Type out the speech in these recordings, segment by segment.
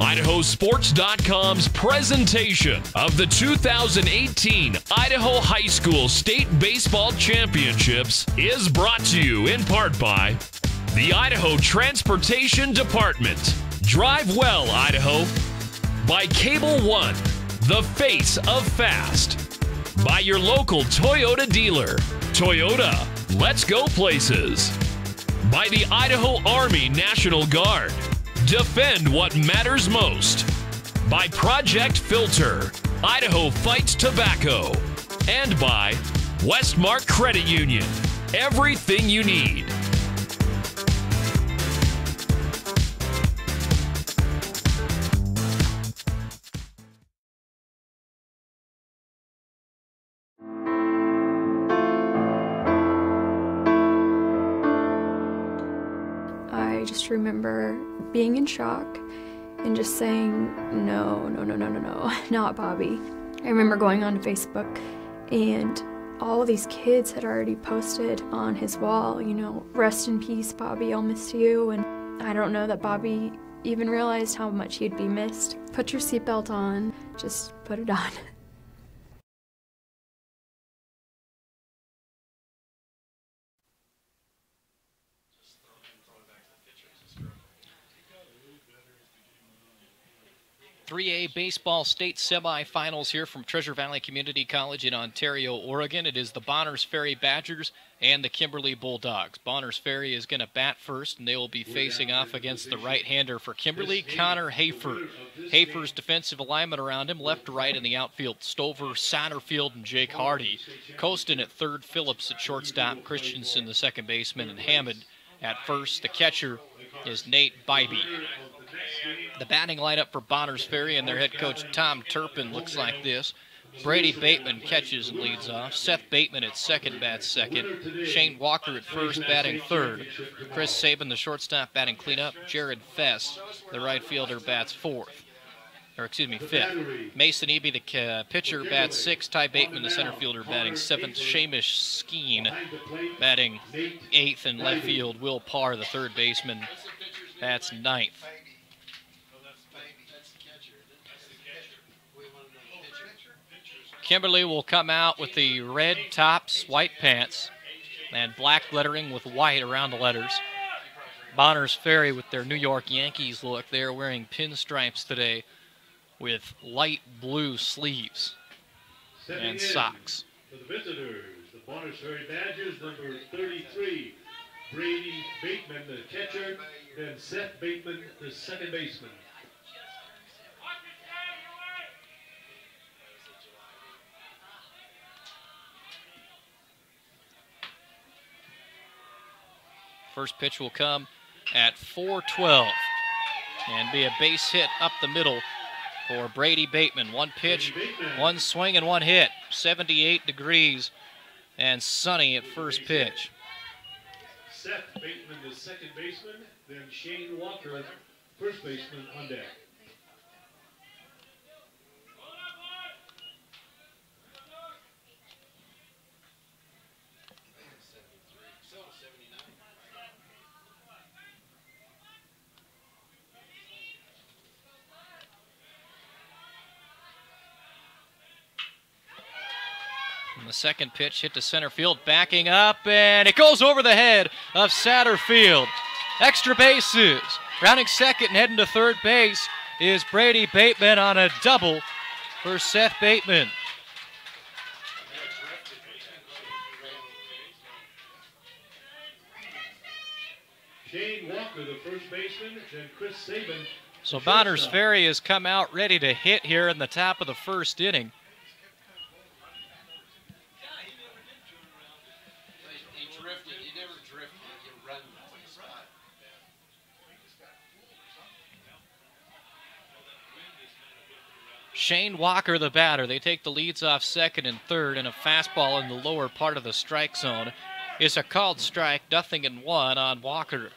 IdahoSports.com's presentation of the 2018 Idaho High School State Baseball Championships is brought to you in part by the Idaho Transportation Department. Drive well, Idaho. By Cable One, the face of fast. By your local Toyota dealer. Toyota, let's go places. By the Idaho Army National Guard. Defend what matters most. By Project Filter, Idaho fights tobacco. And by Westmark Credit Union, everything you need. I just remember being in shock and just saying, no, not Bobby. I remember going on Facebook and all of these kids had already posted on his wall, you know, rest in peace, Bobby, I'll miss you. And I don't know that Bobby even realized how much he'd be missed. Put your seatbelt on, just put it on. 3A baseball state semifinals here from Treasure Valley Community College in Ontario, Oregon. It is the Bonners Ferry Badgers and the Kimberly Bulldogs. Bonners Ferry is going to bat first, and they will be facing off against the right-hander for Kimberly, Connor Hafer. Hafer's defensive alignment around him, left to right in the outfield, Stover, Satterfield, and Jake Hardy. Costin at third, Phillips at shortstop, Christensen the second baseman, and Hammond at first. The catcher is Nate Bybee. The batting lineup for Bonners Ferry and their head coach Tom Turpin looks like this. Brady Bateman catches and leads off. Seth Bateman at second bats second. Shane Walker at first batting third. Chris Sabin, the shortstop, batting cleanup. Jared Fess, the right fielder, bats fifth. Mason Eby, the pitcher, bats sixth. Ty Bateman, the center fielder, batting seventh. Shamish Skeen batting eighth. In left field, Will Parr, the third baseman, bats ninth. Kimberly will come out with the red tops, white pants, and black lettering with white around the letters. Bonners Ferry with their New York Yankees look. They are wearing pinstripes today with light blue sleeves and socks. For the visitors, the Bonners Ferry Badgers, number 33, Brady Bateman, the catcher, then Seth Bateman, the second baseman. First pitch will come at 4:12 and be a base hit up the middle for Brady Bateman. One pitch, one swing, and one hit. 78 degrees and sunny at first pitch. Seth Bateman, the second baseman, then Shane Walker, first baseman, on deck. And the second pitch hit to center field, backing up, and it goes over the head of Satterfield. Extra bases. Rounding second and heading to third base is Brady Bateman on a double for Seth Bateman. Shane Walker, the first baseman, then Chris Sabin. So Bonners Ferry has come out ready to hit here in the top of the first inning. Shane Walker, the batter. They take the leads off second and third, and a fastball in the lower part of the strike zone is a called strike, 0-1 on Walker.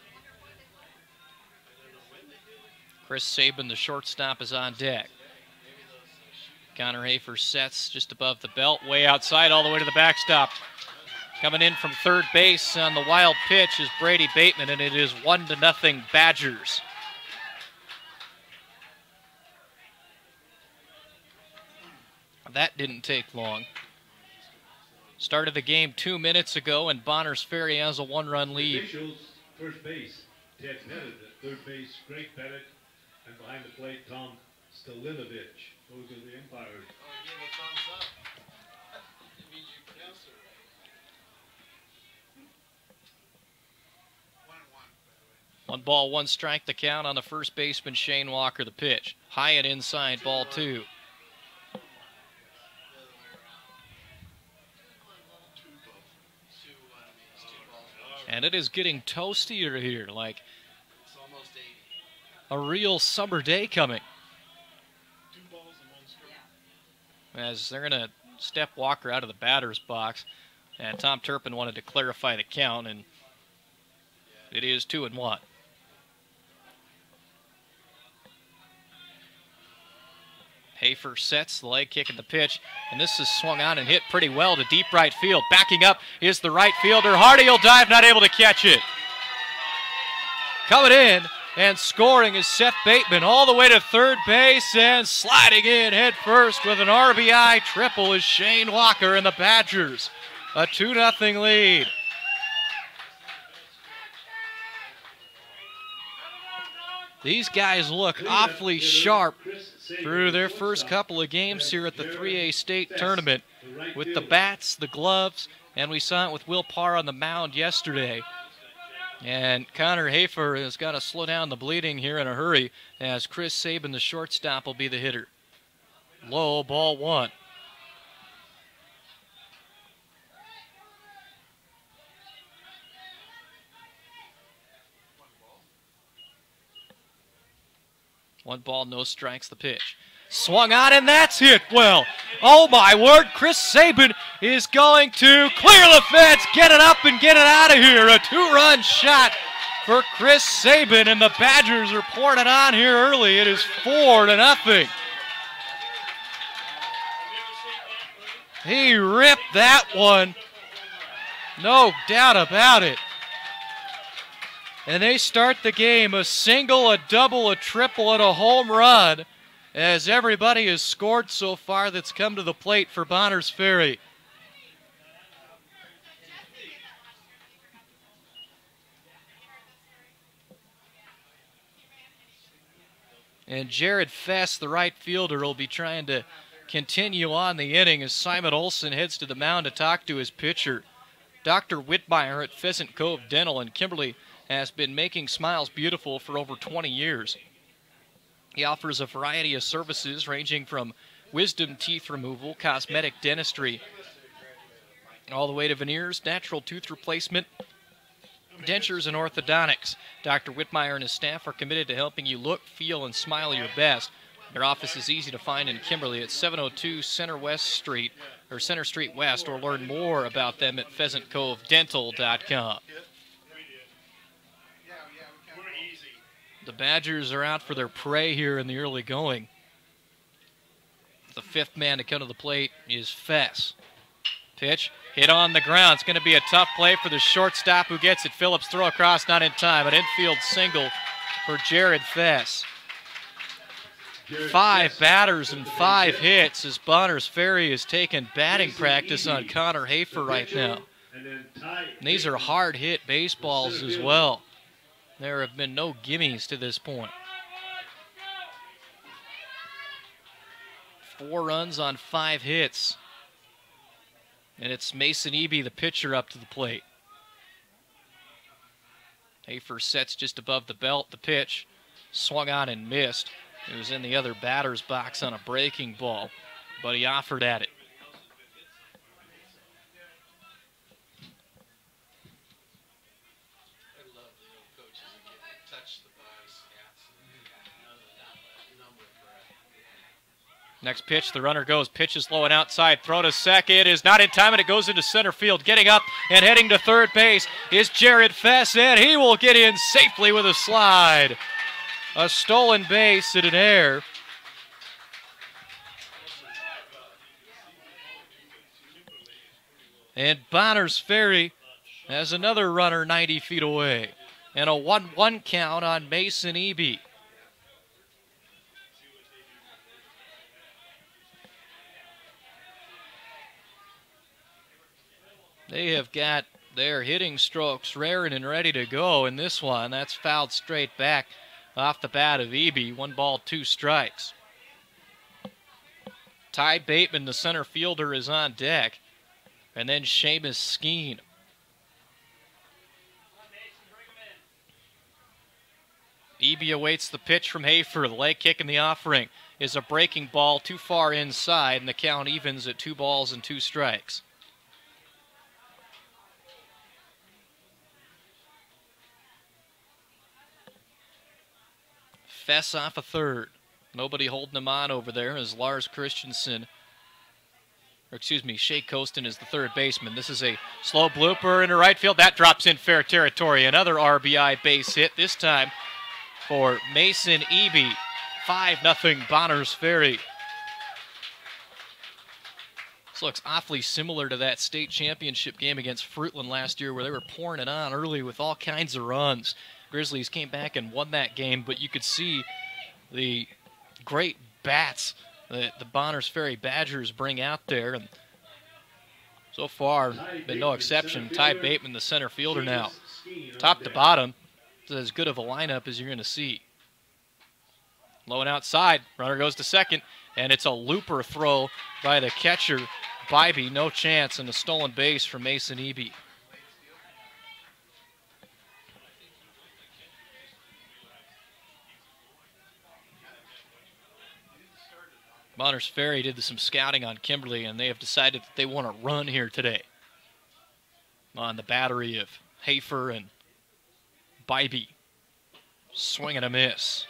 Chris Sabin, the shortstop, is on deck. Connor Hafer sets just above the belt, way outside, all the way to the backstop. Coming in from third base on the wild pitch is Brady Bateman, and it is 1-0 Badgers. that didn't take long. Started the game 2 minutes ago, and Bonners Ferry has a 1-run lead. Officials, first base, Ted Bennett. At third base, Greg Bennett. And behind the plate, Tom Stalinovich. Those are the umpires. One ball, one strike the count on the first baseman, Shane Walker, the pitch. High and inside, ball 2. And it is getting toastier here, like a real summer day coming. As they're going to step Walker out of the batter's box. And Tom Turpin wanted to clarify the count, and it is 2-1. Hafer sets the leg kick at the pitch, and this is swung on and hit pretty well to deep right field. Backing up is the right fielder. Hardy will dive, not able to catch it. Coming in and scoring is Seth Bateman all the way to third base, and sliding in head first with an RBI triple is Shane Walker, and the Badgers a 2-0 lead. These guys look awfully sharp through their first couple of games here at the 3A state tournament with the bats, the gloves, and we saw it with Will Parr on the mound yesterday. And Connor Hafer has got to slow down the bleeding here in a hurry, as Chris Sabin, the shortstop, will be the hitter. Low, ball 1. One ball, no strikes, the pitch. Swung on, and that's hit well. Oh, my word. Chris Sabin is going to clear the fence, get it up, and get it out of here. A 2-run shot for Chris Sabin, and the Badgers are pouring it on here early. It is 4-0. He ripped that one. No doubt about it. And they start the game a single, a double, a triple, and a home run, as everybody has scored so far that's come to the plate for Bonners Ferry. And Jared Fess, the right fielder, will be trying to continue on the inning as Simon Olson heads to the mound to talk to his pitcher. Dr. Whitmire at Pheasant Cove Dental in Kimberly has been making smiles beautiful for over 20 years. He offers a variety of services ranging from wisdom teeth removal, cosmetic dentistry, all the way to veneers, natural tooth replacement, dentures, and orthodontics. Dr. Whitmire and his staff are committed to helping you look, feel, and smile your best. Their office is easy to find in Kimberly at 702 Center Street West, or learn more about them at pheasantcovedental.com. The Badgers are out for their prey here in the early going. The fifth man to come to the plate is Fess. Pitch hit on the ground. It's going to be a tough play for the shortstop who gets it. Phillips throw across, not in time. An infield single for Jared Fess. 5 batters and 5 hits as Bonners Ferry is taking batting practice on Connor Hafer right now. And these are hard-hit baseballs as well. There have been no gimmies to this point. 4 runs on 5 hits. And it's Mason Eby, the pitcher, up to the plate. Hafer sets just above the belt. The pitch swung on and missed. It was in the other batter's box on a breaking ball, but he offered at it. Next pitch, the runner goes, pitches low and outside, throw to second, is not in time, and it goes into center field. Getting up and heading to third base is Jared Fess, and he will get in safely with a slide. A stolen base at an error. And Bonners Ferry has another runner 90 feet away. And a 1-1 count on Mason Eby. They have got their hitting strokes raring and ready to go in this one. That's fouled straight back off the bat of Eby. 1 ball, 2 strikes. Ty Bateman, the center fielder, is on deck. And then Seamus Skeen. Eby awaits the pitch from Hafer. The leg kick in the offering is a breaking ball too far inside, and the count evens at 2 balls and 2 strikes. Fess off a third. Nobody holding him on over there as Lars Christensen, or excuse me, Shea Costin is the third baseman. This is a slow blooper into right field. That drops in fair territory. Another RBI base hit, this time for Mason Eby. 5-0 Bonners Ferry. This looks awfully similar to that state championship game against Fruitland last year where they were pouring it on early with all kinds of runs. Grizzlies came back and won that game, but you could see the great bats that the Bonners Ferry Badgers bring out there. And so far, been no exception. Ty Bateman, the center fielder now. Top to bottom, it's as good of a lineup as you're going to see. Low and outside, runner goes to second, and it's a looper throw by the catcher, Bybee. No chance, and a stolen base for Mason Eby. Bonners Ferry did some scouting on Kimberly, and they have decided that they want to run here today on the battery of Hafer and Bybee. Swing and a miss.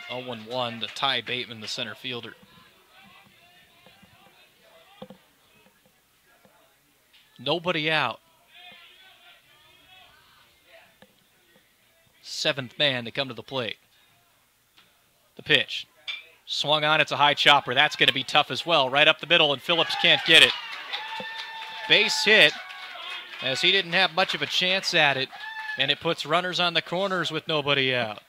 0-1 to Ty Bateman, the center fielder. Nobody out. 7th man to come to the plate. The pitch. Swung on, it's a high chopper. That's going to be tough as well. Right up the middle, and Phillips can't get it. Base hit, as he didn't have much of a chance at it, and it puts runners on the corners with nobody out.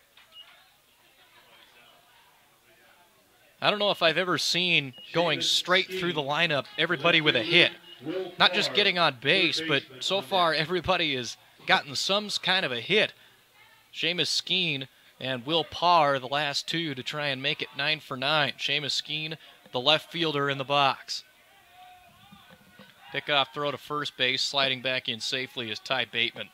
I don't know if I've ever seen going straight through the lineup, everybody with a hit. Not just getting on base, but so far everybody has gotten some kind of a hit. Seamus Skeen and Will Parr, the last two, to try and make it 9 for 9. Seamus Skeen, the left fielder in the box. Pickoff throw to first base, sliding back in safely is Ty Bateman.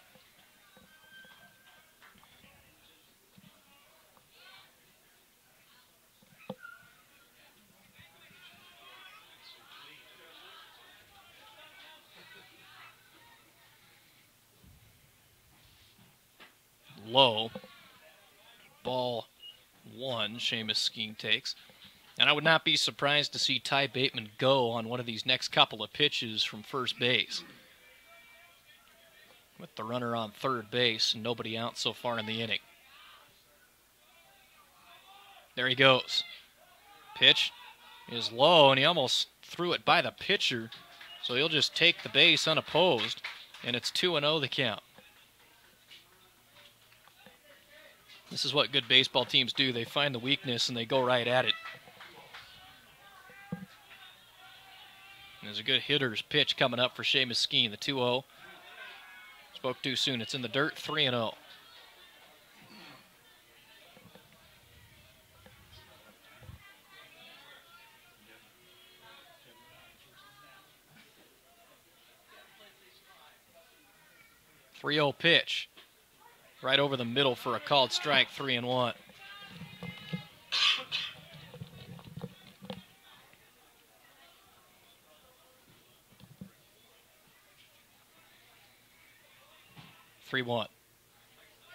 Low. Ball 1, Seamus Skeen takes. And I would not be surprised to see Ty Bateman go on one of these next couple of pitches from first base. With the runner on third base and nobody out so far in the inning. There he goes. Pitch is low, and he almost threw it by the pitcher. So he'll just take the base unopposed, and it's 2-0 the count. This is what good baseball teams do. They find the weakness and they go right at it. There's a good hitter's pitch coming up for Seamus Skeen, the 2-0. Spoke too soon. It's in the dirt, 3-0. .30 pitch. Right over the middle for a called strike, 3-1.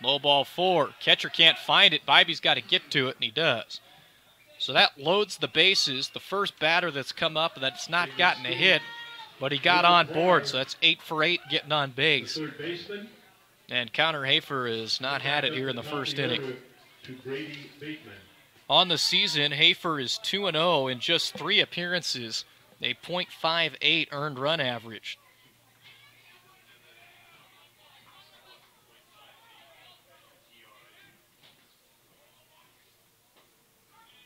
Low ball 4. Catcher can't find it. Bybee's got to get to it, and he does. So that loads the bases. The first batter that's come up that's not gotten a hit, but he got on board, so that's 8 for 8 getting on base. And Connor Hafer has not had it here in the first inning. On the season, Hafer is 2-0 in just 3 appearances, a .58 earned run average.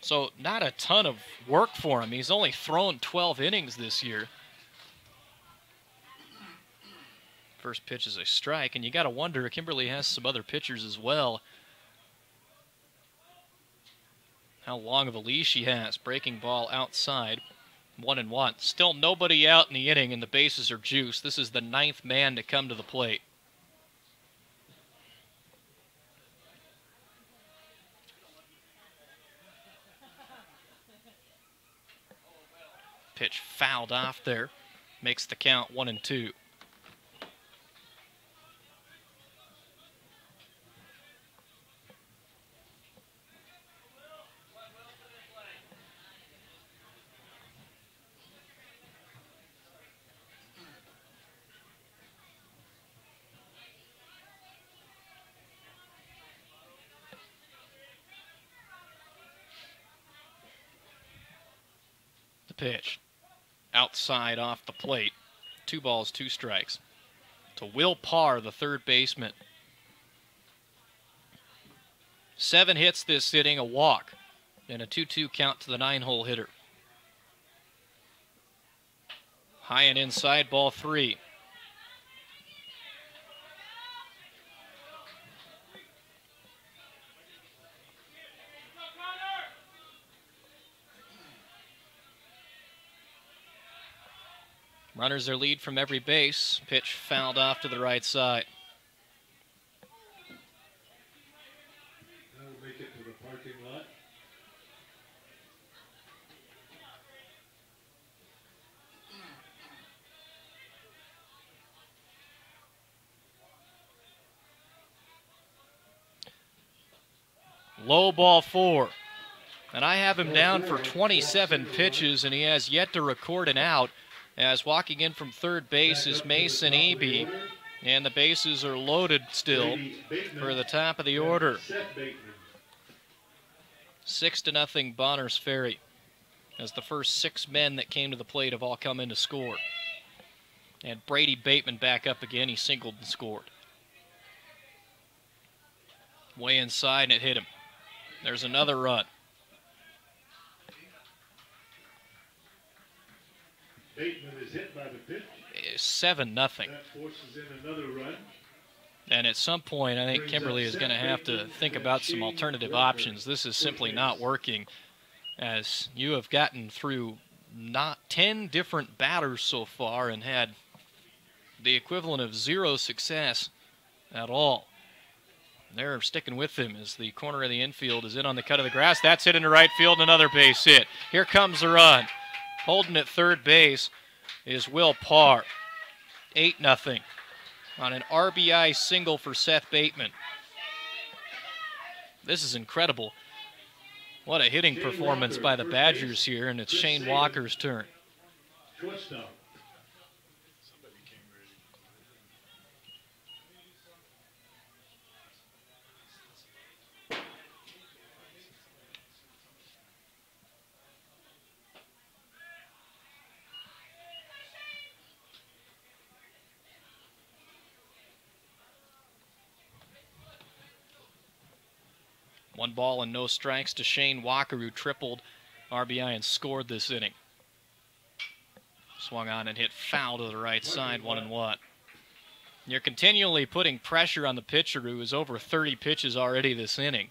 So not a ton of work for him. He's only thrown 12 innings this year. First pitch is a strike, and you got to wonder, Kimberly has some other pitchers as well, how long of a leash she has. Breaking ball outside, 1-1. Still nobody out in the inning, and the bases are juiced. This is the 9th man to come to the plate. Pitch fouled off there. Makes the count 1-2. The pitch. Outside off the plate. 2 balls, 2 strikes. To Will Parr, the third baseman. 7 hits this inning, a walk, and a 2-2 count to the 9-hole hitter. High and inside, ball 3. Runners are lead from every base. Pitch fouled off to the right side. That'll make it to the parking lot. Low, ball 4. And I have him down for 27 pitches, and he has yet to record an out. As walking in from third base is Mason Eby, and the bases are loaded still for the top of the order. 6-0 Bonners Ferry, as the first 6 men that came to the plate have all come in to score. And Brady Bateman back up again. He singled and scored. Way inside, and it hit him. There's another run. Bateman is hit by the pitch. 7-0. That forces in another run. And at some point, I think Kimberly is going to have to think about some alternative options. This is simply not working, as you have gotten through not 10 different batters so far and had the equivalent of 0 success at all. They're sticking with him as the corner of the infield is in on the cut of the grass. That's hit into right field, another base hit. Here comes the run. Holding at third base is Will Parr. 8-0 on an RBI single for Seth Bateman. This is incredible. What a hitting performance by the Badgers here, and it's Shane Walker's turn. Shortstop. One ball and no strikes to Shane Walker, who tripled RBI and scored this inning. Swung on and hit foul to the right side, 1-1. You're continually putting pressure on the pitcher, who is over 30 pitches already this inning.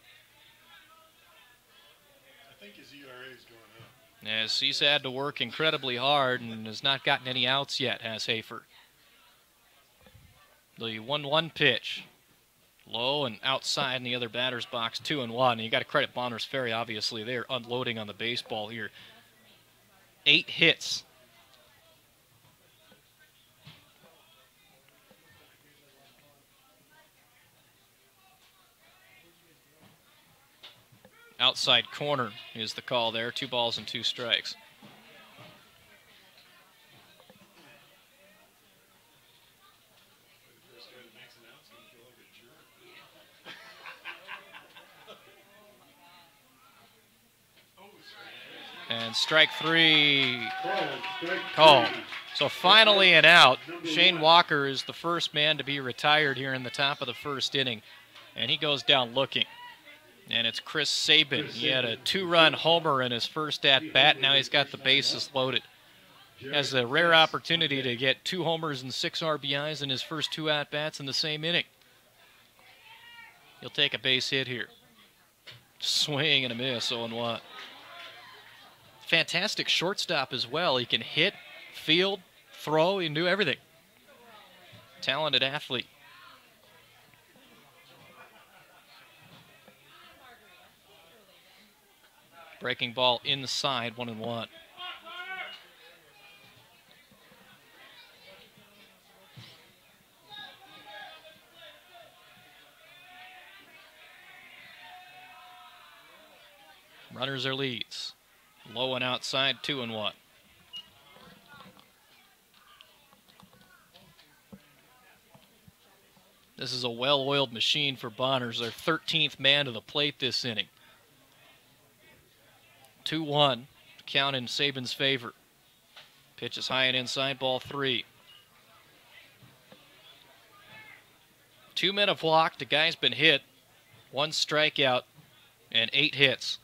I think his ERA is going up. As he's had to work incredibly hard and has not gotten any outs yet, has Hafer. The 1-1 pitch. Low and outside in the other batter's box, 2-1. And you got to credit Bonners Ferry, obviously. They're unloading on the baseball here. 8 hits. Outside corner is the call there. 2 balls and 2 strikes. And strike 3 called. So finally an out. Shane Walker is the first man to be retired here in the top of the first inning. And he goes down looking. And it's Chris Sabin. He had a 2-run homer in his first at-bat. Now he's got the bases loaded. has a rare opportunity to get 2 homers and 6 RBIs in his first 2 at-bats in the same inning. He'll take a base hit here. Swing and a miss, 0-1. Fantastic shortstop as well. He can hit, field, throw, he can do everything. Talented athlete. Breaking ball inside, 1-1. Runners are leads. Low and outside, 2-1. This is a well-oiled machine for Bonners, their 13th man to the plate this inning. 2-1, count in Saban's favor. Pitch is high and inside, ball 3. 2 men have walked, the guy's been hit, 1 strikeout, and 8 hits.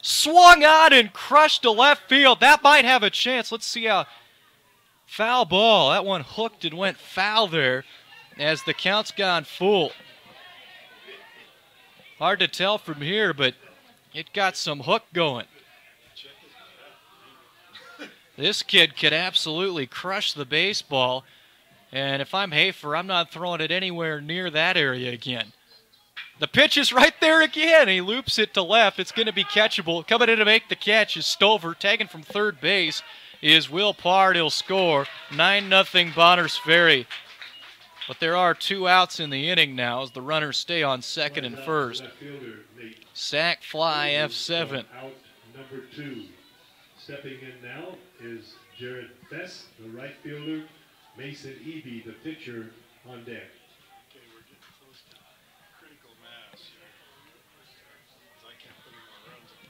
Swung on and crushed to left field. That might have a chance. Let's see how. Foul ball. That one hooked and went foul there as the count's gone full. Hard to tell from here, but it got some hook going. This kid could absolutely crush the baseball. And if I'm Hafer, I'm not throwing it anywhere near that area again. The pitch is right there again. He loops it to left. It's going to be catchable. Coming in to make the catch is Stover. Tagging from third base is Will Pard. He'll score. 9-0 Bonners Ferry. But there are 2 outs in the inning now as the runners stay on second and first. Sack fly F7. Out number 2. Stepping in now is Jared Fess, the right fielder. Mason Eby, the pitcher, on deck.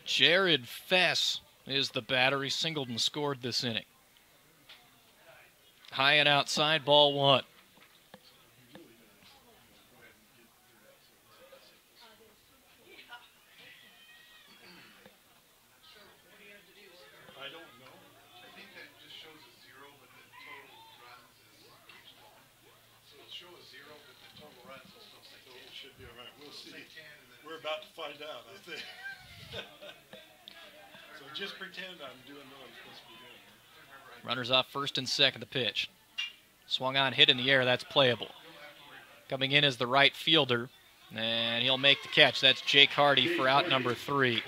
Jared Fess is the batter. He singled and scored this inning. High and outside, ball 1. I don't know. I think that just shows a 0, but the total runs is each ball. So it'll show a 0, but the total runs will still say 10. It should be all right. We'll see. We're about to find out, I think. So just pretend I'm doing what I'm supposed to be doing. Runners off first and second, the pitch. Swung on, hit in the air, that's playable. Coming in is the right fielder, and he'll make the catch. That's Jake Hardy for out number 3.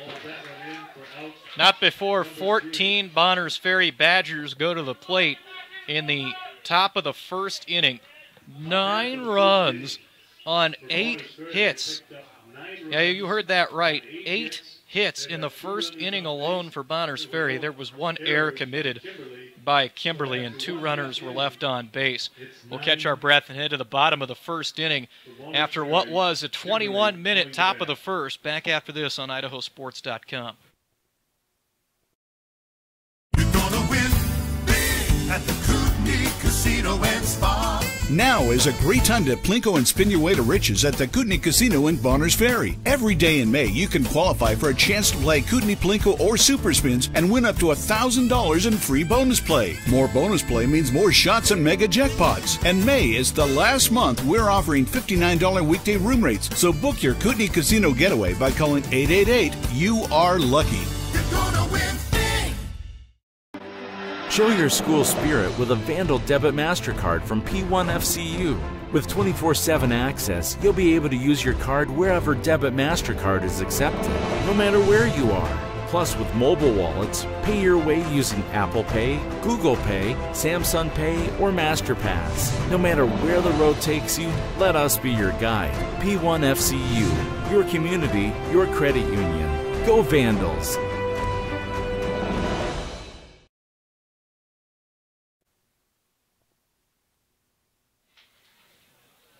Not before 14 Bonners Ferry Badgers go to the plate in the top of the first inning. 9 runs on 8 hits. Yeah, you heard that right. 8 hits in the first inning alone for Bonners Ferry. There was 1 error committed by Kimberly, and 2 runners were left on base. We'll catch our breath and head to the bottom of the first inning after what was a 21-minute top of the first. Back after this on IdahoSports.com. You're gonna win big at the Kootenai Casino and Spa. Now is a great time to plinko and spin your way to riches at the Kootenai Casino in Bonners Ferry. Every day in May, you can qualify for a chance to play Kootenai Plinko or Super Spins and win up to $1,000 in free bonus play. More bonus play means more shots and mega jackpots. And May is the last month we're offering $59 weekday room rates. So book your Kootenai Casino getaway by calling 888-YOU-ARE-LUCKY. You're gonna win big. Show your school spirit with a Vandal Debit MasterCard from P1FCU. With 24/7 access, you'll be able to use your card wherever Debit MasterCard is accepted, no matter where you are. Plus, with mobile wallets, pay your way using Apple Pay, Google Pay, Samsung Pay, or MasterPass. No matter where the road takes you, let us be your guide. P1FCU, your community, your credit union. Go Vandals!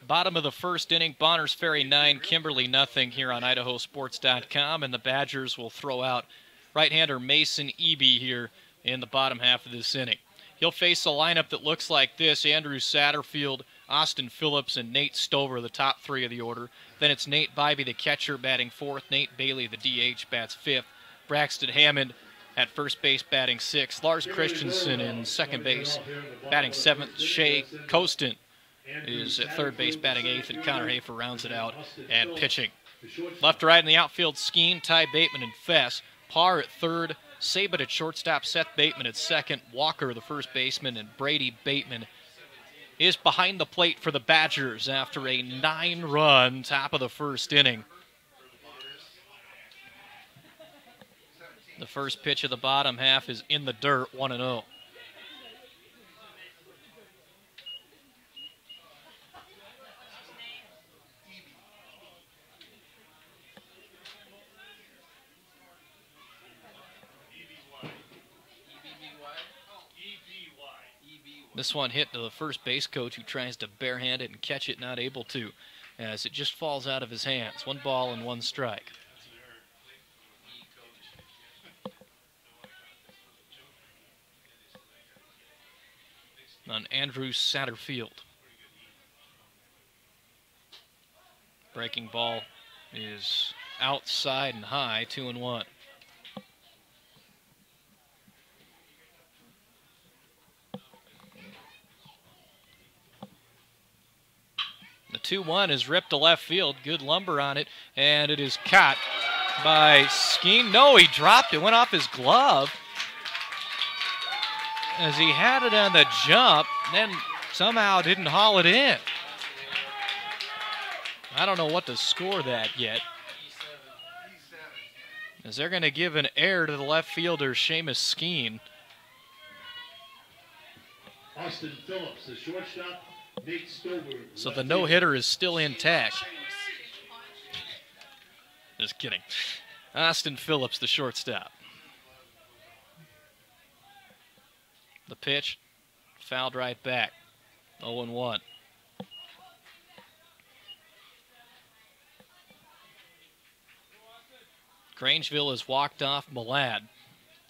Bottom of the first inning, Bonners Ferry 9, Kimberly nothing here on IdahoSports.com, and the Badgers will throw out right-hander Mason Eby here in the bottom half of this inning. He'll face a lineup that looks like this: Andrew Satterfield, Austin Phillips, and Nate Stover, the top three of the order. Then it's Nate Bybee, the catcher, batting fourth. Nate Bailey, the DH, bats fifth. Braxton Hammond at first base, batting sixth. Lars Christensen in second base, batting seventh. Shea Costin is at third base, batting eighth, and Connor Hafer rounds it out at pitching. Left to right in the outfield, Skeen, Ty Bateman, and Fess. Parr at third, Sabat at shortstop, Seth Bateman at second, Walker, the first baseman, and Brady Bateman is behind the plate for the Badgers after a 9-run top of the first inning. The first pitch of the bottom half is in the dirt, 1-0. This one hit to the first base coach, who tries to barehand it and catch it, not able to, as it just falls out of his hands. 1 ball and 1 strike. On Andrew Satterfield. Breaking ball is outside and high, 2-1. The 2-1 is ripped to left field. Good lumber on it, and it is caught by Skeen. No, he dropped it. Went off his glove as he had it on the jump, then somehow didn't haul it in. I don't know what to score that yet, as they're going to give an error to the left fielder, Seamus Skeen. Austin Phillips, the shortstop. Nate Stover, So the no-hitter is still intact. Just kidding. Austin Phillips, the shortstop. The pitch, fouled right back. 0-1. Grangeville has walked off Malad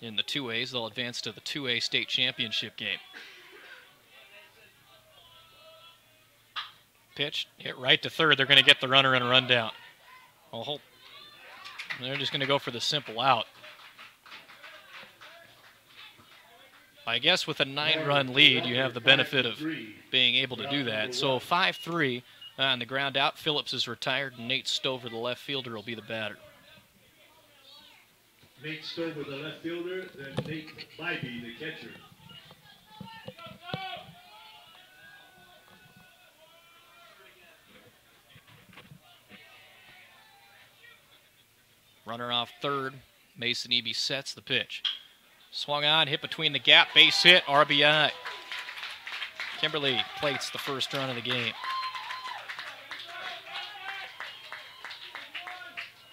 in the 2As. They'll advance to the 2A state championship game. Pitch, hit right to third. They're going to get the runner and a run down. Oh, they're just going to go for the simple out. I guess with a 9-run lead, you have the benefit of being able to do that. So 5-3 on the ground out. Phillips is retired, and Nate Stover, the left fielder, will be the batter. Nate Stover, the left fielder, then Nate Bybee, the catcher. Runner off third. Mason Eby sets the pitch. Swung on, hit between the gap, base hit, RBI. Kimberly plates the first run of the game.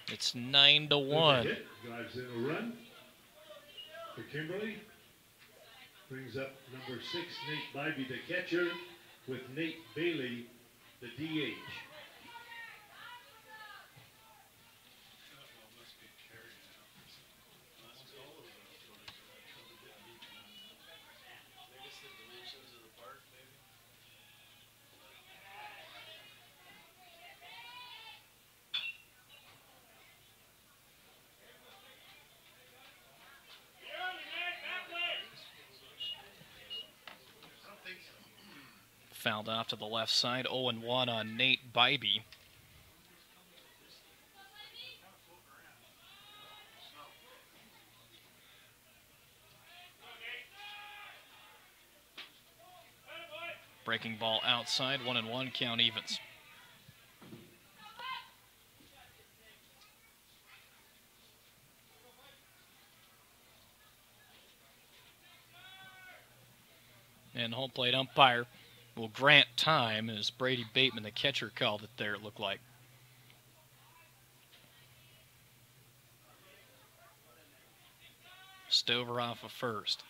It's 9-1. Drives in a run for Kimberly. Brings up number 6, Nate Bybee, the catcher, with Nate Bailey, the DH. Fouled off to the left side. 0-1 on Nate Bybee. Breaking ball outside. 1-1, count evens. And home plate umpire will grant time, as Brady Bateman, the catcher, called it there, it looked like. Stover off of first.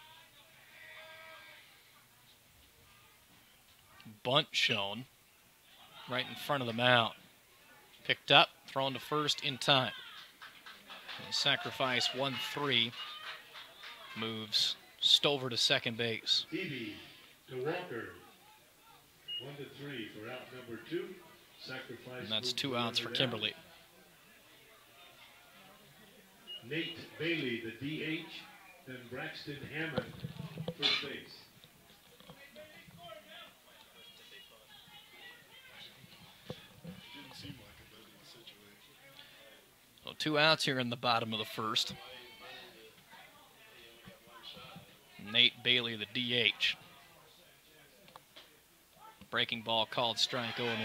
Bunt shown right in front of the mound. Picked up, thrown to first in time. And sacrifice 1-3 moves Stover to second base. Stevie to Walker. 1-3 for out number 2. Sacrifice. And that's 2 outs for Kimberly. Nate Bailey, the DH. Then Braxton Hammond, first base. Didn't seem like it, but in the situation. So 2 outs here in the bottom of the first. Nate Bailey, the DH. Breaking ball called strike 0-1.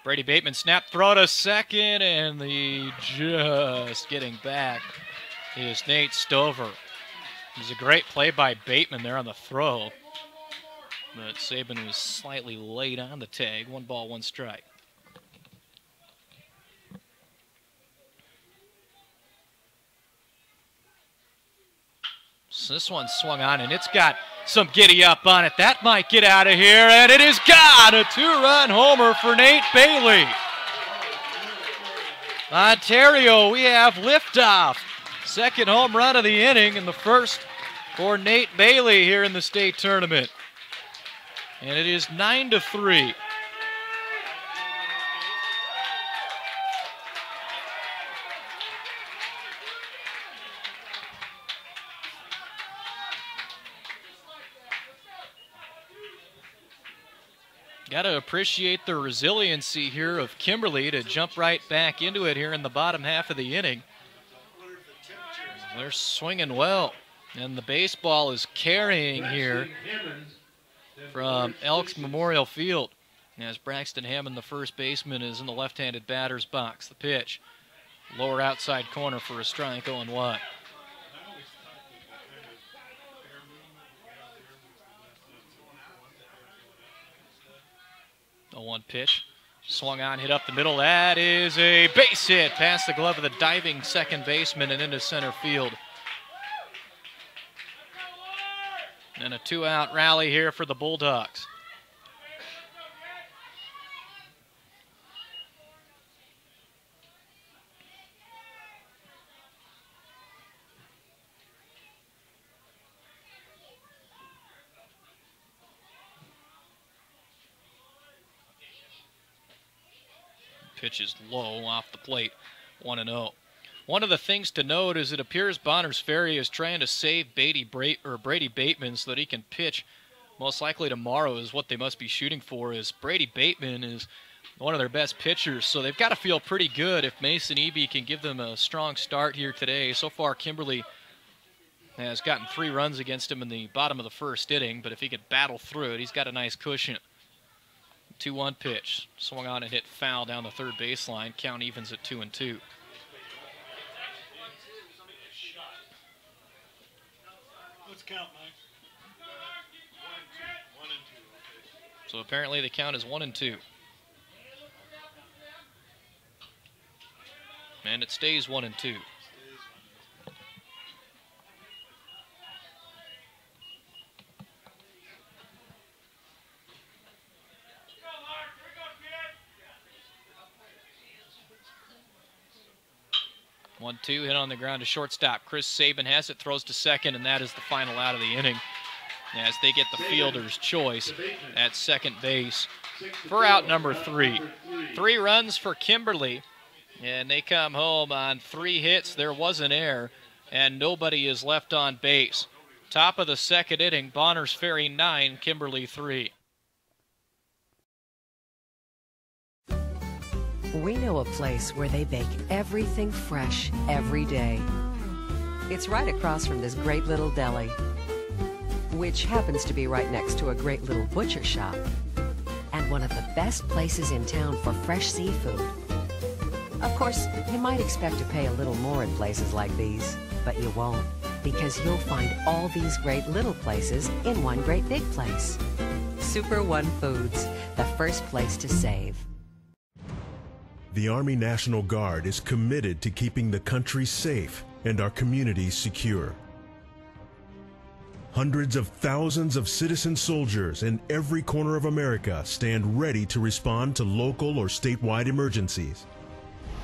Brady Bateman snap throw to second, and just getting back is Nate Stover. It was a great play by Bateman there on the throw, but Saban was slightly late on the tag. 1 ball, 1 strike. So this one swung on, and it's got some giddy up on it. That might get out of here, and it is gone. A 2-run homer for Nate Bailey. Ontario, we have liftoff. Second home run of the inning, and the first for Nate Bailey here in the state tournament. And it is 9-3. Got to appreciate the resiliency here of Kimberly to jump right back into it here in the bottom half of the inning. They're swinging well, and the baseball is carrying here from Elks Memorial Field. As Braxton Hammond, the first baseman, is in the left-handed batter's box. The pitch, lower outside corner for a strike, 0-1. The 1 pitch, swung on, hit up the middle. That is a base hit past the glove of the diving second baseman and into center field. And a 2-out rally here for the Bulldogs. Pitch is low off the plate, 1-0. One of the things to note is it appears Bonners Ferry is trying to save Brady Bateman so that he can pitch most likely tomorrow is what they must be shooting for. Is Brady Bateman is one of their best pitchers, so they've got to feel pretty good if Mason Eby can give them a strong start here today. So far, Kimberly has gotten 3 runs against him in the bottom of the first inning, but if he could battle through it, he's got a nice cushion. 2-1 pitch, swung on and hit foul down the third baseline. Count evens at 2-2. Let's count, Mike. 1 and 2. So apparently the count is 1-2. And it stays 1-2. 1-2, hit on the ground to shortstop. Chris Saban has it, throws to second, and that is the final out of the inning as they get the fielder's choice at second base for out number 3. 3 runs for Kimberly, and they come home on 3 hits. There was an error, and nobody is left on base. Top of the second inning, Bonners Ferry 9, Kimberly 3. We know a place where they bake everything fresh every day. It's right across from this great little deli, which happens to be right next to a great little butcher shop, and one of the best places in town for fresh seafood. Of course, you might expect to pay a little more in places like these, but you won't, because you'll find all these great little places in one great big place. Super One Foods, the first place to save. The Army National Guard is committed to keeping the country safe and our communities secure. Hundreds of thousands of citizen soldiers in every corner of America stand ready to respond to local or statewide emergencies.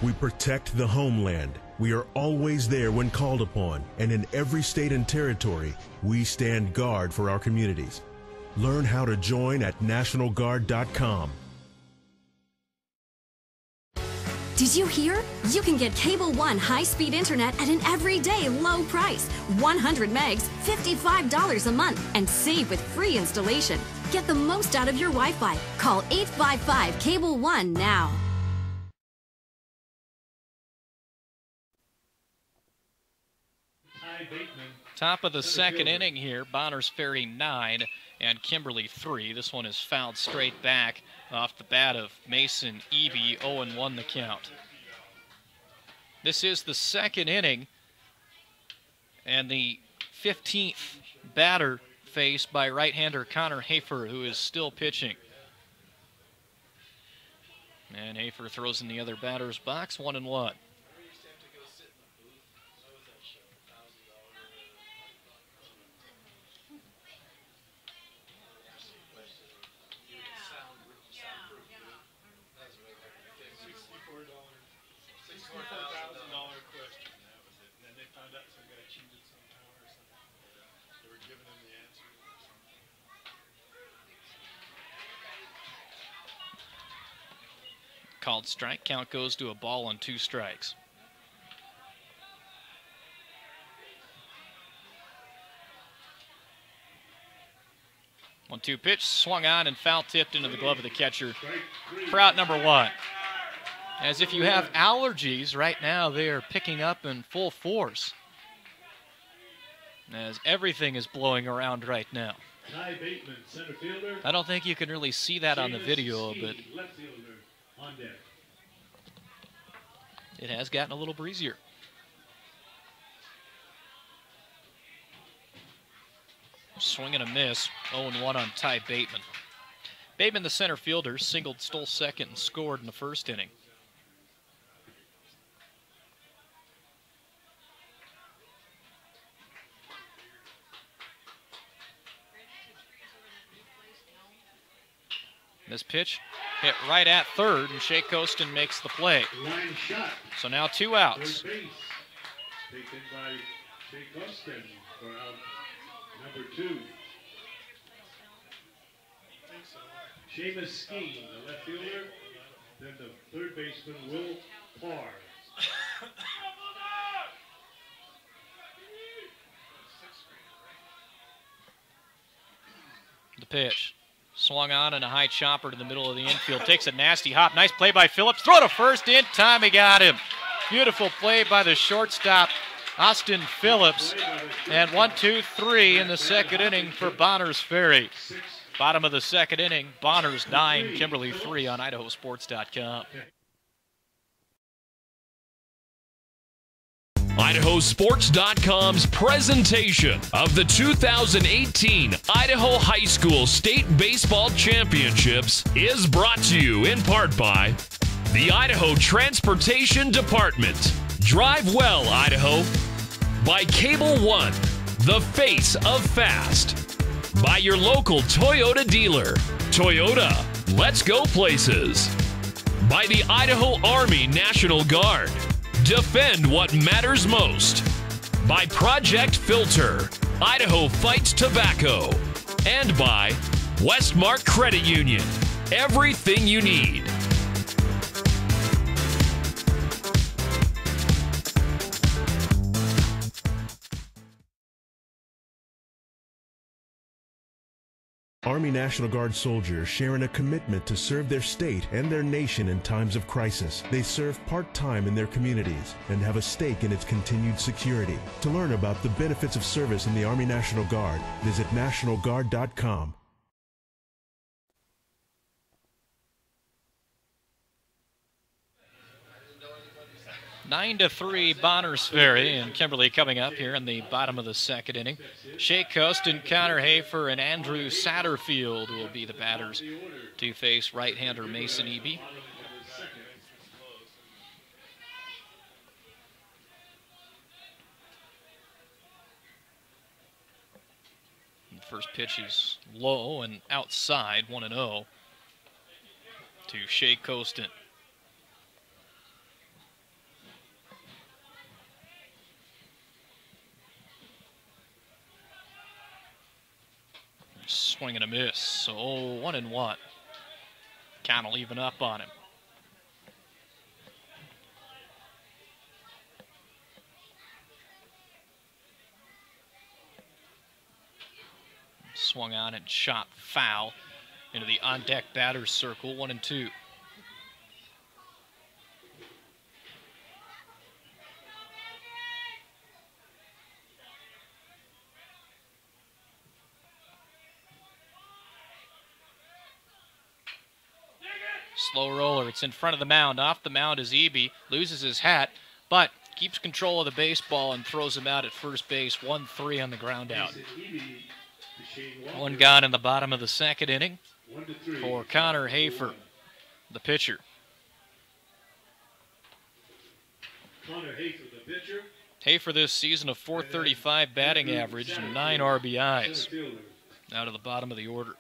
We protect the homeland. We are always there when called upon, and in every state and territory, we stand guard for our communities. Learn how to join at NationalGuard.com. Did you hear? You can get Cable One high-speed internet at an everyday low price. 100 megs, $55 a month, and save with free installation. Get the most out of your Wi-Fi. Call 855-CABLE-1 now. Top of the second inning here, Bonners Ferry 9 and Kimberly 3. This one is fouled straight back off the bat of Mason Eby, 0-1 the count. This is the second inning and the 15th batter faced by right-hander Connor Hafer, who is still pitching. And Hafer throws in the other batter's box, 1-1. Called strike. Count goes to a ball and 2 strikes. One-two pitch, swung on and foul tipped into the glove of the catcher for out number 1. As if you have allergies right now, they are picking up in full force, as everything is blowing around right now. I don't think you can really see that on the video, but it has gotten a little breezier. Swing and a miss, 0-1 on Ty Bateman. Bateman, the center fielder, singled, stole second, and scored in the first inning. This pitch hit right at third, and Shea Costin makes the play. So now 2 outs. Taken by Shea Costin for out number 2. Seamus Skeen, the left fielder. Then the third baseman, Will Parr. The pitch. Swung on and a high chopper to the middle of the infield. Takes a nasty hop. Nice play by Phillips. Throw to first. In time, he got him. Beautiful play by the shortstop, Austin Phillips. And 1-2-3 in the second inning for Bonners Ferry. Bottom of the second inning, Bonners 9, Kimberly 3 on IdahoSports.com. IdahoSports.com's presentation of the 2018 Idaho High School State Baseball Championships is brought to you in part by the Idaho Transportation Department. Drive well, Idaho. By Cable One, the face of fast. By your local Toyota dealer. Toyota, let's go places. By the Idaho Army National Guard. Defend what matters most. By Project Filter, Idaho fights tobacco. And by Westmark Credit Union, everything you need. Army National Guard soldiers share in a commitment to serve their state and their nation in times of crisis. They serve part-time in their communities and have a stake in its continued security. To learn about the benefits of service in the Army National Guard, visit NationalGuard.com. 9-3 Bonners Ferry, and Kimberly coming up here in the bottom of the second inning. Shea Costin, Connor Hafer, and Andrew Satterfield will be the batters to face right-hander Mason Eby. First pitch is low and outside, 1-0 to Shea Costin. Swing and a miss, so 1-1. Count will even up on him. Swung on and shot foul into the on-deck batter's circle, 1-2. Slow roller, it's in front of the mound. Off the mound is Eby, loses his hat, but keeps control of the baseball and throws him out at first base. 1-3 on the ground out. One gone in the bottom of the second inning for Connor Hafer, the pitcher. Connor Hafer, the pitcher. Hafer this season, a .435 batting average and 9 RBIs out of the bottom of the order.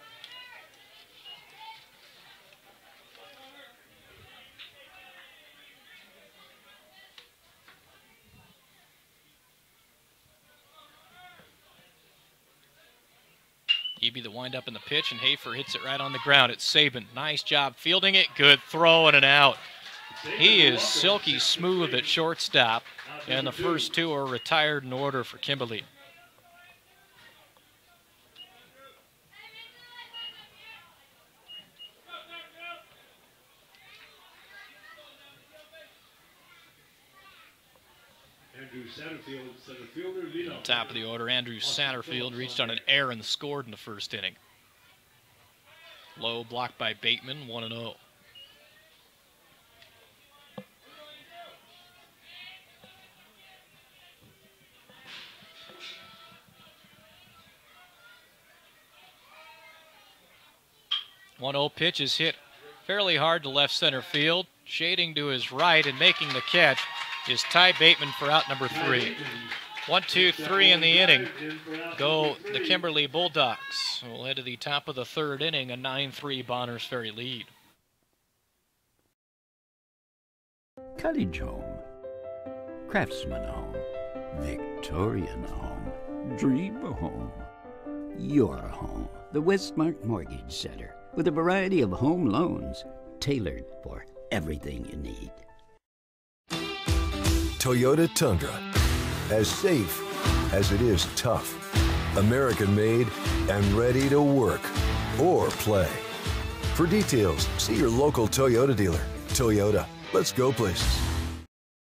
Eby the wind up in the pitch, and Hafer hits it right on the ground. It's Saban. Nice job fielding it. Good throw and an out. He is silky smooth at shortstop, and the first two are retired in order for Kimberly. Top of the order, Andrew Satterfield reached on an error and scored in the first inning. Low blocked by Bateman, 1-0. One-0 pitch is hit fairly hard to left center field. Shading to his right and making the catch is Ty Bateman for out number 3. 1, 2, 3 in the inning. Go the Kimberly Bulldogs. We'll head to the top of the third inning, a 9-3 Bonners Ferry lead. Cottage home, craftsman home, Victorian home, dream home. Your home, the Westmark Mortgage Center, with a variety of home loans tailored for everything you need. Toyota Tundra. As safe as it is tough. American-made and ready to work or play. For details, see your local Toyota dealer. Toyota, let's go places.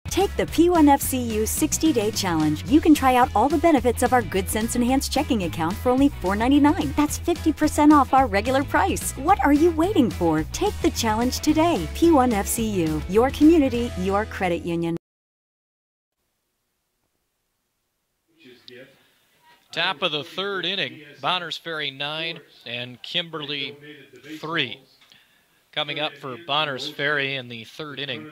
Take the P1FCU 60-Day Challenge. You can try out all the benefits of our Good Sense Enhanced Checking Account for only $4.99. That's 50% off our regular price. What are you waiting for? Take the challenge today. P1FCU, your community, your credit union. Top of the third inning, Bonners Ferry 9 and Kimberly 3. Coming up for Bonners Ferry in the third inning,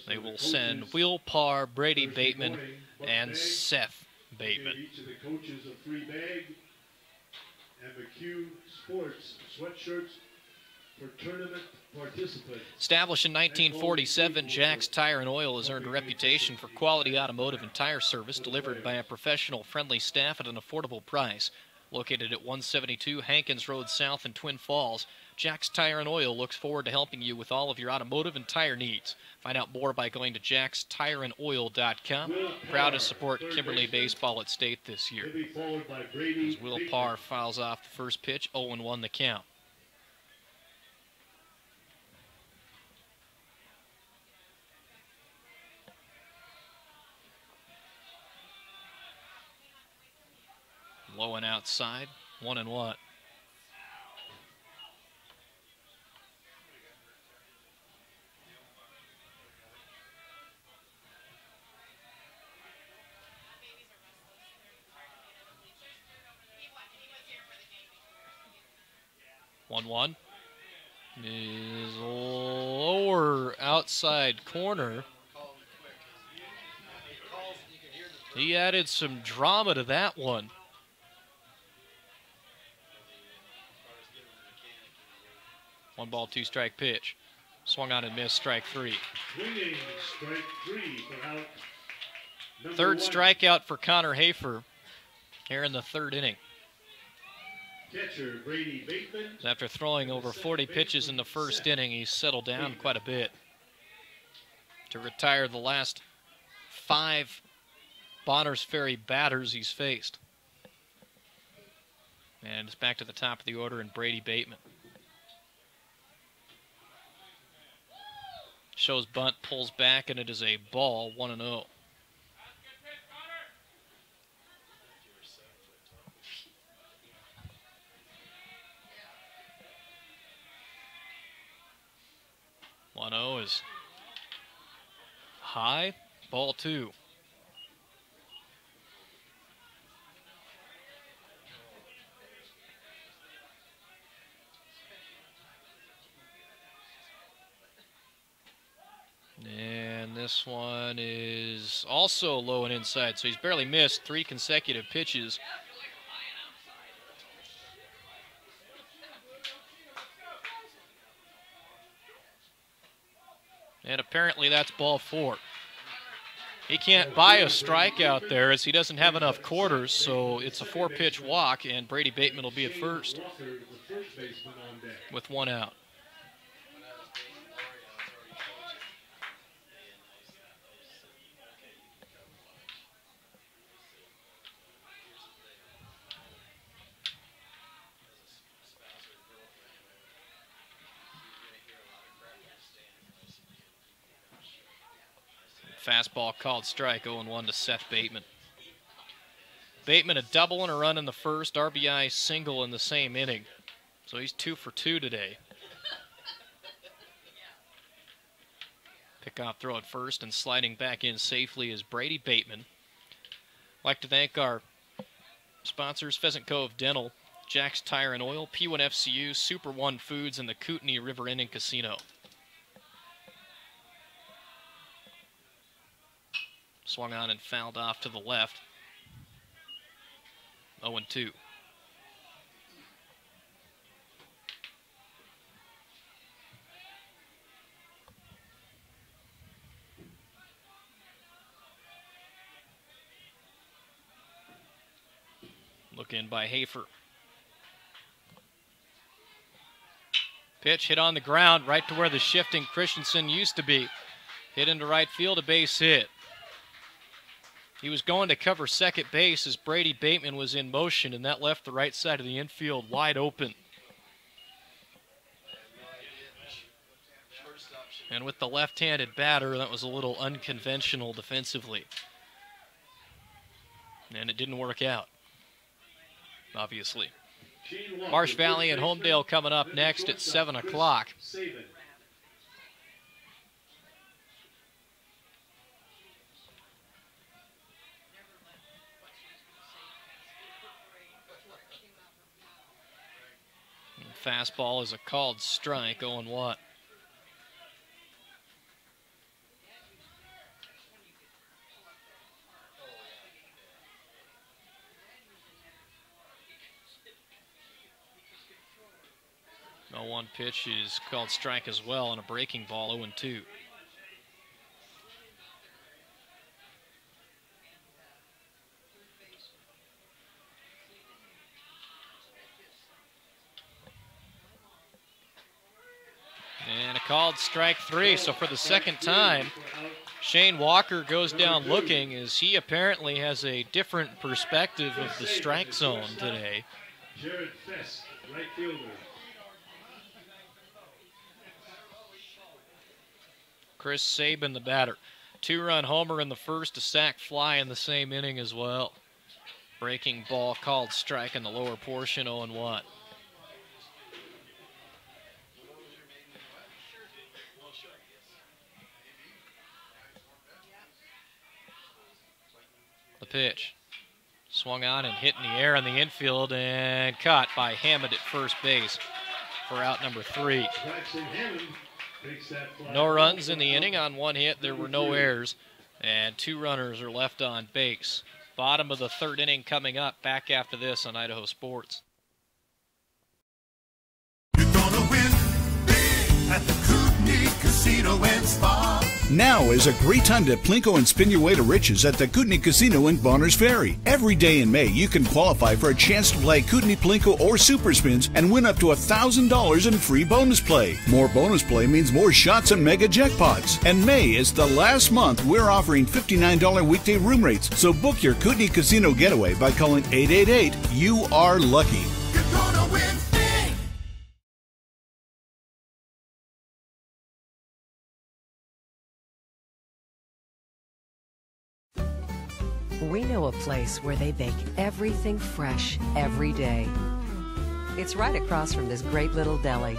they will send Will Parr, Brady Bateman, and Seth Bateman. Each of the coaches a free bag and McHugh Sports sweatshirts for tournament participants. Established in 1947, Jack's Tire and Oil has earned a reputation for quality automotive and tire service delivered by a professional, friendly staff at an affordable price. Located at 172 Hankins Road South in Twin Falls, Jack's Tire and Oil looks forward to helping you with all of your automotive and tire needs. Find out more by going to jackstireandoil.com. Proud to support Kimberly baseball at state this year. As Will Parr fouls off the first pitch, 0-1 the count. Low and outside, 1-1. One is lower outside corner. He added some drama to that one. 1 ball, 2 strike pitch. Swung on and missed, strike 3. Swinging, strike 3 for out. Third strikeout for Connor Hafer here in the 3rd inning. Catcher Brady Bateman. After throwing over 40 pitches in the 1st inning, he's settled down quite a bit to retire the last 5 Bonners Ferry batters he's faced. And it's back to the top of the order in Brady Bateman. Shows bunt, pulls back, and it is a ball, 1-0. Is high, ball 2. And this one is also low and inside, so he's barely missed 3 consecutive pitches. And apparently that's ball 4. He can't buy a strikeout there as he doesn't have enough quarters, so it's a 4-pitch walk, and Brady Bateman will be at first with 1 out. Fastball called strike, 0-1 to Seth Bateman. Bateman a double and a run in the 1st, RBI single in the same inning. So he's 2 for 2 today. Pickoff throw at 1st and sliding back in safely is Brady Bateman. I'd like to thank our sponsors, Pheasant Cove Dental, Jack's Tire and Oil, P1FCU, Super One Foods, and the Kootenai River Inn and Casino. Swung on and fouled off to the left. 0-2. Look in by Hafer. Pitch hit on the ground right to where the shifting Christensen used to be. Hit into right field, a base hit. He was going to cover second base as Brady Bateman was in motion, and that left the right side of the infield wide open. And with the left-handed batter, that was a little unconventional defensively. And it didn't work out, obviously. Marsh Valley and Homedale coming up next at 7 o'clock. Fastball is a called strike, 0-1. No 1 pitch is called strike as well on a breaking ball, 0-2. And a called strike 3. So for the second time, Shane Walker goes down looking as he apparently has a different perspective of the strike zone today. Jared Fest, right fielder. Chris Sabin, the batter. 2-run homer in the 1st, a sac fly in the same inning as well. Breaking ball called strike in the lower portion, 0-1. The pitch. Swung on and hit in the air in the infield and caught by Hammond at first base for out number 3. No runs in the inning on 1 hit. There were no errors, and 2 runners are left on base. Bottom of the 3rd inning coming up. Back after this on Idaho Sports. You're gonna win big at the Kootenai Casino and Spa. Now is a great time to plinko and spin your way to riches at the Kootenai Casino in Bonners Ferry. Every day in May, you can qualify for a chance to play Kootenai Plinko or Super Spins and win up to $1,000 in free bonus play. More bonus play means more shots and mega jackpots. And May is the last month we're offering $59 weekday room rates. So book your Kootenai Casino getaway by calling 888-YOU-ARE-LUCKY. You're gonna win big. We know a place where they bake everything fresh every day. It's right across from this great little deli,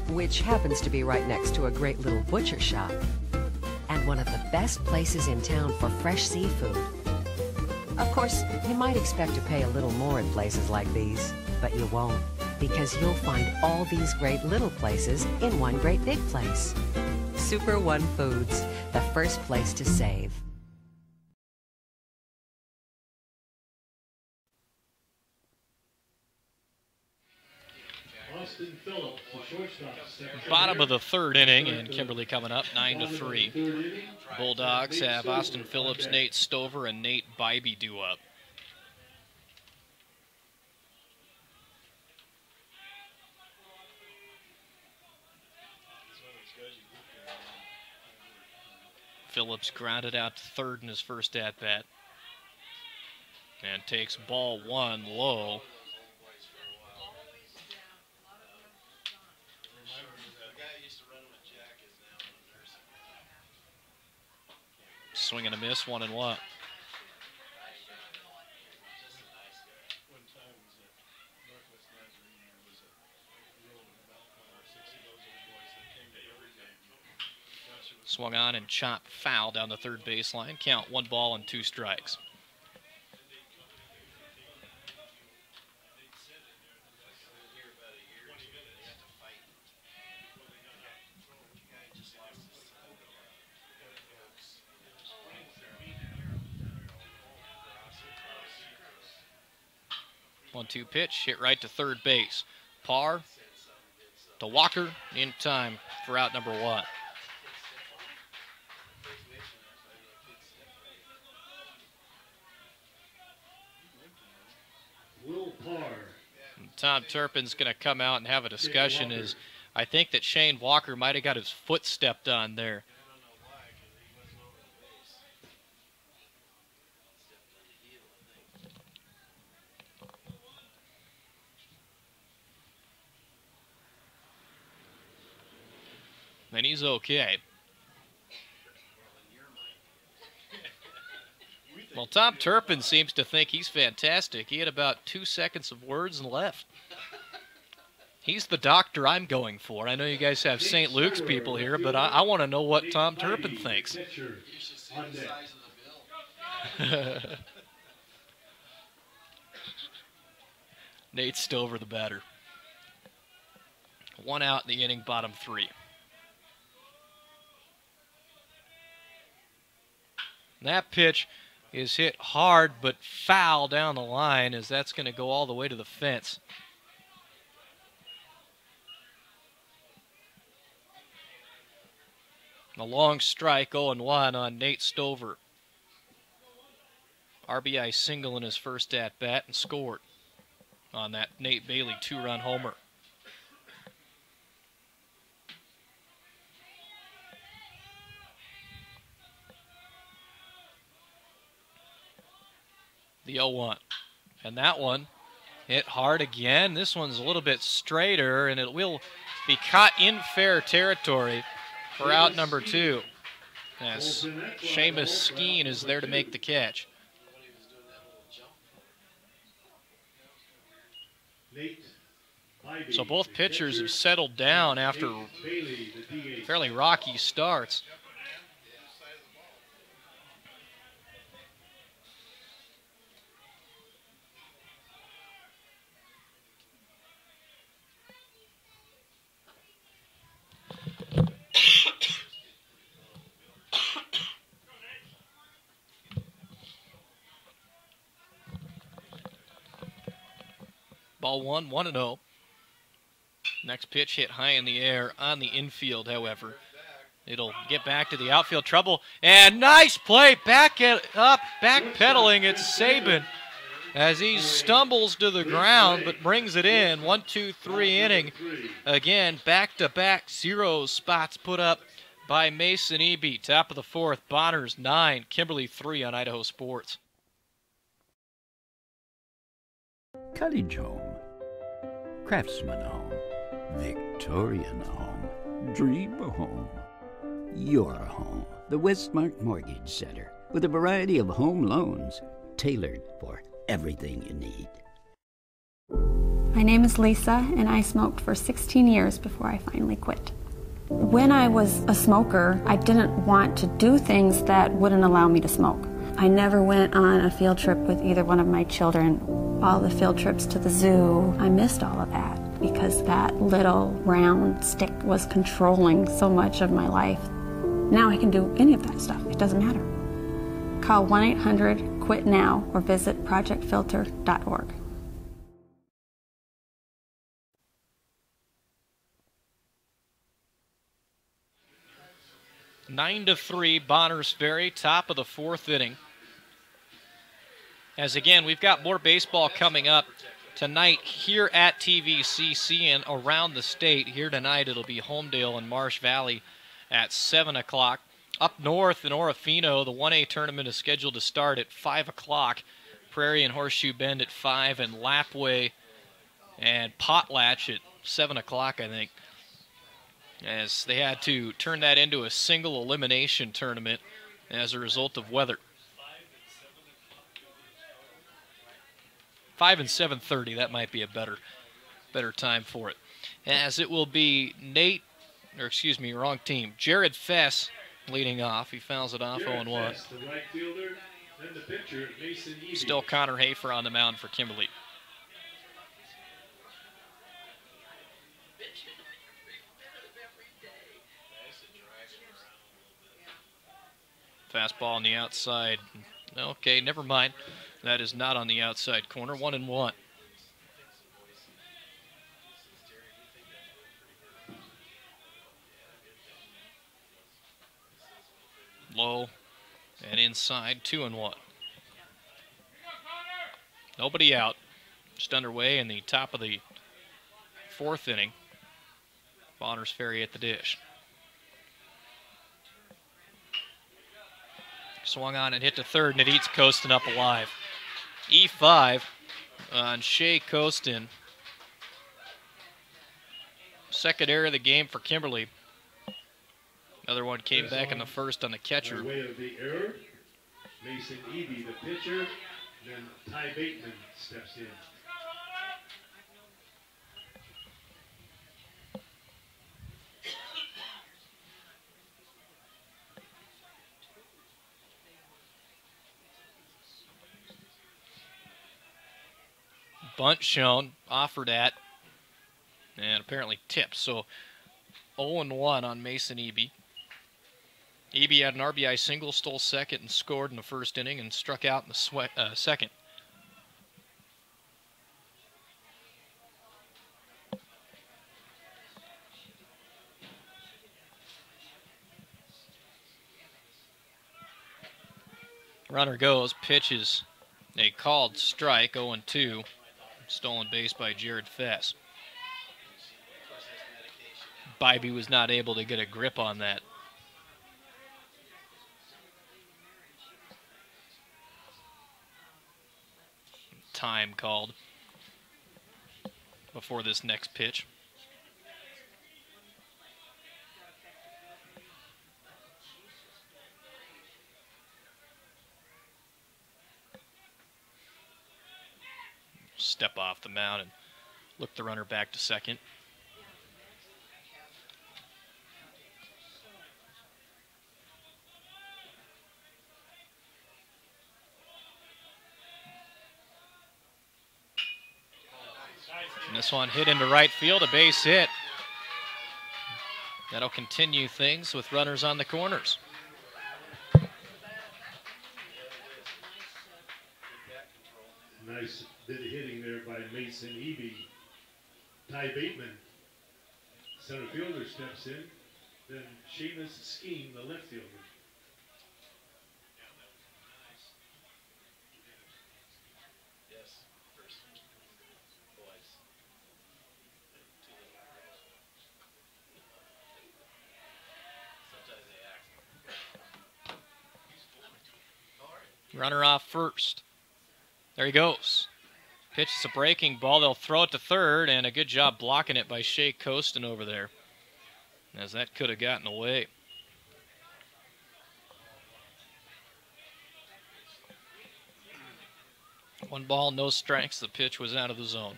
which happens to be right next to a great little butcher shop, and one of the best places in town for fresh seafood. Of course, you might expect to pay a little more in places like these, but you won't, because you'll find all these great little places in one great big place. Super One Foods, the first place to save. Bottom of the third inning, and Kimberly coming up 9-3. Bulldogs have Austin Phillips, Nate Stover, and Nate Bybee due up. Phillips grounded out to third in his first at-bat and takes ball one low. Swing and a miss, 1-1. Swung on and chopped foul down the third baseline. Count 1 ball and 2 strikes. One-two pitch, hit right to third base. Parr to Walker in time for out number 1. And Tom Turpin's going to come out and have a discussion. As I think that Shane Walker might have got his foot stepped on there. And he's okay. Well, Tom Turpin seems to think he's fantastic. He had about 2 seconds of words and left. He's the doctor I'm going for. I know you guys have St. Luke's people here, but I want to know what Tom Turpin thinks. Nate Stover, the batter. 1 out in the inning, bottom 3. That pitch is hit hard but foul down the line, as that's going to go all the way to the fence. A long strike, 0-1 on Nate Stover. RBI single in his first at-bat and scored on that Nate Bailey 2-run homer. The 0-1. And that one hit hard again. This one's a little bit straighter, and it will be caught in fair territory for out number 2. As Seamus Skeen is there to make the catch. So both pitchers have settled down after fairly rocky starts. Ball 1, 1-0. Next pitch hit high in the air on the infield, however. It'll get back to the outfield trouble. And nice play. Backpedaling. It's Saban as he stumbles to the ground but brings it in. 1-2-3 inning. Again, back-to-back 0 spots put up by Mason Eby. Top of the fourth. Bonners 9, Kimberly 3 on Idaho Sports. Cottage home, craftsman home, Victorian home, dream home. Your home, the Westmark Mortgage Center, with a variety of home loans tailored for everything you need. My name is Lisa, and I smoked for 16 years before I finally quit. When I was a smoker, I didn't want to do things that wouldn't allow me to smoke. I never went on a field trip with either one of my children. All the field trips to the zoo, I missed all of that because that little round stick was controlling so much of my life. Now I can do any of that stuff. It doesn't matter. Call 1-800-QUIT-NOW or visit projectfilter.org. Nine to 3, Bonners Ferry, top of the fourth inning. As again, we've got more baseball coming up tonight here at TVCC and around the state. Here tonight it'll be Homedale and Marsh Valley at 7 o'clock. Up north in Orofino, the 1A tournament is scheduled to start at 5 o'clock. Prairie and Horseshoe Bend at 5, and Lapway and Potlatch at 7 o'clock, I think, as they had to turn that into a single elimination tournament as a result of weather. 5 and 7:30, that might be a better time for it. As it will be wrong team. Jared Fess leading off. He fouls it off 0-1. The right fielder, then the pitcher, Mason Eby. Still Connor Hafer on the mound for Kimberly. Fastball on the outside. Okay, never mind. That is not on the outside corner. 1-1. Low and inside, 2-1. Nobody out. Just underway in the top of the fourth inning. Bonners Ferry at the dish. Swung on and hit to third, and it eats Costin up alive. E5 on Shea Costin. Second error of the game for Kimberly. Another one came back in the first on the catcher. By way of the error, Mason Eby, the pitcher, then Ty Bateman steps in. Bunt shown, offered at, and apparently tipped. So 0-1 on Mason Eby. Eby had an RBI single, stole second, and scored in the first inning, and struck out in the second. Runner goes, pitches a called strike, 0-2. Stolen base by Jared Fess. Bybee was not able to get a grip on that. Time called before this next pitch. Step off the mound and look the runner back to second. And this one hit into right field, a base hit. That'll continue things with runners on the corners. Nice bit of hitting there by Mason Eby. Ty Bateman Center fielder steps in, then Seamus Skeen, the left fielder. Runner off first. There he goes. Pitches a breaking ball. They'll throw it to third, and a good job blocking it by Shea Costin over there, as that could have gotten away. One ball, no strikes. The pitch was out of the zone.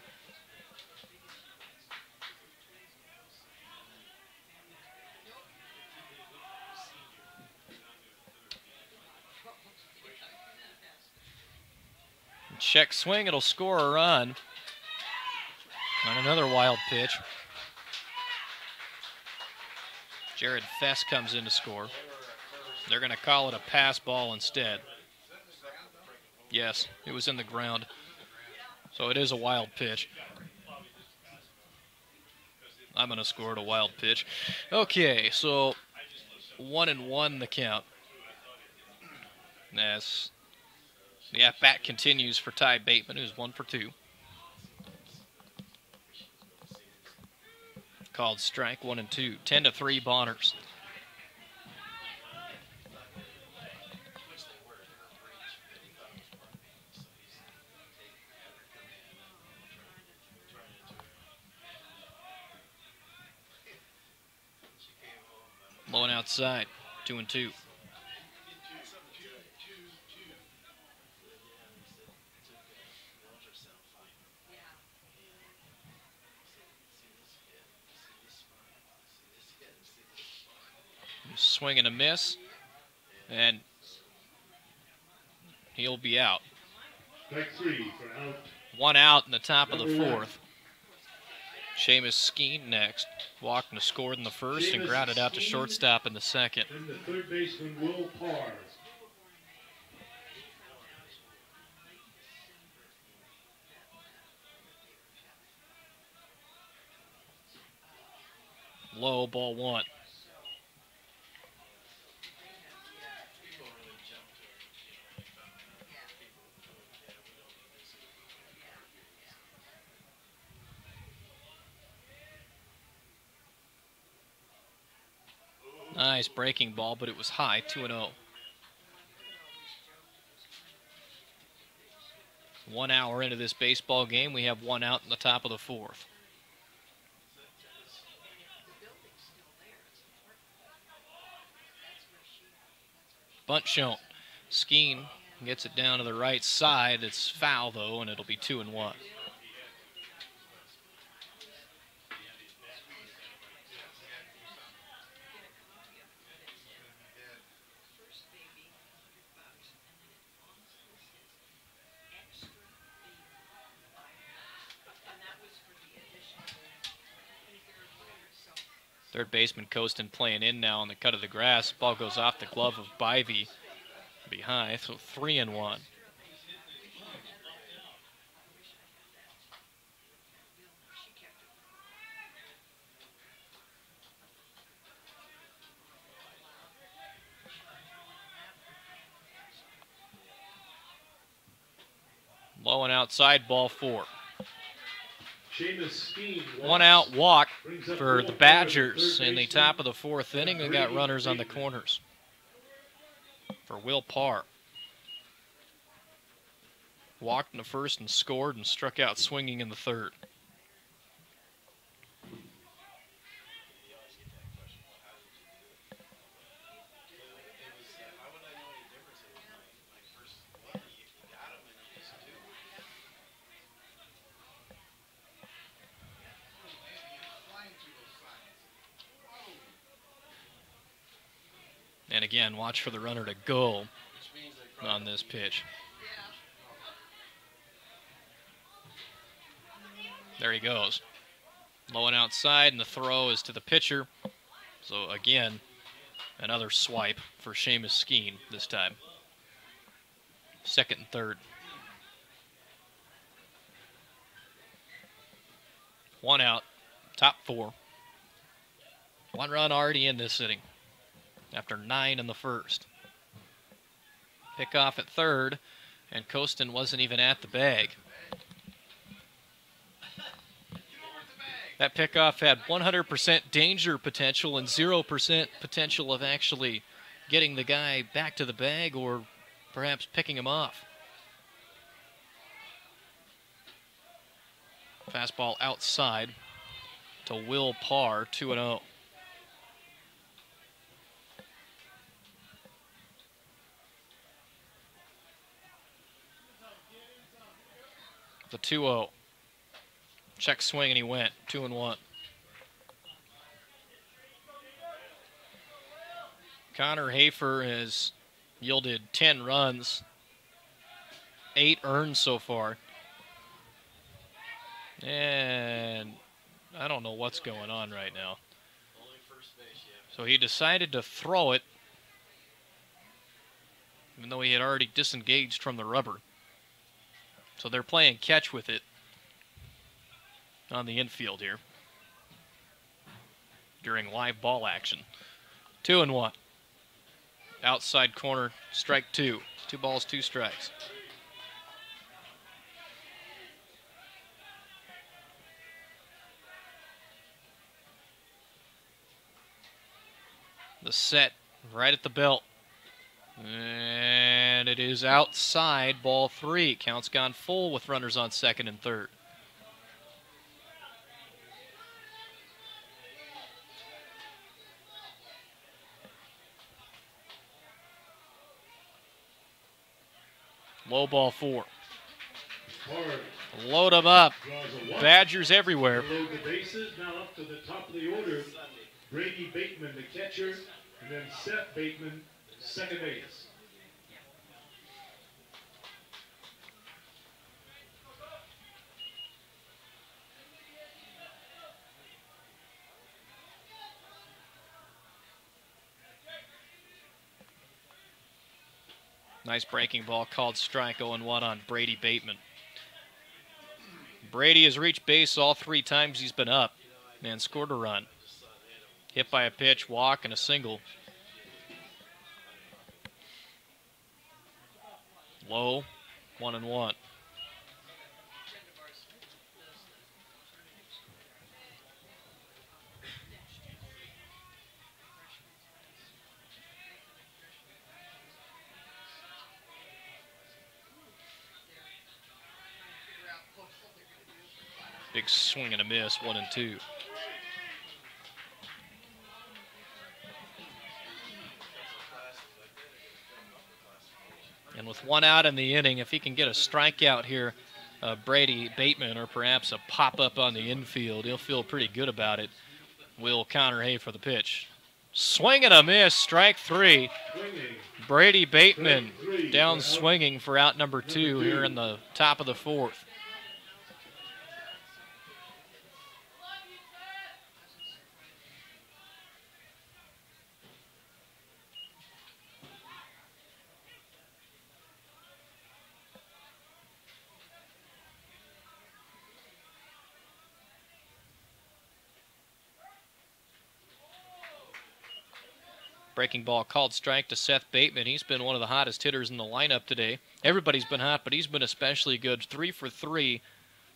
Check swing, it'll score a run. On another wild pitch. Jared Fess comes in to score. They're going to call it a pass ball instead. Yes, it was in the ground. So it is a wild pitch. I'm going to score it a wild pitch. Okay, so 1-1 the count. As the at-bat continues for Ty Bateman, who's 1 for 2. Called strike, 1-2. 10-3 Bonners. Low and outside, 2-2. Swing and a miss, and he'll be out. Strike 3 for out. 1 out in the top of the 4th. Seamus Skeen next. Walked and scored in the first and grounded out to shortstop in the second. And the third baseman, Will Parr. Low, ball 1. Nice breaking ball, but it was high, 2-0. 1 hour into this baseball game, we have 1 out in the top of the 4th. Bunt shown. Skeen gets it down to the right side. It's foul, though, and it'll be 2-1. Third baseman Costin playing in now on the cut of the grass. Ball goes off the glove of Bivey. Be high, so 3-1. Low and outside, ball 4. 1 out walk for the Badgers in the top of the 4th inning. We got runners on the corners for Will Parr. Walked in the first and scored and struck out swinging in the 3rd. And again, watch for the runner to go on this pitch. There he goes. Low and outside, and the throw is to the pitcher. So again, another swipe for Seamus Skeen this time. 2nd and 3rd. 1 out, top 4. 1 run already in this inning after 9 in the first. Pickoff at third, and Costin wasn't even at the bag. That pickoff had 100% danger potential and 0% potential of actually getting the guy back to the bag or perhaps picking him off. Fastball outside to Will Parr, 2-0. The 2-0. Check swing and he went, 2-1. Connor Hafer has yielded 10 runs, 8 earned so far. And I don't know what's going on right now. So he decided to throw it, even though he had already disengaged from the rubber. So they're playing catch with it on the infield here during live ball action. 2-1. Outside corner, strike 2. 2 balls, 2 strikes. The set right at the belt. And it is outside, ball 3. Count's gone full with runners on second and third. Low ball 4. Load them up. Badgers everywhere. Load the bases. Now up to the top of the order. Brady Bateman, the catcher, and then Seth Bateman, second base. Nice breaking ball called strike, 0-1 on Brady Bateman. Brady has reached base all 3 times he's been up and scored a run. Hit by a pitch, walk, and a single. Low, 1-1. Big swing and a miss, 1-2. And with 1 out in the inning, if he can get a strikeout here, Brady Bateman, or perhaps a pop-up on the infield, he'll feel pretty good about it. Will Connor Hay for the pitch. Swing and a miss, strike 3. Brady Bateman down swinging for out number 2 here in the top of the 4th. Breaking ball called strike to Seth Bateman. He's been one of the hottest hitters in the lineup today. Everybody's been hot, but he's been especially good. 3 for 3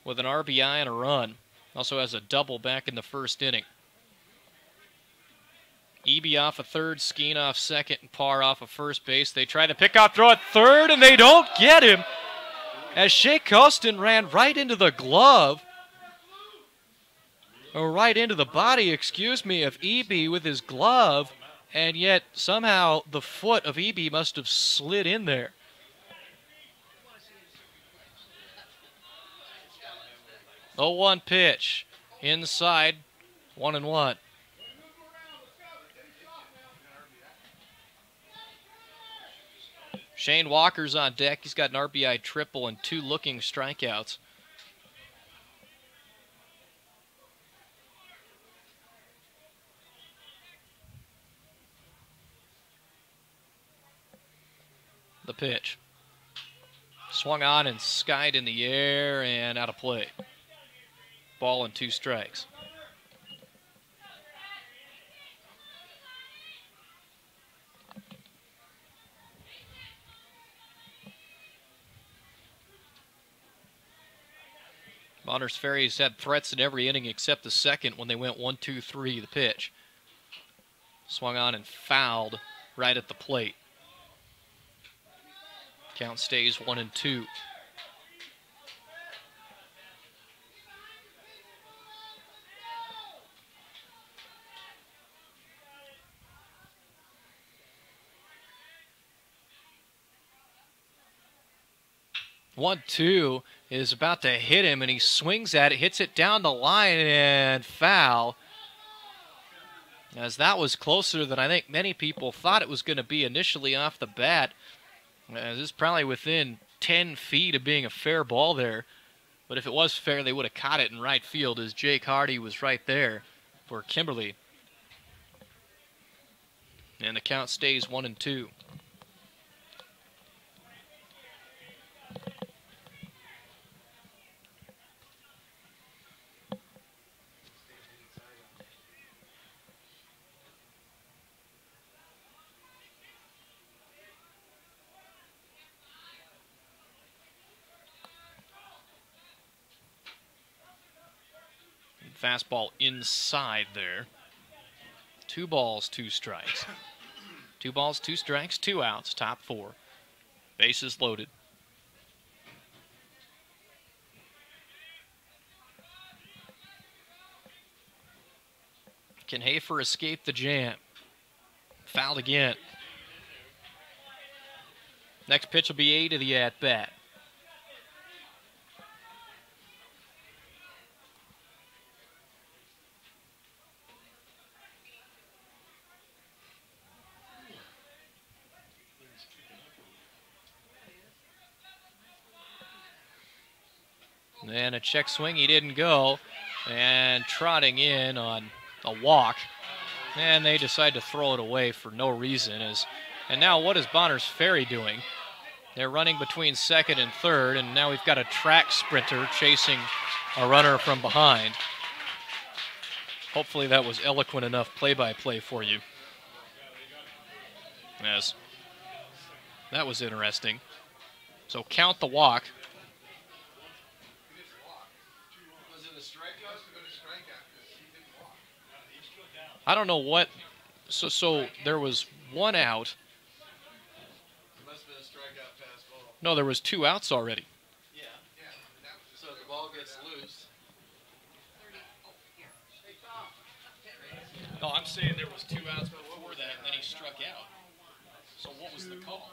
with an RBI and a run. Also has a double back in the first inning. Eby off of third, Skeen off second, and Parr off of first base. They try to pick out throw at third, and they don't get him. As Shea Costin ran right into the glove, or right into the body, excuse me, of Eby with his glove. And yet, somehow, the foot of Eby must have slid in there. The 0-1 pitch. Inside, 1-1. Shane Walker's on deck. He's got an RBI triple and 2 looking strikeouts. The pitch. Swung on and skied in the air and out of play. Ball and 2 strikes. Bonners Ferry's had threats in every inning except the second when they went 1-2-3 the pitch. Swung on and fouled right at the plate. Count stays 1-2. One-two is about to hit him, and he swings at it, hits it down the line, and foul. As that was closer than I think many people thought it was going to be initially off the bat. This is probably within 10 feet of being a fair ball there. But if it was fair, they would have caught it in right field as Jake Hardy was right there for Kimberly. And the count stays 1-2. Fastball inside there. 2 balls, 2 strikes. 2 balls, 2 strikes, 2 outs, top 4. Bases loaded. Can Hafer escape the jam? Fouled again. Next pitch will be A to the at-bat. And a check swing, he didn't go. And trotting in on a walk. And they decide to throw it away for no reason. And now what is Bonners Ferry doing? They're running between second and third, and now we've got a track sprinter chasing a runner from behind. Hopefully that was eloquent enough play-by-play for you. Yes. That was interesting. So count the walk. I don't know what. So there was 1 out. No, there was 2 outs already. Yeah. So the ball gets loose. No, I'm saying there was 2 outs before that, and then he struck out. So what was the call?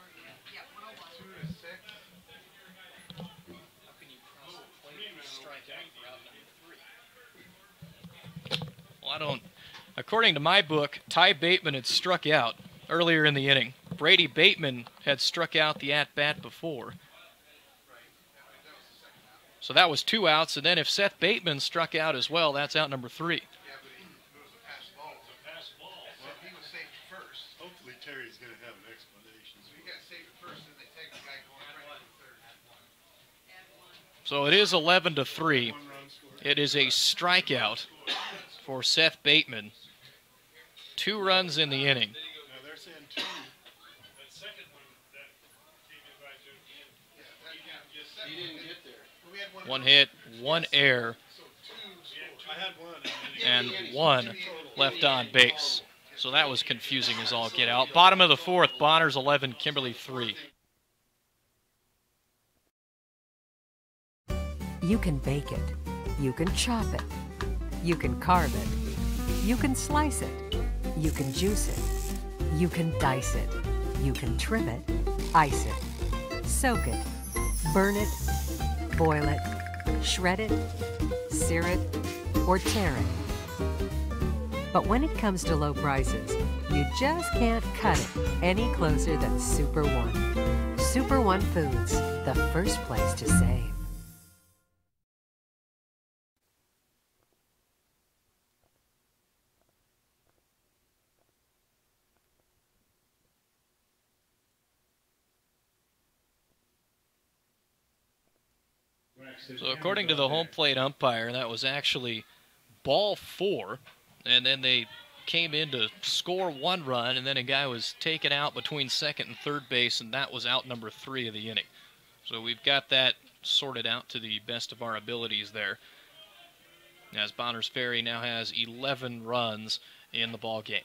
How can you cross the plate and strike out for out number 3? Well, I don't. According to my book, Ty Bateman had struck out earlier in the inning. Brady Bateman had struck out the at-bat before. So that was 2 outs, and then if Seth Bateman struck out as well, that's out number 3. Hopefully Terry's going to have an explanation. So you got to save it first, and they take the guy going right to third. So it is 11-3. It is a strikeout for Seth Bateman. 2 runs in the inning. Now they're saying 2. That second one that came in right there. He didn't get there. 1 hit, 1 error, I had 1. and 1 left on base. So that was confusing as all get out. Bottom of the 4th, Bonners 11, Kimberly 3. You can bake it. You can chop it. You can carve it. You can slice it. You can juice it. You can dice it. You can trim it, ice it, soak it, burn it, boil it, shred it, sear it, or tear it. But when it comes to low prices, you just can't cut it any closer than Super One. Super One Foods, the first place to save. So according to the home plate umpire, that was actually ball 4, and then they came in to score 1 run, and then a guy was taken out between second and third base, and that was out number 3 of the inning. So we've got that sort it out to the best of our abilities there, as Bonners Ferry now has 11 runs in the ball game.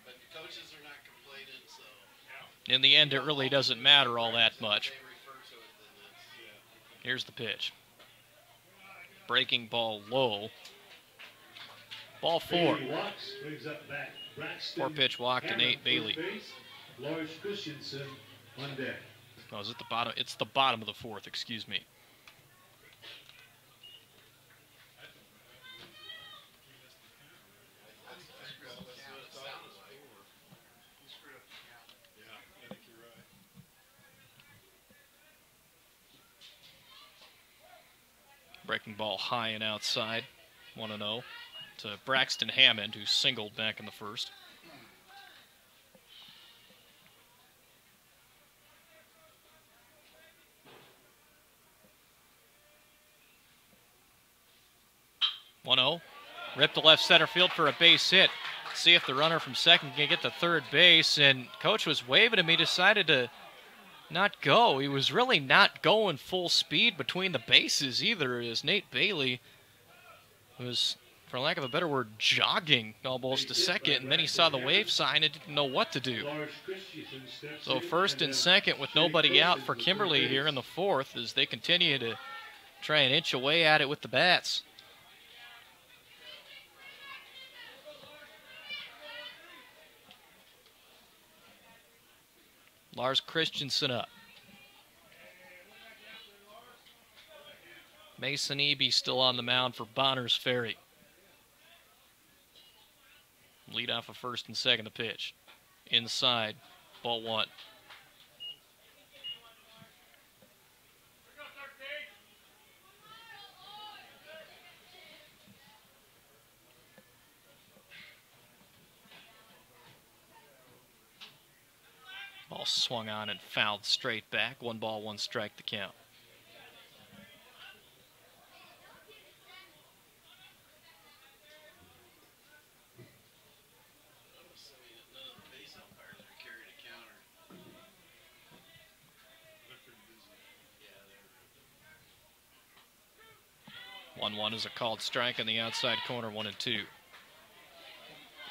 But the coaches are not complaining, so. In the end, it really doesn't matter all that much. Here's the pitch. Breaking ball low. Ball 4. Four pitch walk to Nate Bailey. Lars Christensen on deck. Oh, is it the bottom? It's the bottom of the 4th, excuse me. Breaking ball high and outside. 1-0 to Braxton Hammond, who singled back in the 1st. Ripped to left center field for a base hit. See if the runner from second can get to third base. And coach was waving him. He decided to not go. He was really not going full speed between the bases either, as Nate Bailey was, for lack of a better word, jogging almost to second. And then he saw the wave sign and didn't know what to do. So first and second with nobody out for Kimberly here in the 4th as they continue to try and inch away at it with the bats. Lars Christensen up. Mason Eby still on the mound for Bonners Ferry. Lead off of first and second, the pitch. Inside, ball 1. Ball swung on and fouled straight back. 1 ball, 1 strike to count. None of the base umpires are carrying a counter. They're pretty busy. Yeah, 1-1 is a called strike on the outside corner, 1-2.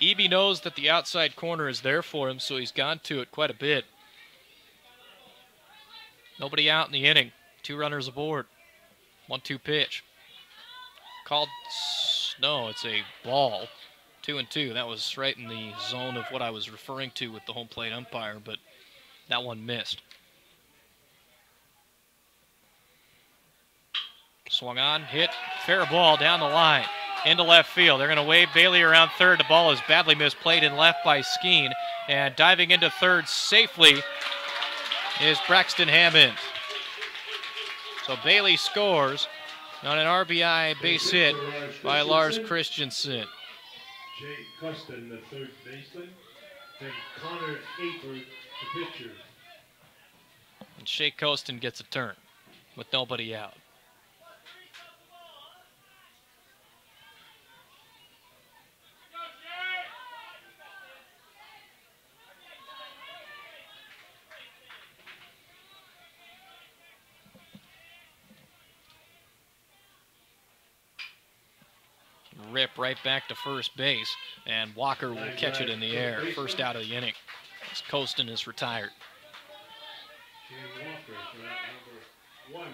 Eby knows that the outside corner is there for him, so he's gone to it quite a bit. Nobody out in the inning. 2 runners aboard. 1-2 pitch. Called, no, it's a ball. 2-2. That was right in the zone of what I was referring to with the home plate umpire, but that one missed. Swung on, hit, fair ball down the line. Into left field. They're going to wave Bailey around third. The ball is badly misplayed in left by Skeen. And diving into third safely is Braxton Hammond. So Bailey scores on an RBI base hit by Lars Christensen. Jay Custon, the third baseman, and Connor Hafer, the pitcher. And Shea Costin gets a turn with nobody out. Rip right back to first base, and Walker will catch it in the air. First out of the inning as Costin is retired. Shane Walker for that number 1.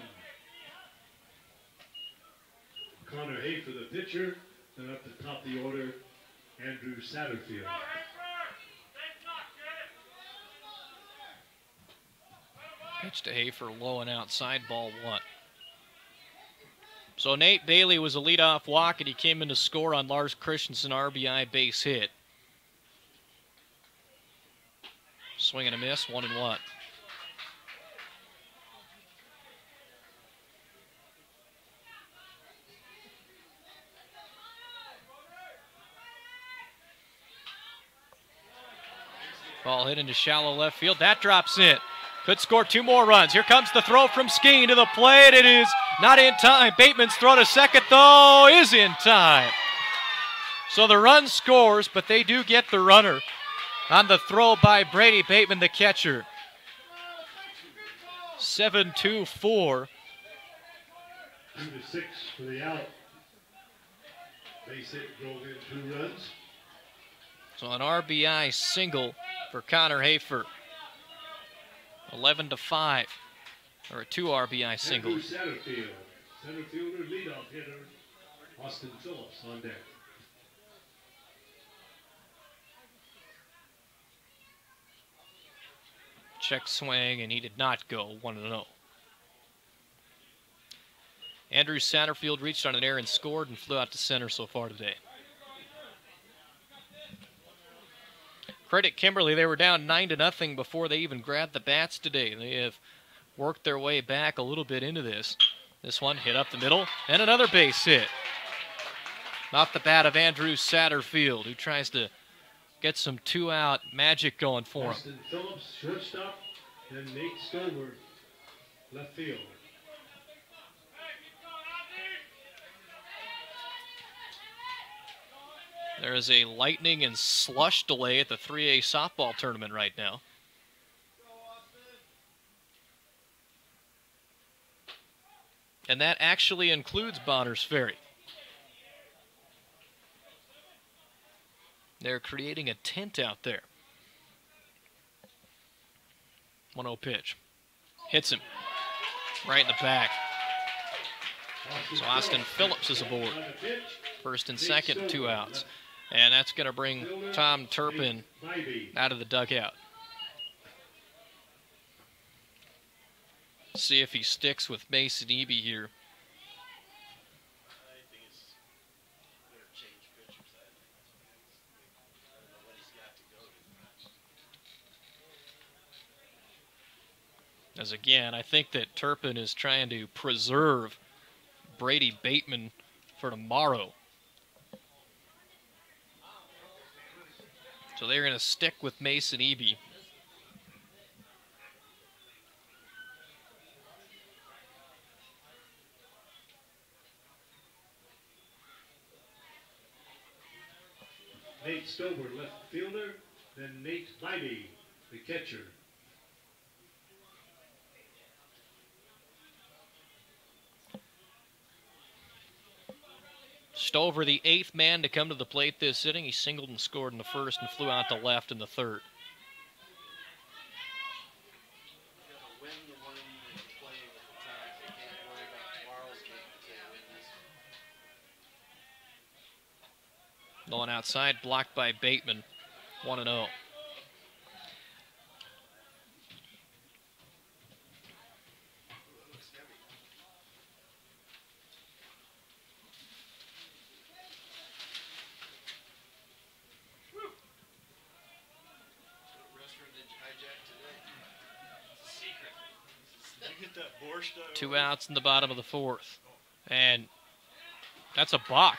Connor Hafer, the pitcher, and up the top of the order, Andrew Satterfield. Pitch to Hafer, low and outside, ball 1. So Nate Bailey was a leadoff walk, and he came in to score on Lars Christensen RBI base hit. Swing and a miss, 1-1. Ball hit into shallow left field. That drops in. Could score 2 more runs. Here comes the throw from Skeen to the plate. It is not in time. Bateman's throw to second, though, is in time. So the run scores, but they do get the runner on the throw by Brady Bateman, the catcher. 7-2-4. 2-6 for the out. Base hit drove in 2 runs. So an RBI single for Connor Hafer. 11-5. Or a 2 RBI single. Andrew Satterfield. Center fielder, leadoff hitter, Austin Phillips on deck. Check swing, and he did not go. 1-0. Andrew Satterfield reached on an error and scored and flew out to center so far today. Credit Kimberly, they were down 9-0 before they even grabbed the bats today. They have worked their way back a little bit into this. This one hit up the middle, and another base hit. Off the bat of Andrew Satterfield, who tries to get some 2-out magic going for him. Austin Phillips, shortstop, and Nate Stover, left field. There is a lightning and slush delay at the 3A softball tournament right now. And that actually includes Bonners Ferry. They're creating a tent out there. 1-0 pitch. Hits him right in the back. So Austin Phillips is aboard. First and second, 2 outs. And that's going to bring Tom Turpin out of the dugout. See if he sticks with Mason Eby here. As again, I think that Turpin is trying to preserve Brady Bateman for tomorrow. So they're going to stick with Mason Eby. Nate Stover, left fielder, then Nate Bybee, the catcher. Stover, the 8th man to come to the plate this inning. He singled and scored in the first and flew out to left in the third. Going outside, blocked by Bateman. 1-0. Two outs in the bottom of the 4th. And that's a balk.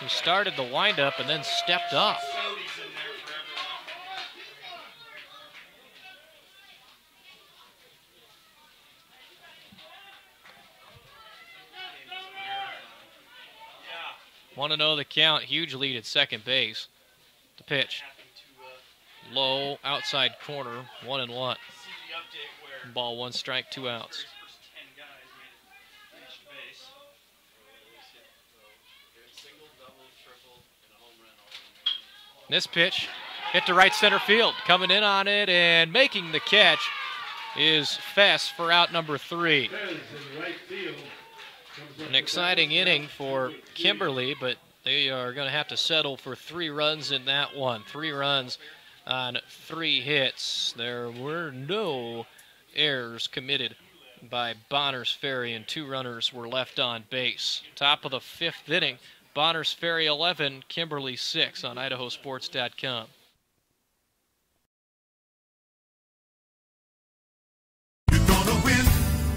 He started the windup and then stepped off. Want to know the count. Huge lead at second base. The pitch. Low, outside corner, 1-1. Ball 1 strike, 2 outs. This pitch hit to right center field. Coming in on it and making the catch is Fess for out number 3. An exciting inning for Kimberly, but they are going to have to settle for 3 runs in that one. 3 runs on 3 hits. There were no errors committed by Bonners Ferry, and 2 runners were left on base. Top of the 5th inning, Bonners Ferry 11, Kimberly 6 on idahosports.com. You're gonna win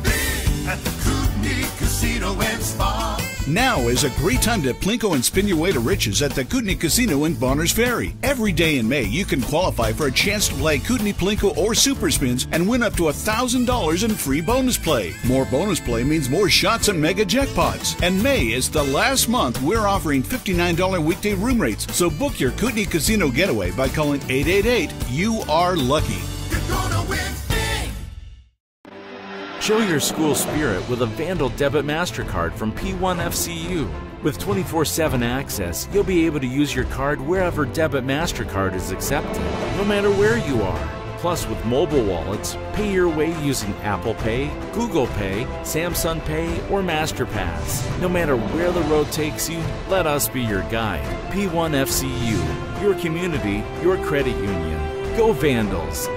big at the Kootenai Casino and Spa. Now is a great time to plinko and spin your way to riches at the Kootenai Casino in Bonners Ferry. Every day in May, you can qualify for a chance to play Kootenai Plinko or Super Spins and win up to $1,000 in free bonus play. More bonus play means more shots and mega jackpots. And May is the last month we're offering $59 weekday room rates. So book your Kootenai Casino getaway by calling 888-YOU-ARE-LUCKY. You're gonna win big. Show your school spirit with a Vandal Debit MasterCard from P1FCU. With 24/7 access, you'll be able to use your card wherever Debit MasterCard is accepted, no matter where you are. Plus, with mobile wallets, pay your way using Apple Pay, Google Pay, Samsung Pay, or MasterPass. No matter where the road takes you, let us be your guide. P1FCU, your community, your credit union. Go Vandals!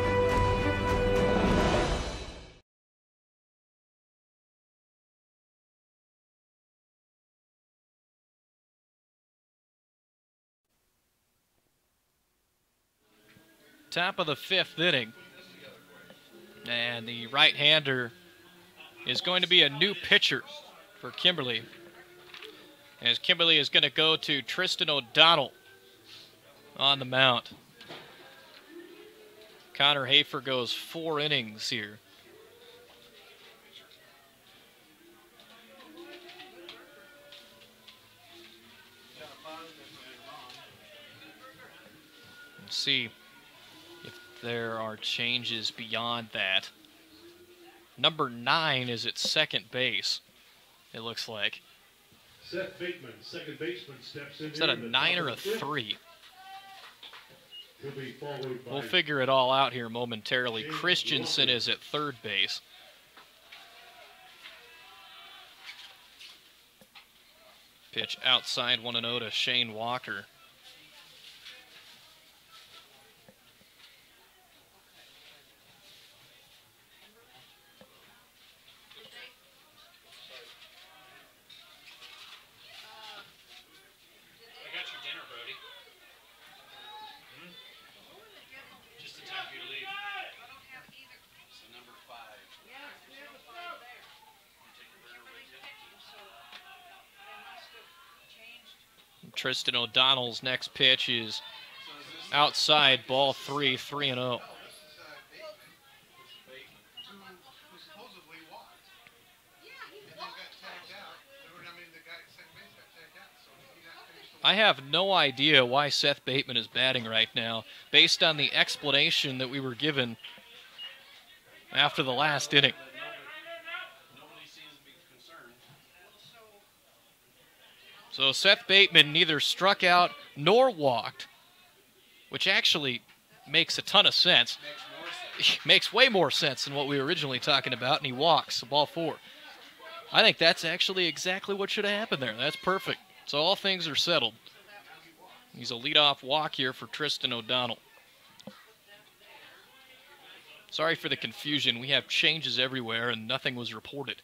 Top of the 5th inning. And the right-hander is going to be a new pitcher for Kimberly. As Kimberly is going to go to Tristan O'Donnell on the mound. Connor Hafer goes 4 innings here. Let's see if there are changes beyond that. Number 9 is at second base, it looks like. Seth Bateman, second baseman, steps in. Is that a 9 or a 3? He'll be followed by We'll figure it all out here momentarily. Christensen is at third base. Pitch outside 1-0 to Shane Walker. Tristan O'Donnell's next pitch is outside, ball 3, 3-0. I have no idea why Seth Bateman is batting right now, based on the explanation that we were given after the last inning. So Seth Bateman neither struck out nor walked, which actually makes a ton of sense. Makes way more sense than what we were originally talking about, and he walks, ball 4. I think that's actually exactly what should have happened there. That's perfect. So all things are settled. He's a leadoff walk here for Tristan O'Donnell. Sorry for the confusion. We have changes everywhere, and nothing was reported.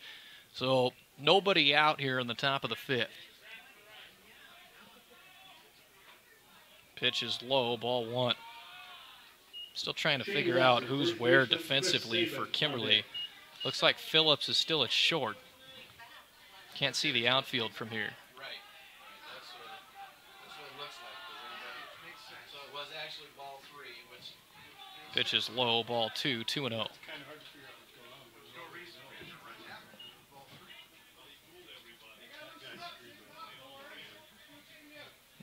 So nobody out here in the top of the 5th. Pitch is low, ball 1. Still trying to figure out who's where defensively for Kimberly. Looks like Phillips is still at short. Can't see the outfield from here. Right. That's what it looks like. So it was actually ball 3, which... Pitch is low, ball 2, 2-0.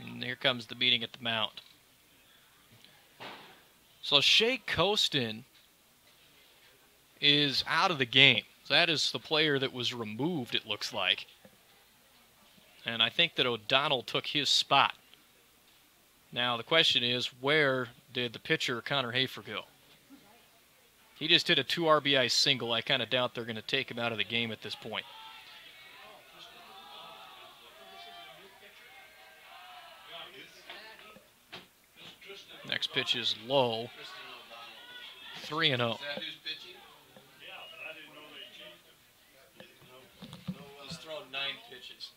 And here comes the meeting at the mound. So Shea Costin is out of the game. So that is the player that was removed, it looks like. And I think that O'Donnell took his spot. Now the question is, where did the pitcher, Connor Hafer, go? He just hit a 2 RBI single. I kind of doubt they're going to take him out of the game at this point. Next pitch is low. 3-0. He's thrown 9 pitches.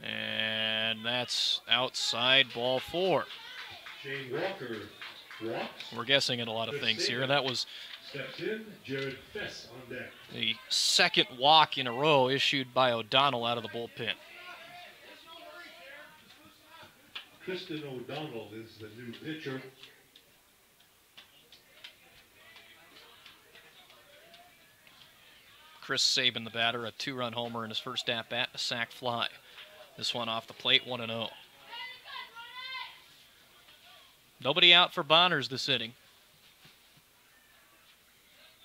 And that's outside, ball 4. Shane Walker walks. We're guessing at a lot of things here. That was Steps in, Jared Fess on deck. the second walk in a row issued by O'Donnell out of the bullpen. Tristan O'Donnell is the new pitcher. Chris Sabin, the batter, a 2-run homer in his first at-bat, a sac fly. This one off the plate, 1-0. Nobody out for Bonners this inning.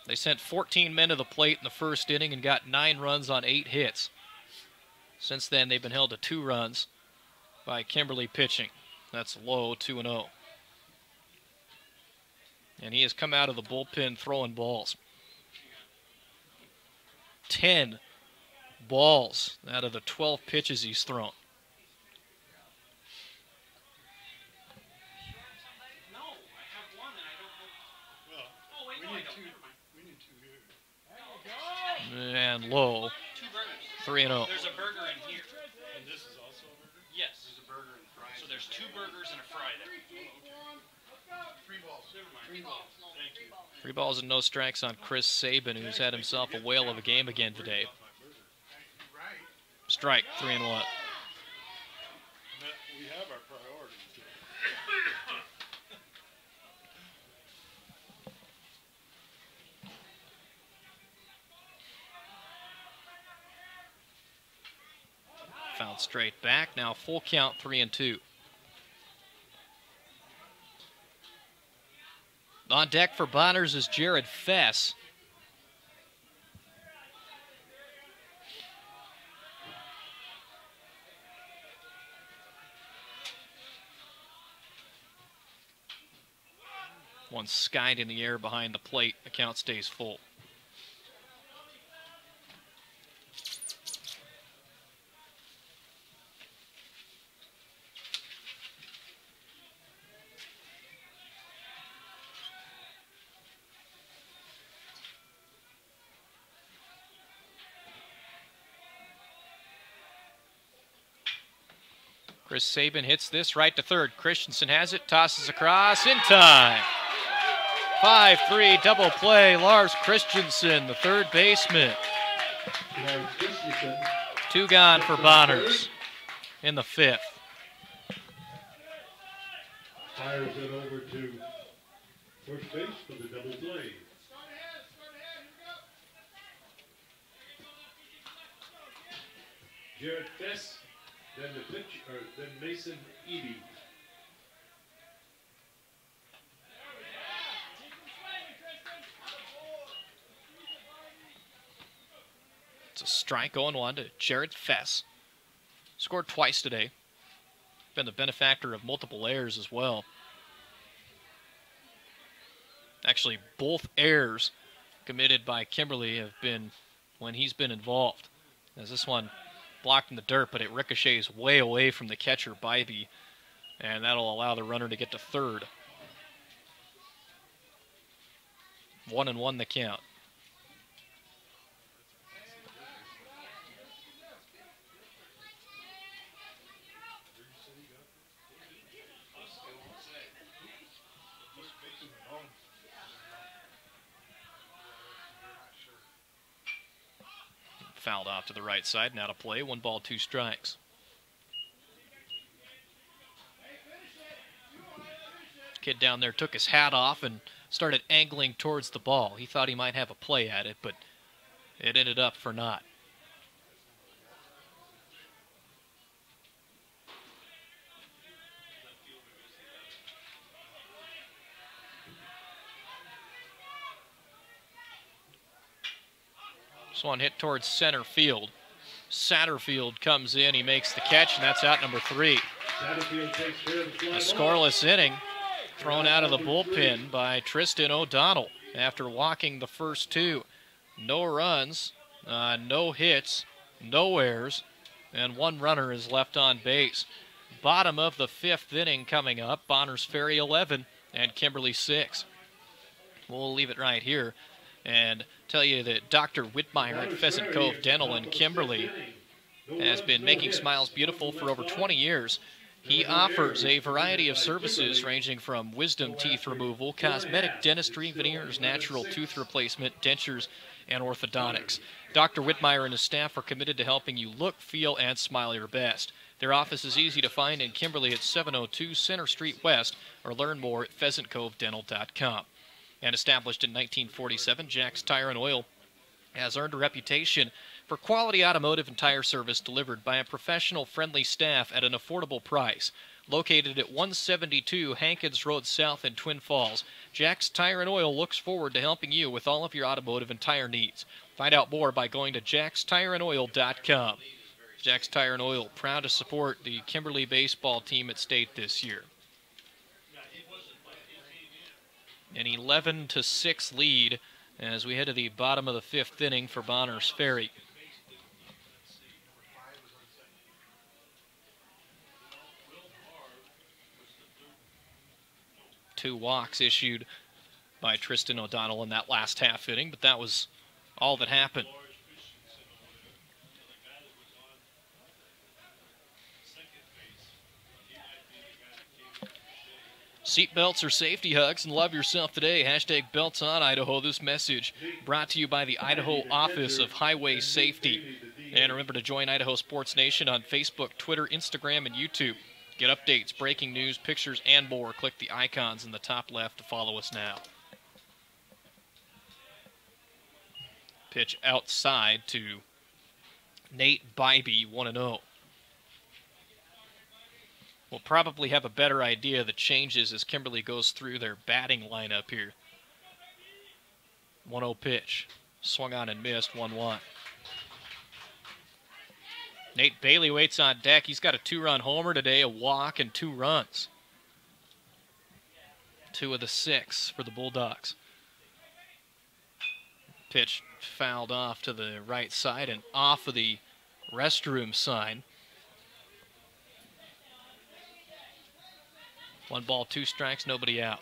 They sent 14 men to the plate in the first inning and got 9 runs on 8 hits. Since then, they've been held to 2 runs by Kimberly pitching. That's low, 2-0. And he has come out of the bullpen throwing balls. 10 balls out of the 12 pitches he's thrown. And low, 3-0. There's a burger in here. And this is also a burger? Yes. There's a burger and fries. So there's 2 burgers and a fry there. Oh, okay. 3 balls. Never mind. 3 balls. Thank you. 3 balls and no strikes on Chris Sabin, who's had himself a whale of a game again today. Strike, 3-1. We have our priorities. Fouled straight back. Now full count, 3-2. On deck for Bonners is Jared Fess. One skied in the air behind the plate. The count stays full. Chris Sabin hits this right to third. Christensen has it, tosses across in time. 5-3 double play. Lars Christensen, the third baseman. 2 gone for Bonners in the 5th. Fires it over to first base for the double play. Jared Fess, then the pitch, then Mason Edie. It's a strike 0-1 to Jared Fess. Scored twice today. Been the benefactor of multiple errors as well. Actually, both errors committed by Kimberly have been when he's been involved. As this one blocked in the dirt, but it ricochets way away from the catcher, Bybee, and that'll allow the runner to get to third. 1-1 the count. Fouled off to the right side, now to play. 1 ball, 2 strikes. Kid down there took his hat off and started angling towards the ball. He thought he might have a play at it, but it ended up for naught. This one hit towards center field. Satterfield comes in, he makes the catch, and that's out number 3. A scoreless inning thrown out of the bullpen by Tristan O'Donnell after walking the first 2. No runs, no hits, no errors, and 1 runner is left on base. Bottom of the 5th inning coming up. Bonners Ferry 11 and Kimberly 6. We'll leave it right here and tell you that Dr. Whitmire at Pheasant Cove Dental in Kimberly has been making smiles beautiful for over 20 years. He offers a variety of services ranging from wisdom teeth removal, cosmetic dentistry, veneers, natural tooth replacement, dentures, and orthodontics. Dr. Whitmire and his staff are committed to helping you look, feel, and smile your best. Their office is easy to find in Kimberly at 702 Center Street West, or learn more at pheasantcovedental.com. And established in 1947, Jack's Tire and Oil has earned a reputation for quality automotive and tire service delivered by a professional, friendly staff at an affordable price. Located at 172 Hankins Road South in Twin Falls, Jack's Tire and Oil looks forward to helping you with all of your automotive and tire needs. Find out more by going to jackstireandoil.com. Jack's Tire and Oil, proud to support the Kimberly baseball team at state this year. An 11-6 lead as we head to the bottom of the fifth inning for Bonners Ferry. Two walks issued by Tristan O'Donnell in that last half inning, but that was all that happened. Seatbelts or safety hugs and love yourself today. Hashtag Belts on Idaho. This message brought to you by the Idaho Office of Highway Safety. And remember to join Idaho Sports Nation on Facebook, Twitter, Instagram, and YouTube. Get updates, breaking news, pictures, and more. Click the icons in the top left to follow us now. Pitch outside to Nate Bybee, 1-0. We'll probably have a better idea of the changes as Kimberly goes through their batting lineup here. 1-0 pitch. Swung on and missed, 1-1. Nate Bailey waits on deck. He's got a 2-run homer today, a walk, and 2 runs. 2 of the 6 for the Bulldogs. Pitch fouled off to the right side and off of the restroom sign. 1 ball, 2 strikes, nobody out.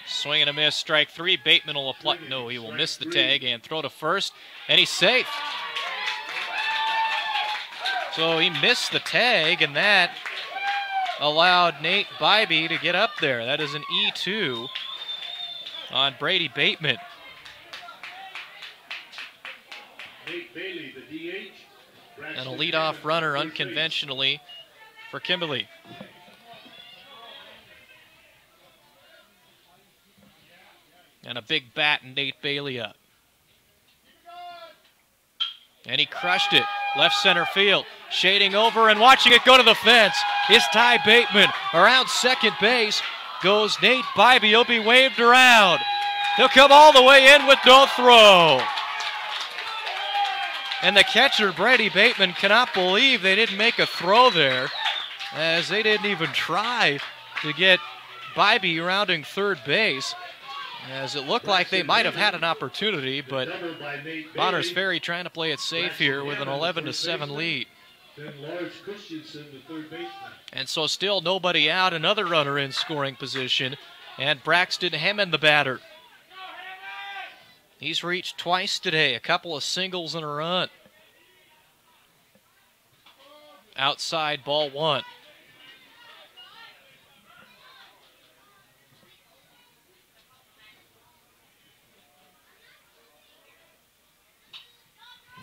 Swing and a miss, strike 3. Bateman will apply. No, he will miss the tag and throw to first, and he's safe. So he missed the tag, and that allowed Nate Bybee to get up there. That is an E2 on Brady Bateman. Nate Bailey, the DH. And a leadoff runner unconventionally for Kimberly. And a big bat and Nate Bailey up. And he crushed it. Left center field. Shading over and watching it go to the fence is Ty Bateman. Around second base goes Nate Bybee. He'll be waved around. He'll come all the way in with no throw. And the catcher, Brady Bateman, cannot believe they didn't make a throw there, as they didn't even try to get Bybee rounding third base, as it looked like they might have had an opportunity, but Bonners Ferry trying to play it safe here with an 11-7 lead. And so still nobody out, another runner in scoring position, and Braxton Hemmond, the batter. He's reached twice today, a couple of singles and a run. Outside, ball 1.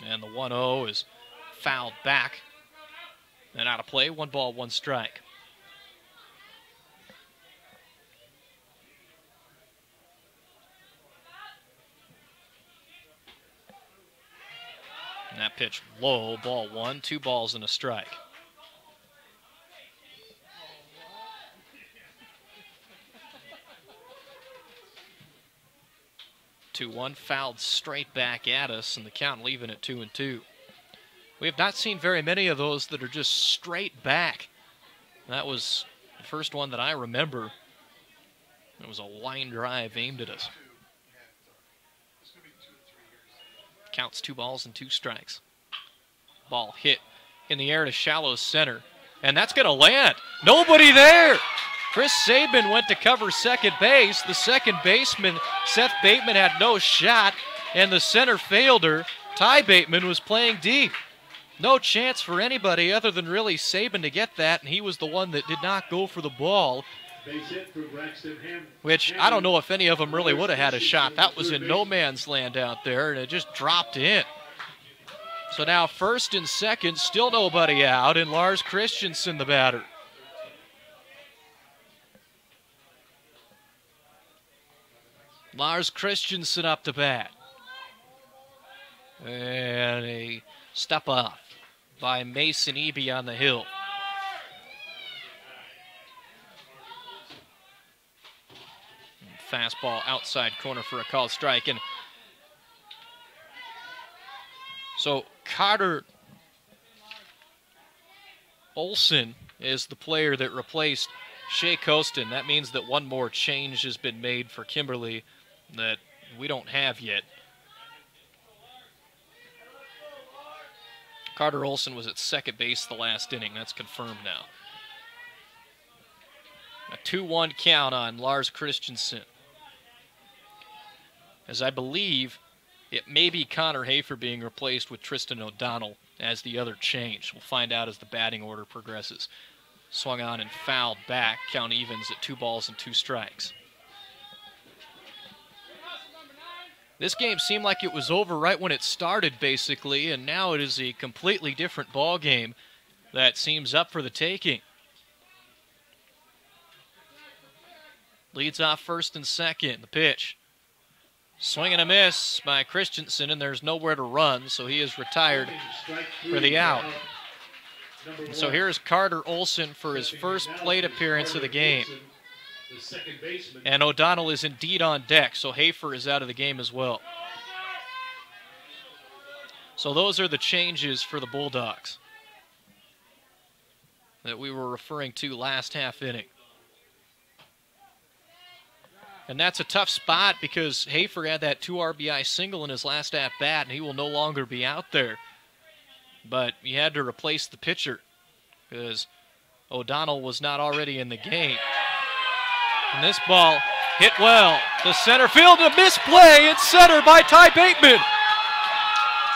And the 1-0 is fouled back and out of play. 1 ball, 1 strike. And that pitch low, ball 1, 2 balls and a strike. Two 1 fouled straight back at us, and the count leaving at 2-2. We have not seen very many of those that are just straight back. That was the first one that I remember. It was a line drive aimed at us. Counts 2 balls and 2 strikes. Ball hit in the air to shallow center. And that's going to land. Nobody there. Chris Saban went to cover second base. The second baseman, Seth Bateman, had no shot, and the center fielder, Ty Bateman, was playing deep. No chance for anybody other than really Saban to get that, and he was the one that did not go for the ball, which I don't know if any of them really would have had a shot. That was in no man's land out there, and it just dropped in. So now first and second, still nobody out, and Lars Christensen the batter. Lars Christensen up to bat. And a step off by Mason Eby on the hill. Fastball outside corner for a called strike. And so Carter Olson is the player that replaced Shea Costin. That means that one more change has been made for Kimberly that we don't have yet. Carter Olson was at second base the last inning. That's confirmed now. A 2-1 count on Lars Christensen. As I believe it may be Connor Hafer being replaced with Tristan O'Donnell as the other change. We'll find out as the batting order progresses. Swung on and fouled back. Count evens at 2 balls and 2 strikes. This game seemed like it was over right when it started, basically, and now it is a completely different ball game that seems up for the taking. Leads off first and second. The pitch. Swing and a miss by Christensen, and there's nowhere to run, so he is retired for the out. So here's Carter Olson for his first plate appearance of the game. And O'Donnell is indeed on deck, so Hafer is out of the game as well. So those are the changes for the Bulldogs that we were referring to last half inning. And that's a tough spot because Hafer had that 2 RBI single in his last at-bat, and he will no longer be out there. But he had to replace the pitcher because O'Donnell was not already in the game. And this ball hit well. The center field, a misplay in center by Ty Bateman.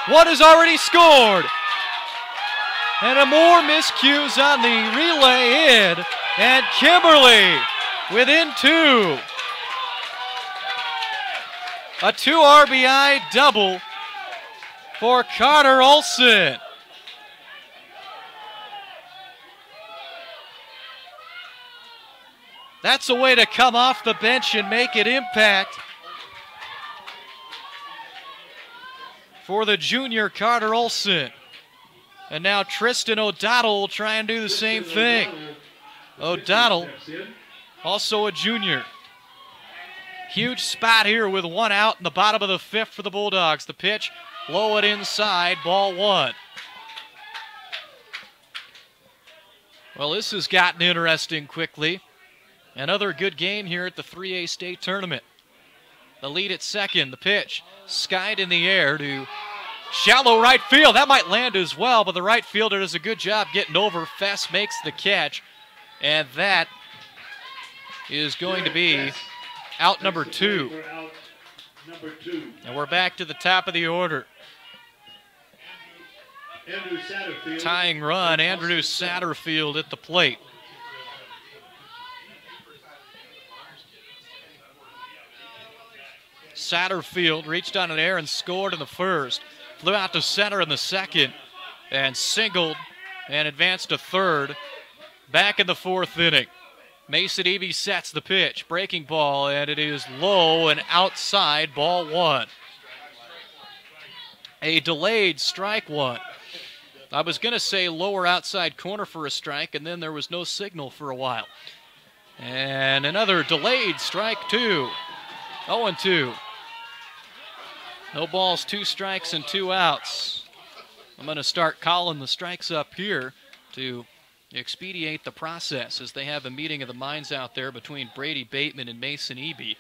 One is already scored. And a more miscues on the relay in. And Kimberly within 2. A 2 RBI double for Carter Olson. That's a way to come off the bench and make an impact for the junior Carter Olson. And now Tristan O'Donnell will try and do the same thing. O'Donnell, also a junior. Huge spot here with 1 out in the bottom of the 5th for the Bulldogs. The pitch, low and inside, ball 1. Well, this has gotten interesting quickly. Another good game here at the 3A state tournament. The lead at second, the pitch, skied in the air to shallow right field. That might land as well, but the right fielder does a good job getting over. Fess makes the catch, and that is going to be out number 2. And we're back to the top of the order. Tying run, Andrew Satterfield at the plate. Satterfield reached on an air and scored in the first. Flew out to center in the second and singled and advanced to third. Back in the 4th inning. Mason Eby sets the pitch. Breaking ball, and it is low and outside, ball 1. A delayed strike 1. I was going to say lower outside corner for a strike, and then there was no signal for a while. And another delayed strike 2. 0-2. No balls, 2 strikes, and 2 outs. I'm going to start calling the strikes up here to expedite the process as they have a meeting of the minds out there between Brady Bateman and Mason Eby.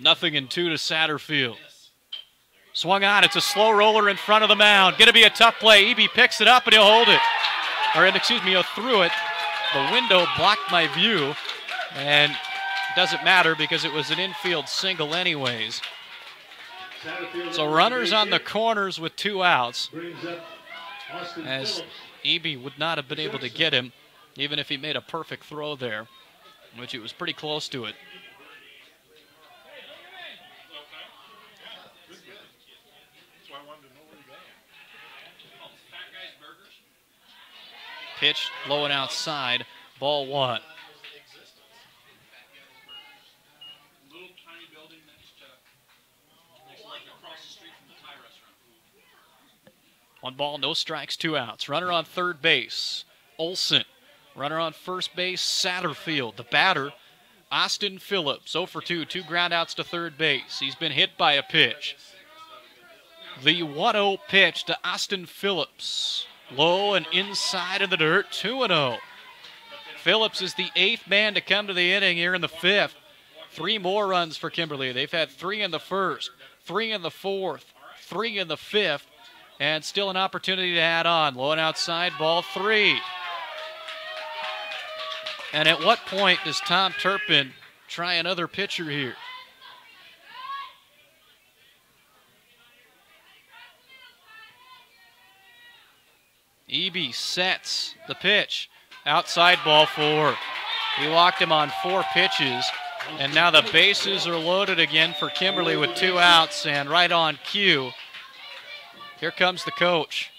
0-2 to Satterfield. Swung on. It's a slow roller in front of the mound. Going to be a tough play. Eby picks it up and he'll hold it. Or, excuse me, he'll throw it. The window blocked my view. And it doesn't matter because it was an infield single anyways. So runners on the corners with 2 outs. As Eby would not have been able to get him, even if he made a perfect throw there, which it was pretty close to it. Pitch low and outside, ball 1. One ball, no strikes, 2 outs. Runner on third base, Olson. Runner on first base, Satterfield. The batter, Austin Phillips, 0 for 2, 2 ground outs to third base. He's been hit by a pitch. The 1-0 pitch to Austin Phillips. Low and inside of the dirt, 2-0. Phillips is the 8th man to come to the inning here in the 5th. 3 more runs for Kimberly. They've had 3 in the 1st, 3 in the 4th, 3 in the 5th, and still an opportunity to add on. Low and outside, ball 3. And at what point does Tom Turpin try another pitcher here? Eby sets the pitch. Outside, ball 4. He walked him on 4 pitches. And now the bases are loaded again for Kimberly with 2 outs. And right on cue, here comes the coach.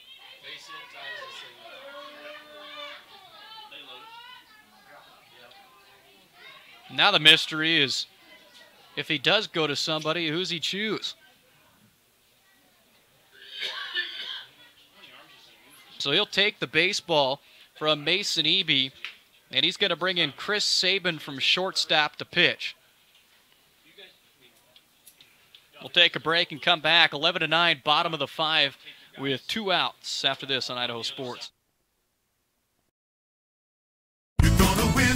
Now the mystery is, if he does go to somebody, who's he choose? So he'll take the baseball from Mason Eby, and he's going to bring in Chris Sabin from shortstop to pitch. We'll take a break and come back. 11-9, bottom of the 5 with 2 outs after this on Idaho Sports. You're gonna win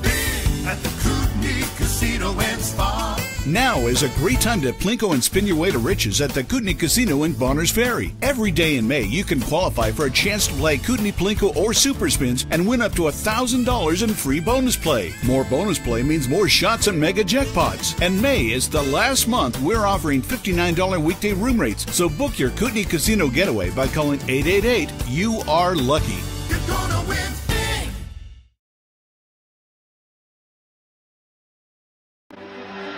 big at the Kootenai Casino and Spa. Now is a great time to plinko and spin your way to riches at the Kootenai Casino in Bonners Ferry. Every day in May, you can qualify for a chance to play Kootenai Plinko or Super Spins and win up to $1,000 in free bonus play. More bonus play means more shots and mega jackpots. And May is the last month we're offering $59 weekday room rates. So book your Kootenai Casino getaway by calling 888-YOU-ARE-LUCKY. You're gonna win big.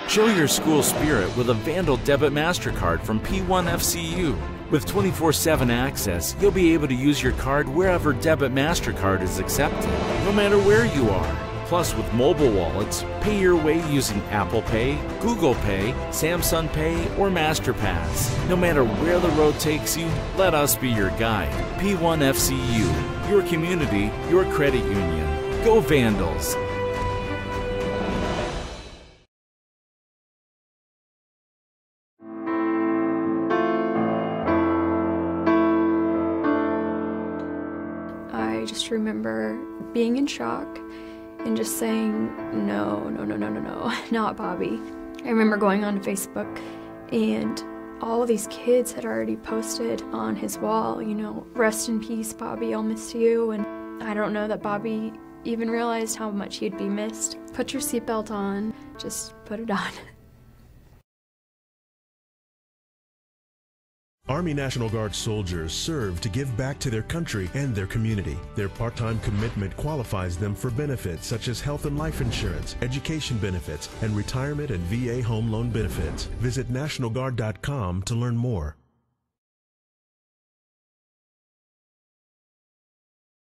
Show your school spirit with a Vandal Debit MasterCard from P1FCU. With 24/7 access, you'll be able to use your card wherever Debit MasterCard is accepted, no matter where you are. Plus, with mobile wallets, pay your way using Apple Pay, Google Pay, Samsung Pay, or MasterPass. No matter where the road takes you, let us be your guide. P1FCU, your community, your credit union. Go Vandals! I just remember being in shock and just saying, no, not Bobby. I remember going on Facebook and all of these kids had already posted on his wall, you know, rest in peace, Bobby, I'll miss you. And I don't know that Bobby even realized how much he'd be missed. Put your seatbelt on, just put it on. Army National Guard soldiers serve to give back to their country and their community. Their part-time commitment qualifies them for benefits such as health and life insurance, education benefits, and retirement and VA home loan benefits. Visit NationalGuard.com to learn more.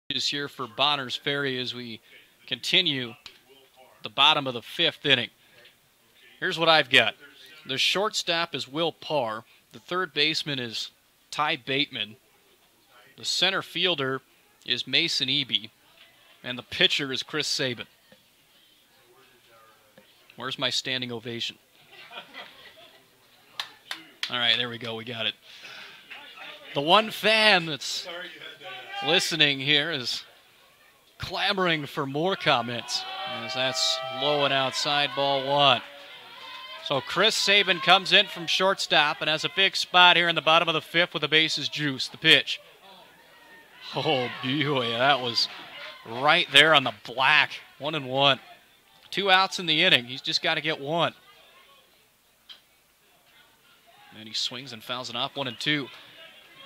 Is here for Bonners Ferry as we continue the bottom of the 5th inning. Here's what I've got. The shortstop is Will Parr. The third baseman is Ty Bateman. The center fielder is Mason Eby. And the pitcher is Chris Sabin. Where's my standing ovation? All right, there we go. We got it. The one fan that's listening here is clamoring for more comments, as that's low and outside, ball 1. So Chris Saban comes in from shortstop and has a big spot here in the bottom of the fifth with the bases juiced. The pitch. Oh, boy, that was right there on the black. 1-1. 2 outs in the inning. He's just got to get one. And he swings and fouls it off. 1-2.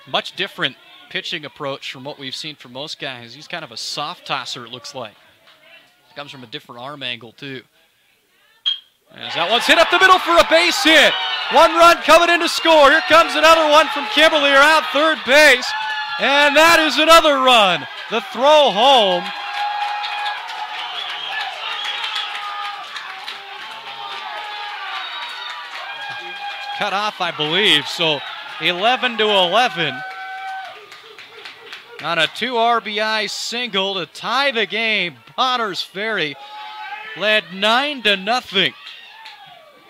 Much different pitching approach from what we've seen from most guys. He's kind of a soft tosser, it looks like. Comes from a different arm angle, too. As that one's hit up the middle for a base hit. 1 run coming in to score. Here comes another one from Kimberly around third base. And that is another run. The throw home. Cut off, I believe. So 11-11. On a 2 RBI single to tie the game. Bonners Ferry led 9-0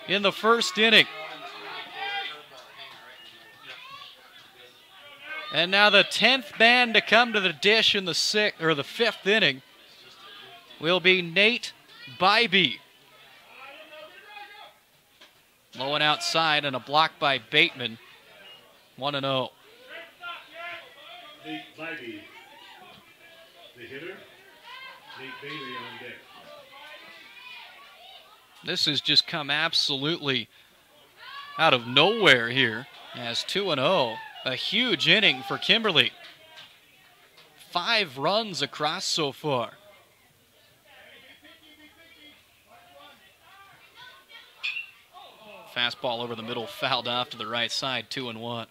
in the first inning. And now the 10th man to come to the dish in the 5th inning will be Nate Bybee. Low and outside and a block by Bateman. 1-0. Nate Bybee, the hitter. Nate Bailey on deck. This has just come absolutely out of nowhere here as 2-0. A huge inning for Kimberly. 5 runs across so far. Fastball over the middle, fouled off to the right side, 2-1.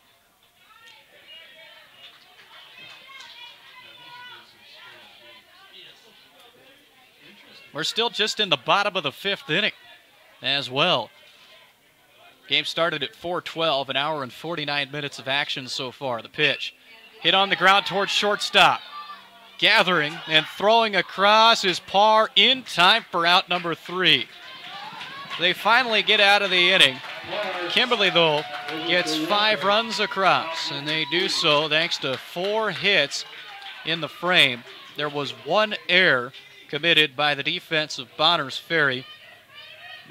We're still just in the bottom of the 5th inning as well. Game started at 4:12, an hour and 49 minutes of action so far. The pitch hit on the ground towards shortstop. Gathering and throwing across is Parr in time for out number 3. They finally get out of the inning. Kimberly, though, gets 5 runs across, and they do so thanks to 4 hits in the frame. There was 1 error committed by the defense of Bonners Ferry,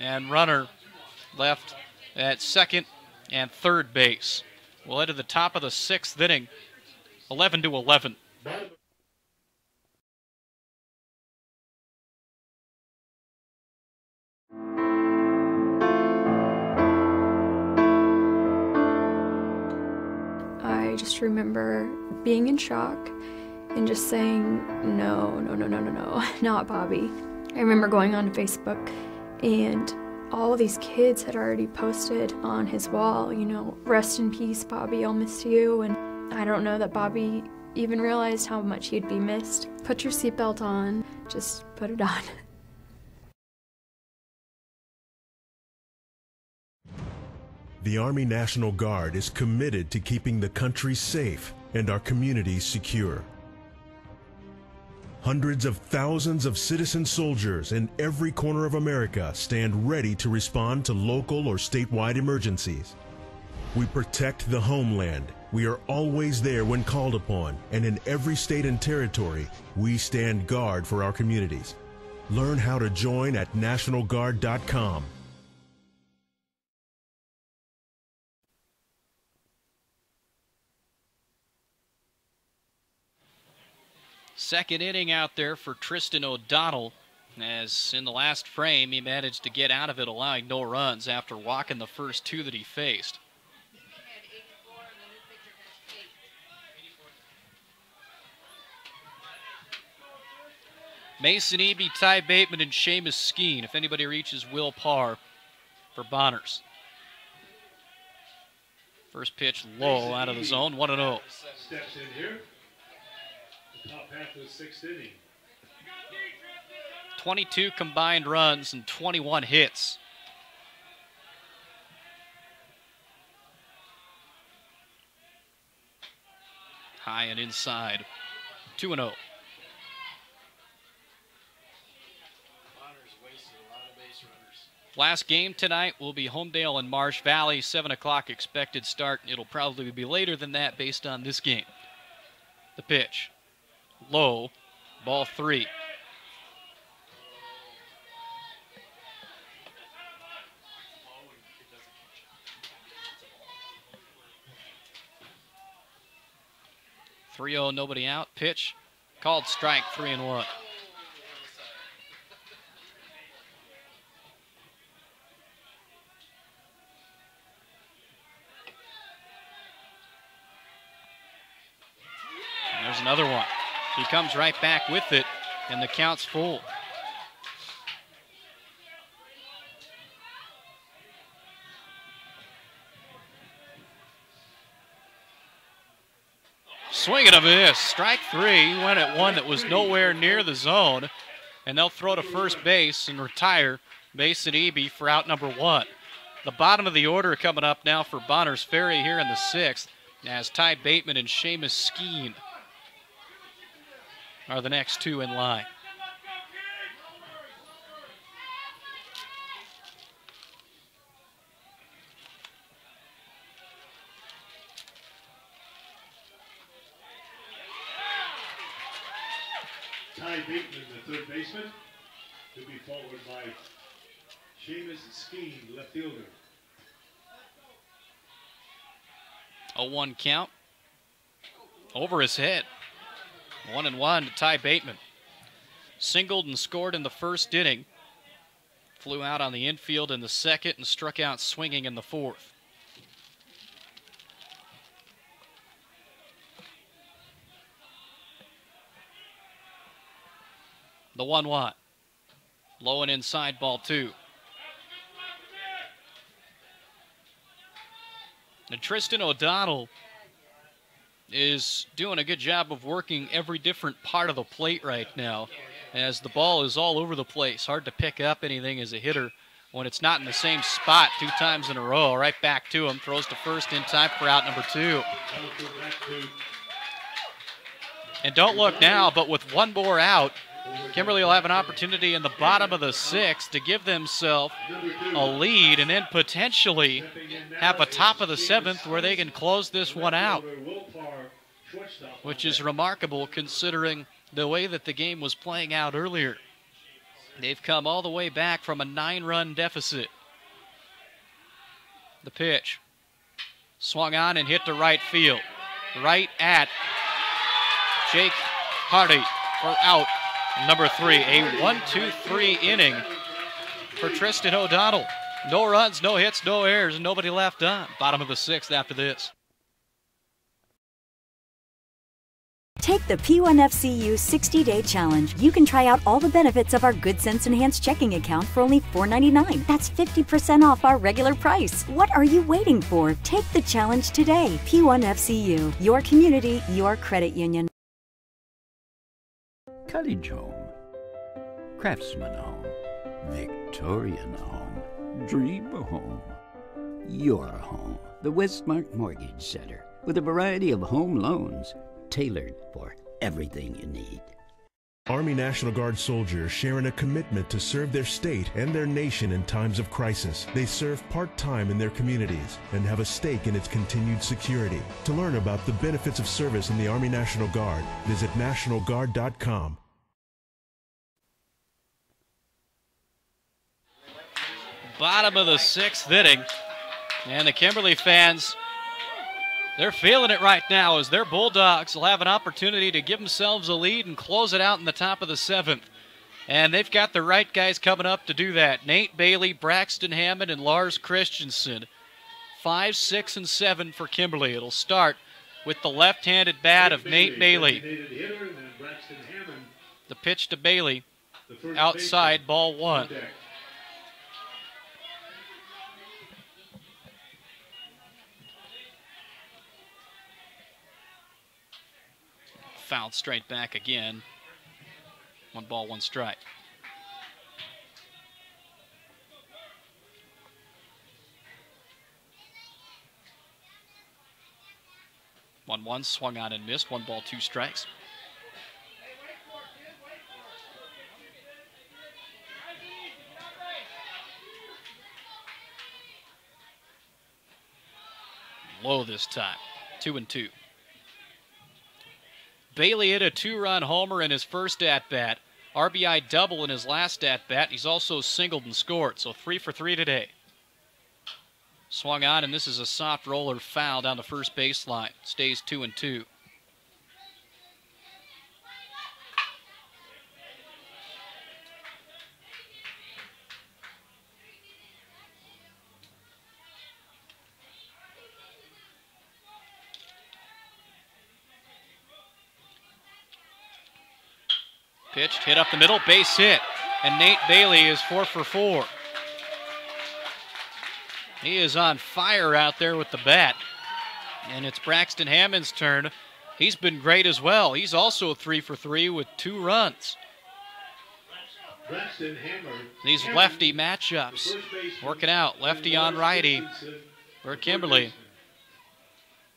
and runner left at second and third base. We'll head to the top of the 6th inning, 11-11. I just remember being in shock and just saying, no, not Bobby. I remember going on Facebook and all of these kids had already posted on his wall, you know, rest in peace, Bobby, I'll miss you. And I don't know that Bobby even realized how much he'd be missed. Put your seatbelt on, just put it on. The Army National Guard is committed to keeping the country safe and our communities secure. Hundreds of thousands of citizen soldiers in every corner of America stand ready to respond to local or statewide emergencies. We protect the homeland. We are always there when called upon, and in every state and territory, we stand guard for our communities. Learn how to join at nationalguard.com. Second inning out there for Tristan O'Donnell, as in the last frame he managed to get out of it, allowing no runs after walking the first 2 that he faced. Mason Eby, Ty Bateman, and Seamus Skeen, if anybody reaches Will Parr for Bonners. First pitch low out of the zone, 1-0. Steps in here. Top half of the 6th inning. 22 combined runs and 21 hits. High and inside. 2-0. Last game tonight will be Homedale and Marsh Valley. 7 o'clock expected start. It'll probably be later than that based on this game. The pitch. Low, ball 3. 3-0, nobody out. Pitch called strike, 3-1. And there's another one. He comes right back with it, and the count's full. Swing and a miss. Strike 3. He went at one that was nowhere near the zone. And they'll throw to first base and retire Mason Eby for out number 1. The bottom of the order coming up now for Bonners Ferry here in the 6th, as Ty Bateman and Seamus Skeen are the next 2 in line. Ty Bateman, the third baseman, to be followed by Seamus Skeen, left fielder. 0-1 count. Over his head. 1-1 to Ty Bateman. Singled and scored in the first inning. Flew out on the infield in the second and struck out swinging in the fourth. The 1-1. Low and inside, ball 2. And Tristan O'Donnell is doing a good job of working every different part of the plate right now, as the ball is all over the place. Hard to pick up anything as a hitter when it's not in the same spot 2 times in a row. Right back to him. Throws to first in time for out number 2. And don't look now, but with 1 more out, Kimberly will have an opportunity in the bottom of the 6th to give themselves a lead and then potentially have a top of the 7th where they can close this one out, which is remarkable considering the way that the game was playing out earlier. They've come all the way back from a 9-run deficit. The pitch. Swung on and hit to right field. Right at Jake Hardy for out number 3. A 1-2-3 inning for Tristan O'Donnell. No runs, no hits, no errors, and nobody left on. Bottom of the 6th after this. Take the P1FCU 60-day challenge. You can try out all the benefits of our Good Sense Enhanced checking account for only $4.99. That's 50% off our regular price. What are you waiting for? Take the challenge today. P1FCU, your community, your credit union. Cottage home, craftsman home, Victorian home, dream home, your home. The Westmark Mortgage Center, with a variety of home loans tailored for everything you need. Army National Guard soldiers share in a commitment to serve their state and their nation in times of crisis. They serve part-time in their communities and have a stake in its continued security. To learn about the benefits of service in the Army National Guard, visit nationalguard.com. Bottom of the 6th inning, and the Kimberly fans, they're feeling it right now as their Bulldogs will have an opportunity to give themselves a lead and close it out in the top of the 7th. And they've got the right guys coming up to do that. Nate Bailey, Braxton Hammond, and Lars Christensen. 5, 6, and 7 for Kimberly. It'll start with the left-handed bat of Nate Bailey. The pitch to Bailey, outside, ball 1. Fouled straight back again. 1 ball, 1 strike. One swung on and missed. 1 ball, 2 strikes. Low this time. 2-2. Bailey hit a 2-run homer in his first at-bat. RBI double in his last at-bat. He's also singled and scored, so 3 for 3 today. Swung on, and this is a soft roller foul down the first baseline. Stays 2-2. Pitched, hit up the middle, base hit. And Nate Bailey is 4 for 4. He is on fire out there with the bat. And it's Braxton Hammond's turn. He's been great as well. He's also 3 for 3 with 2 runs. These lefty matchups working out. Lefty on righty for Kimberly.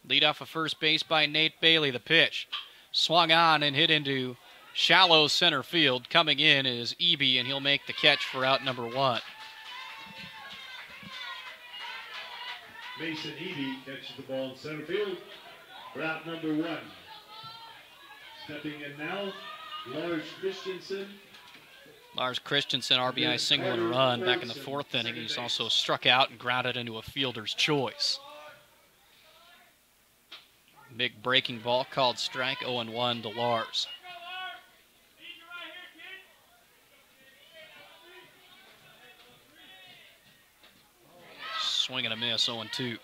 Lead off of first base by Nate Bailey. The pitch swung on and hit into shallow center field. Coming in is Eby, and he'll make the catch for out number 1. Mason Eby catches the ball in center field for out number 1. Stepping in now, Lars Christensen. Lars Christensen, RBI single and a run back in the 4th inning. He's also struck out and grounded into a fielder's choice. Big breaking ball called strike, 0-1 to Lars. Swing and a miss, 0-2.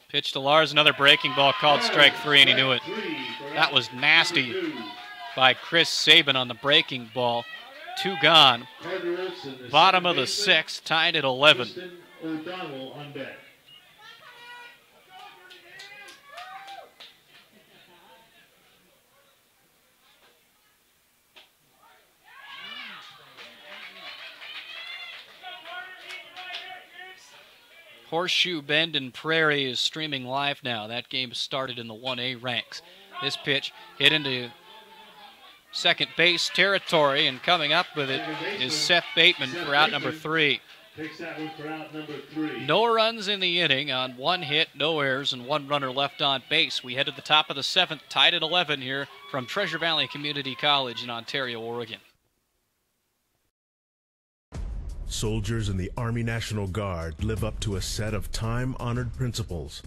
Pitch to Lars, another breaking ball called strike 3, and he knew it. That was nasty by Chris Saban on the breaking ball. 2 gone. Bottom of the 6th, tied at 11. O'Donnell on deck. Horseshoe Bend and Prairie is streaming live now. That game started in the 1A ranks. This pitch hit into second base territory, and coming up with it is Seth Bateman for out number 3. Takes that one for out number 3. No runs in the inning on 1 hit, no errors, and 1 runner left on base. We head to the top of the 7th, tied at 11 here from Treasure Valley Community College in Ontario, Oregon. Soldiers in the Army National Guard live up to a set of time-honored principles.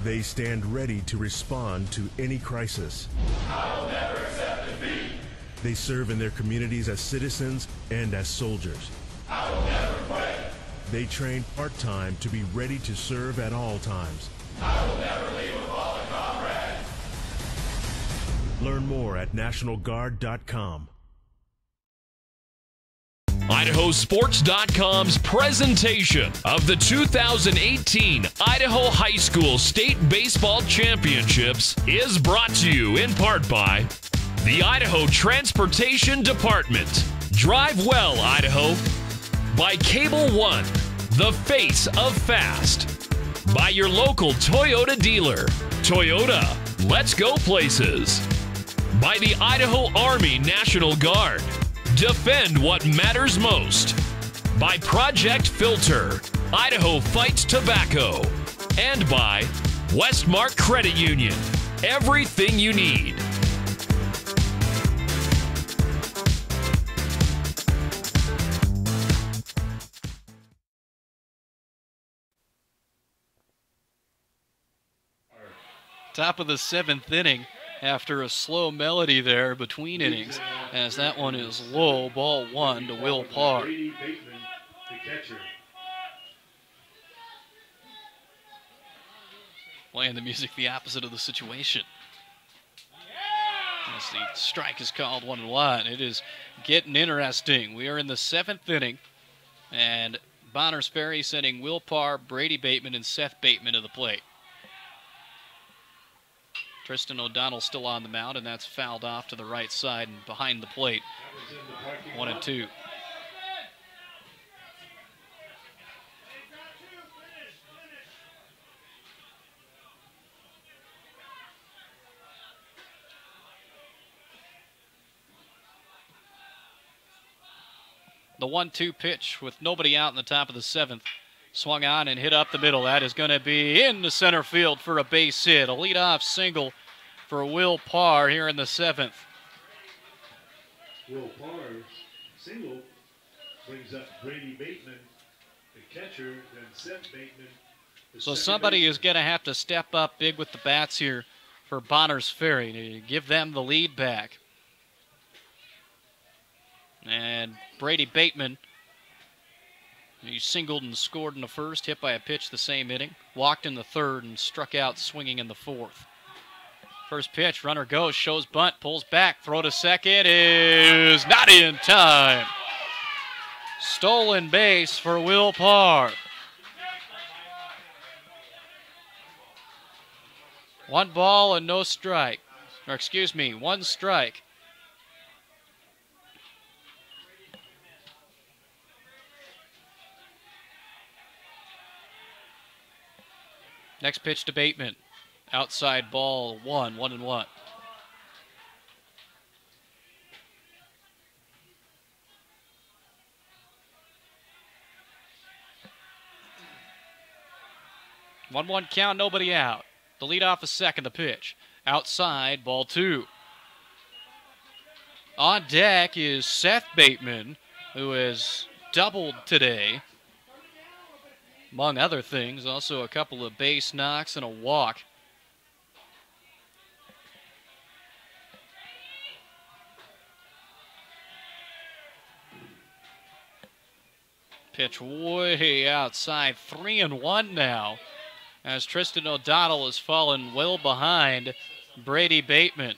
They stand ready to respond to any crisis. I will never accept defeat. They serve in their communities as citizens and as soldiers. I will never quit. They train part-time to be ready to serve at all times. I will never leave a fallen comrade. Learn more at nationalguard.com. IdahoSports.com's presentation of the 2018 Idaho High School State Baseball Championships is brought to you in part by the Idaho Transportation Department. Drive well, Idaho. By Cable One, the face of fast. By your local Toyota dealer. Toyota, let's go places. By the Idaho Army National Guard. Defend what matters most. By Project Filter, Idaho Fights Tobacco. And by Westmark Credit Union, everything you need. Top of the 7th inning. After a slow melody there between innings, as that one is low, ball 1 to Will Parr. Playing the music the opposite of the situation. As the strike is called 1-1, it is getting interesting. We are in the 7th inning, and Bonners Ferry sending Will Parr, Brady Bateman, and Seth Bateman to the plate. Tristan O'Donnell still on the mound, and that's fouled off to the right side and behind the plate. 1-2. The 1-2 pitch with nobody out in the top of the 7th. Swung on and hit up the middle. That is going to be into center field for a base hit. A leadoff single for Will Parr here in the 7th. Will Parr's single brings up Brady Bateman, the catcher, then Seth Bateman. So somebody is going to have to step up big with the bats here for Bonners Ferry to give them the lead back. And Brady Bateman He singled and scored in the first, hit by a pitch the same inning, walked in the third, and struck out swinging in the fourth. First pitch, runner goes, shows bunt, pulls back, throw to second is not in time. Stolen base for Will Parr. One ball and no strike. Or excuse me, one strike. Next pitch to Bateman. Outside ball, 1-1-1. One count, nobody out. The leadoff is second, the pitch. Outside, ball 2. On deck is Seth Bateman, who has doubled today. Among other things, also a couple of base knocks and a walk. Pitch way outside, 3-1 now, as Tristan O'Donnell has fallen well behind Brady Bateman.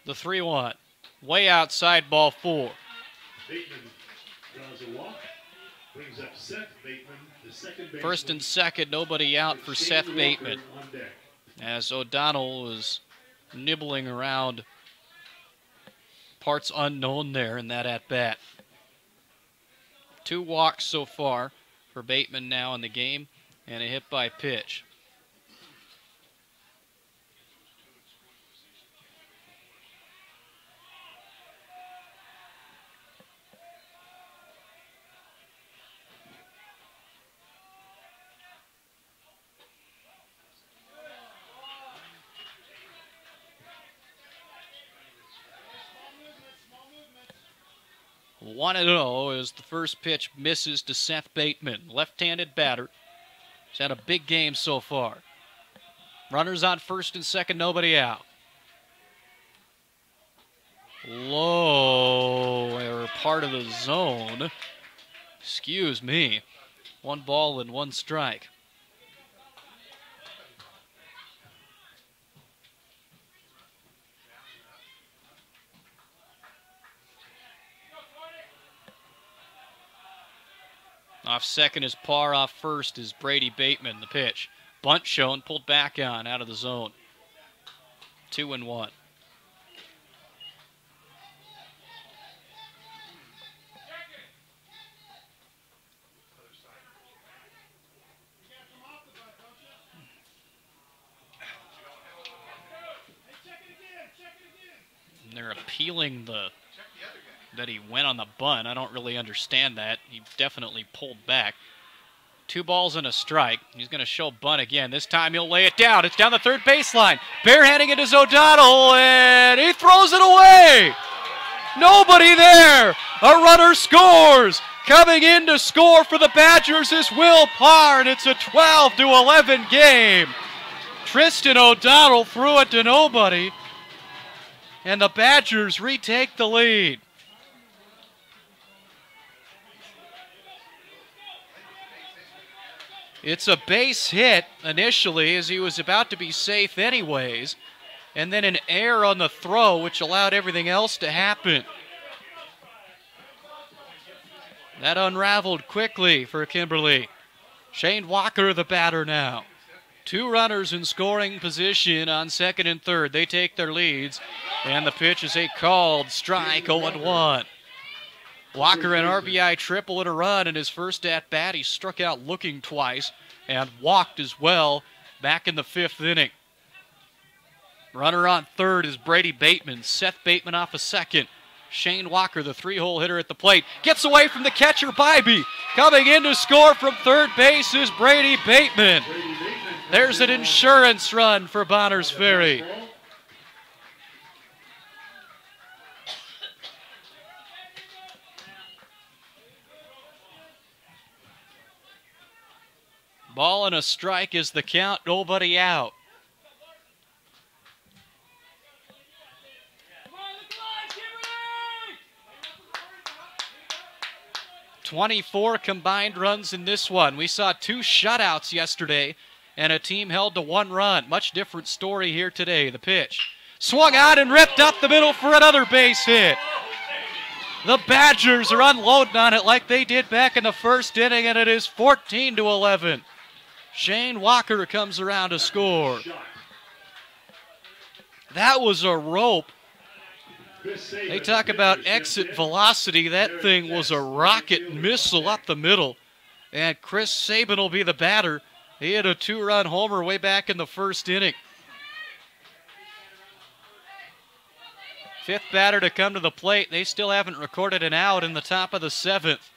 The 3-1, way outside, ball 4. Bateman draws a walk, brings up Seth Bateman, the second baseman. First and second, nobody out for Seth Bateman, as O'Donnell was nibbling around parts unknown there in that at-bat. 2 walks so far for Bateman now in the game, and a hit by pitch. One and 0 as the first pitch misses to Seth Bateman, left-handed batter. He's had a big game so far. Runners on first and second, nobody out. Low, or part of the zone. Excuse me. 1 ball and 1 strike. Off second is Parr, off first is Brady Bateman. The pitch. Bunt shown, pulled back on, out of the zone. 2-1. And they're appealing that he went on the bunt. I don't really understand that. He definitely pulled back. 2 balls and a strike. He's going to show bunt again. This time he'll lay it down. It's down the third baseline. Barehanding it is O'Donnell, and he throws it away. Nobody there. A runner scores. Coming in to score for the Badgers is Will Parr, and it's a 12-11 game. Tristan O'Donnell threw it to nobody, and the Badgers retake the lead. It's a base hit initially as he was about to be safe anyways, and then an error on the throw which allowed everything else to happen. That unraveled quickly for Kimberly. Shane Walker the batter now. 2 runners in scoring position on second and third. They take their leads, and the pitch is a called strike, 0-1. Walker an RBI triple and a run in his first at-bat. He struck out looking twice and walked as well back in the 5th inning. Runner on third is Brady Bateman. Seth Bateman off a second. Shane Walker, the 3-hole hitter at the plate, gets away from the catcher, Bybee. Coming in to score from third base is Brady Bateman. There's an insurance run for Bonners Ferry. Ball and a strike is the count, nobody out. "24 combined runs in this one. We saw 2 shutouts yesterday, and a team held to 1 run. Much different story here today. The pitch. Swung out and ripped up the middle for another base hit. The Badgers are unloading on it like they did back in the first inning, and it is 14-11. Shane Walker comes around to score. That was a rope. They talk about exit velocity. That thing was a rocket missile up the middle. And Chris Sabin will be the batter. He had a 2-run homer way back in the first inning. 5th batter to come to the plate. They still haven't recorded an out in the top of the 7th.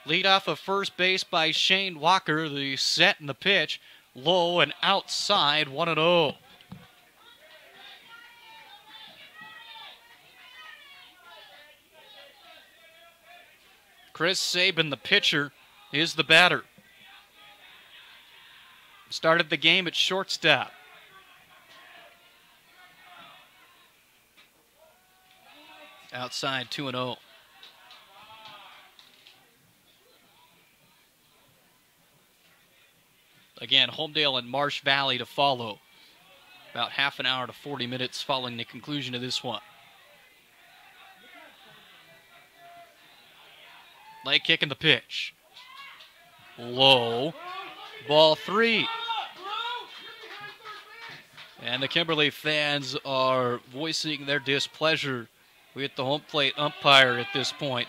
Lead off of first base by Shane Walker. The set and the pitch. Low and outside, 1-0. Chris Sabin, the pitcher, is the batter. Started the game at shortstop. Outside, 2-0. Again, Homedale and Marsh Valley to follow. About half an hour to 40 minutes following the conclusion of this one. Leg kick in the pitch. Low. Ball 3. And the Kimberly fans are voicing their displeasure with the home plate umpire at this point,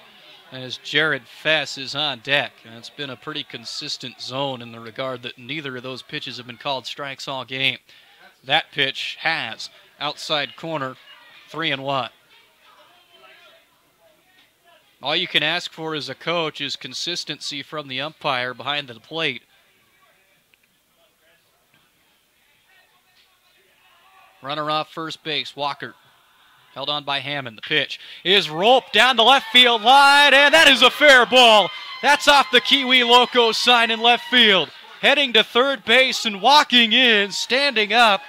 as Jared Fess is on deck. And it's been a pretty consistent zone in the regard that neither of those pitches have been called strikes all game. That pitch has. Outside corner, 3-1. All you can ask for as a coach is consistency from the umpire behind the plate. Runner off first base, Walker. Held on by Hammond. The pitch is roped down the left field line, and that is a fair ball. That's off the Kiwi Loco sign in left field. Heading to third base and walking in, standing up,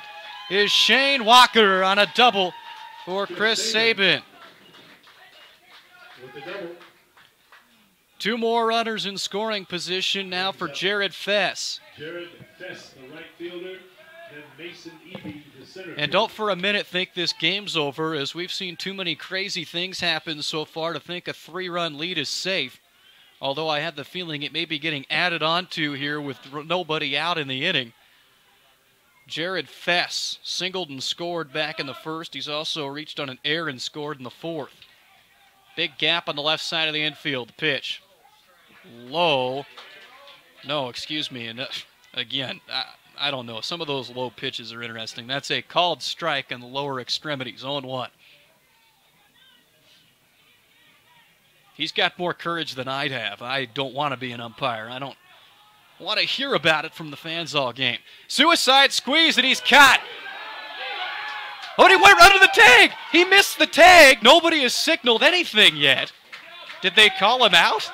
is Shane Walker on a double for Chris Sabin. 2 more runners in scoring position now for Jared Fess. Jared Fess, the right fielder, then Mason Eby, the center fielder. And don't for a minute think this game's over, as we've seen too many crazy things happen so far to think a 3-run lead is safe. Although I have the feeling it may be getting added on to here with nobody out in the inning. Jared Fess singled and scored back in the first. He's also reached on an error and scored in the 4th. Big gap on the left side of the infield. The pitch. Low. No, excuse me. And again, I don't know. Some of those low pitches are interesting. That's a called strike on the lower extremities. 0-1. He's got more courage than I'd have. I don't want to be an umpire. I don't want to hear about it from the fans all game. Suicide squeeze, and he's caught. Oh, and he went under the tag. He missed the tag. Nobody has signaled anything yet. Did they call him out?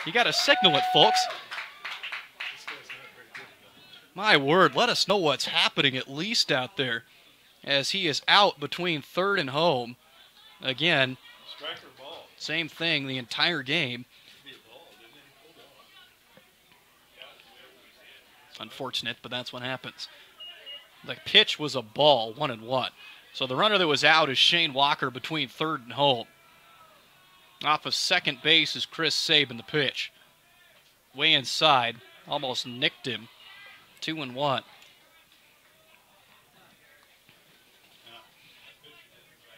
You got to signal it, folks. My word, let us know what's happening at least out there, as he is out between third and home. Again, same thing the entire game. Unfortunate, but that's what happens. The pitch was a ball, 1-1. So the runner that was out is Shane Walker between third and home. Off of second base is Chris Sabin, the pitch. Way inside, almost nicked him. 2-1.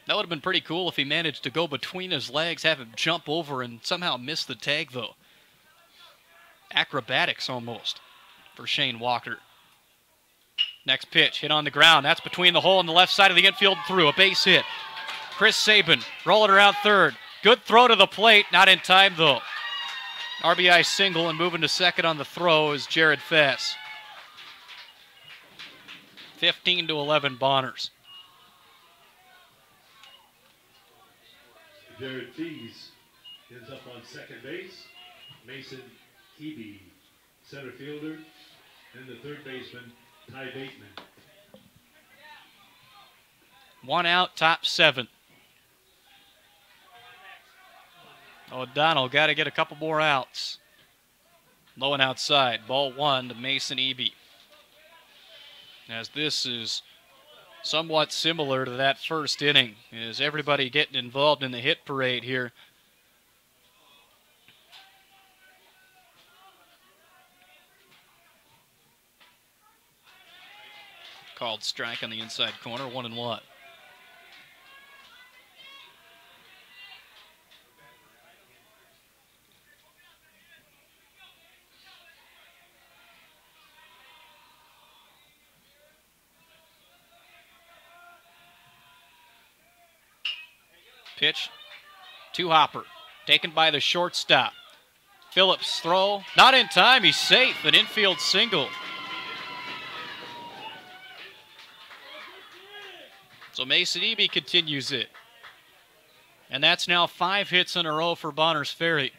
That would have been pretty cool if he managed to go between his legs, have him jump over, and somehow miss the tag, though. Acrobatics almost for Shane Walker. Next pitch, hit on the ground. That's between the hole and the left side of the infield through. A base hit. Chris Sabin rolling around third. Good throw to the plate. Not in time, though. RBI single, and moving to second on the throw is Jared Fess. 15-11 Bonners. Jared Fees ends up on second base. Mason Eby center fielder, and the third baseman, Ty Bateman. 1 out, top 7. O'Donnell got to get a couple more outs. Low and outside. Ball 1 to Mason Eby. As this is somewhat similar to that first inning, is everybody getting involved in the hit parade here. Called strike on the inside corner, 1-1. Pitch to Hopper, taken by the shortstop. Phillips throw, not in time, he's safe, an infield single. So Mason Eby continues it. And that's now 5 hits in a row for Bonners Ferry.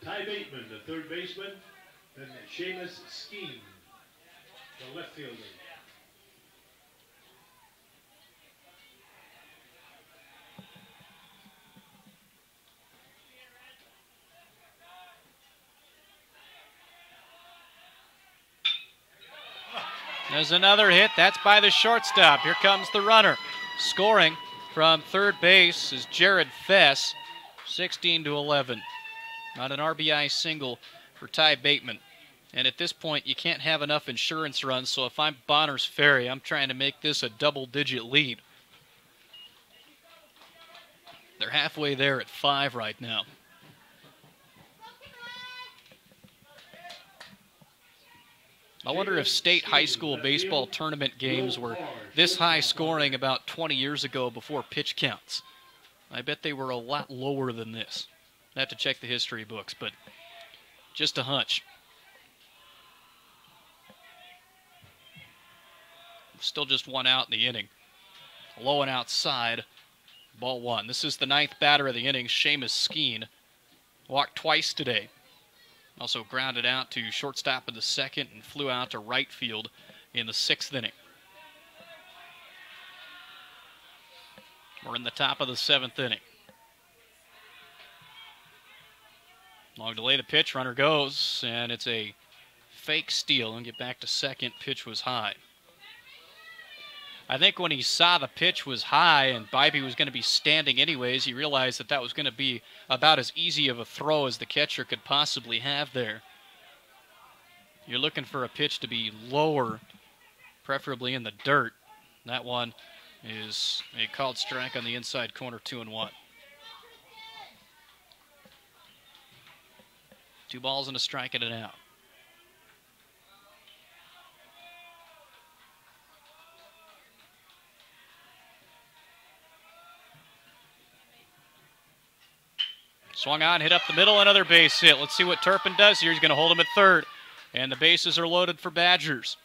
Ty Bateman, the third baseman, and Seamus Skeen, the left fielder. There's another hit. That's by the shortstop. Here comes the runner. Scoring from third base is Jared Fess, 16-11. Not an RBI single for Ty Bateman. And at this point, you can't have enough insurance runs, so if I'm Bonners Ferry, I'm trying to make this a double-digit lead. They're halfway there at 5 right now. I wonder if state high school baseball tournament games were this high scoring about 20 years ago before pitch counts. I bet they were a lot lower than this. I have to check the history books, but just a hunch. Still just 1 out in the inning. Low and outside, ball 1. This is the 9th batter of the inning, Seamus Skeen. Walked twice today. Also grounded out to shortstop in the 2nd and flew out to right field in the 6th inning. We're in the top of the 7th inning. Long delay the pitch, runner goes, and it's a fake steal and get back to 2nd. Pitch was high. I think when he saw the pitch was high and Bybee was going to be standing anyways, he realized that that was going to be about as easy of a throw as the catcher could possibly have there. You're looking for a pitch to be lower, preferably in the dirt. That one is a called strike on the inside corner, 2-1. 2 balls and a strike and an out. Swung on, hit up the middle, another base hit. Let's see what Turpin does here. He's going to hold him at 3rd. And the bases are loaded for Badgers.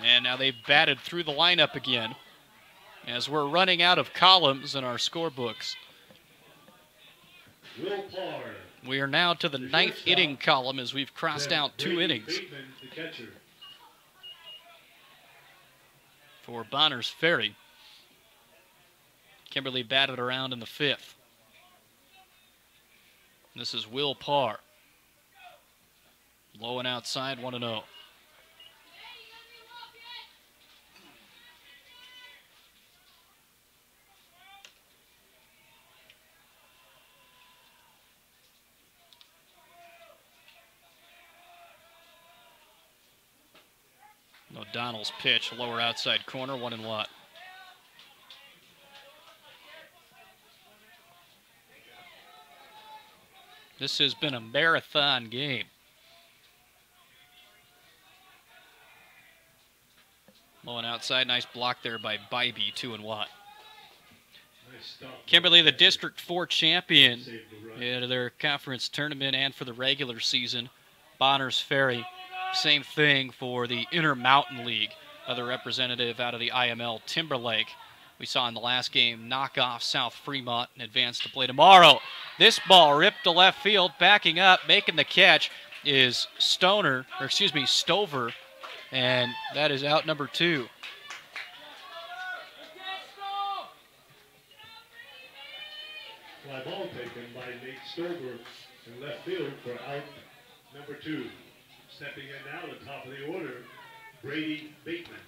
And now they've batted through the lineup again as we're running out of columns in our scorebooks. We are now to the 9th inning column as we've crossed out 2 innings. For Bonners Ferry. Kimberly batted around in the 5th. This is Will Parr. Low and outside, 1-0. O'Donnell's pitch, lower outside corner, 1-1. This has been a marathon game. Low and outside, nice block there by Bybee, 2-1. Kimberly, the District 4 champion in their conference tournament and for the regular season. Bonners Ferry, same thing for the Intermountain League. Other representative out of the IML, Timberlake. we saw in the last game knock off South Fremont and advance to play tomorrow. This ball ripped to left field, backing up, making the catch is Stover, and that is out number 2. Fly ball taken by Nate Stover in left field for out number 2. Stepping in now, the top of the order, Brady Bateman.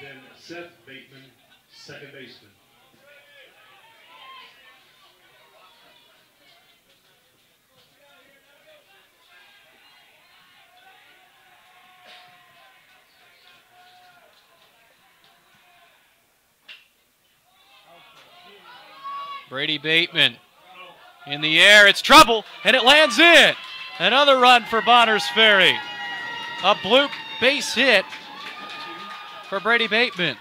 Then Seth Bateman, second baseman. Brady Bateman in the air, it's trouble, and it lands in. Another run for Bonners Ferry. A bloop base hit for Brady Bateman.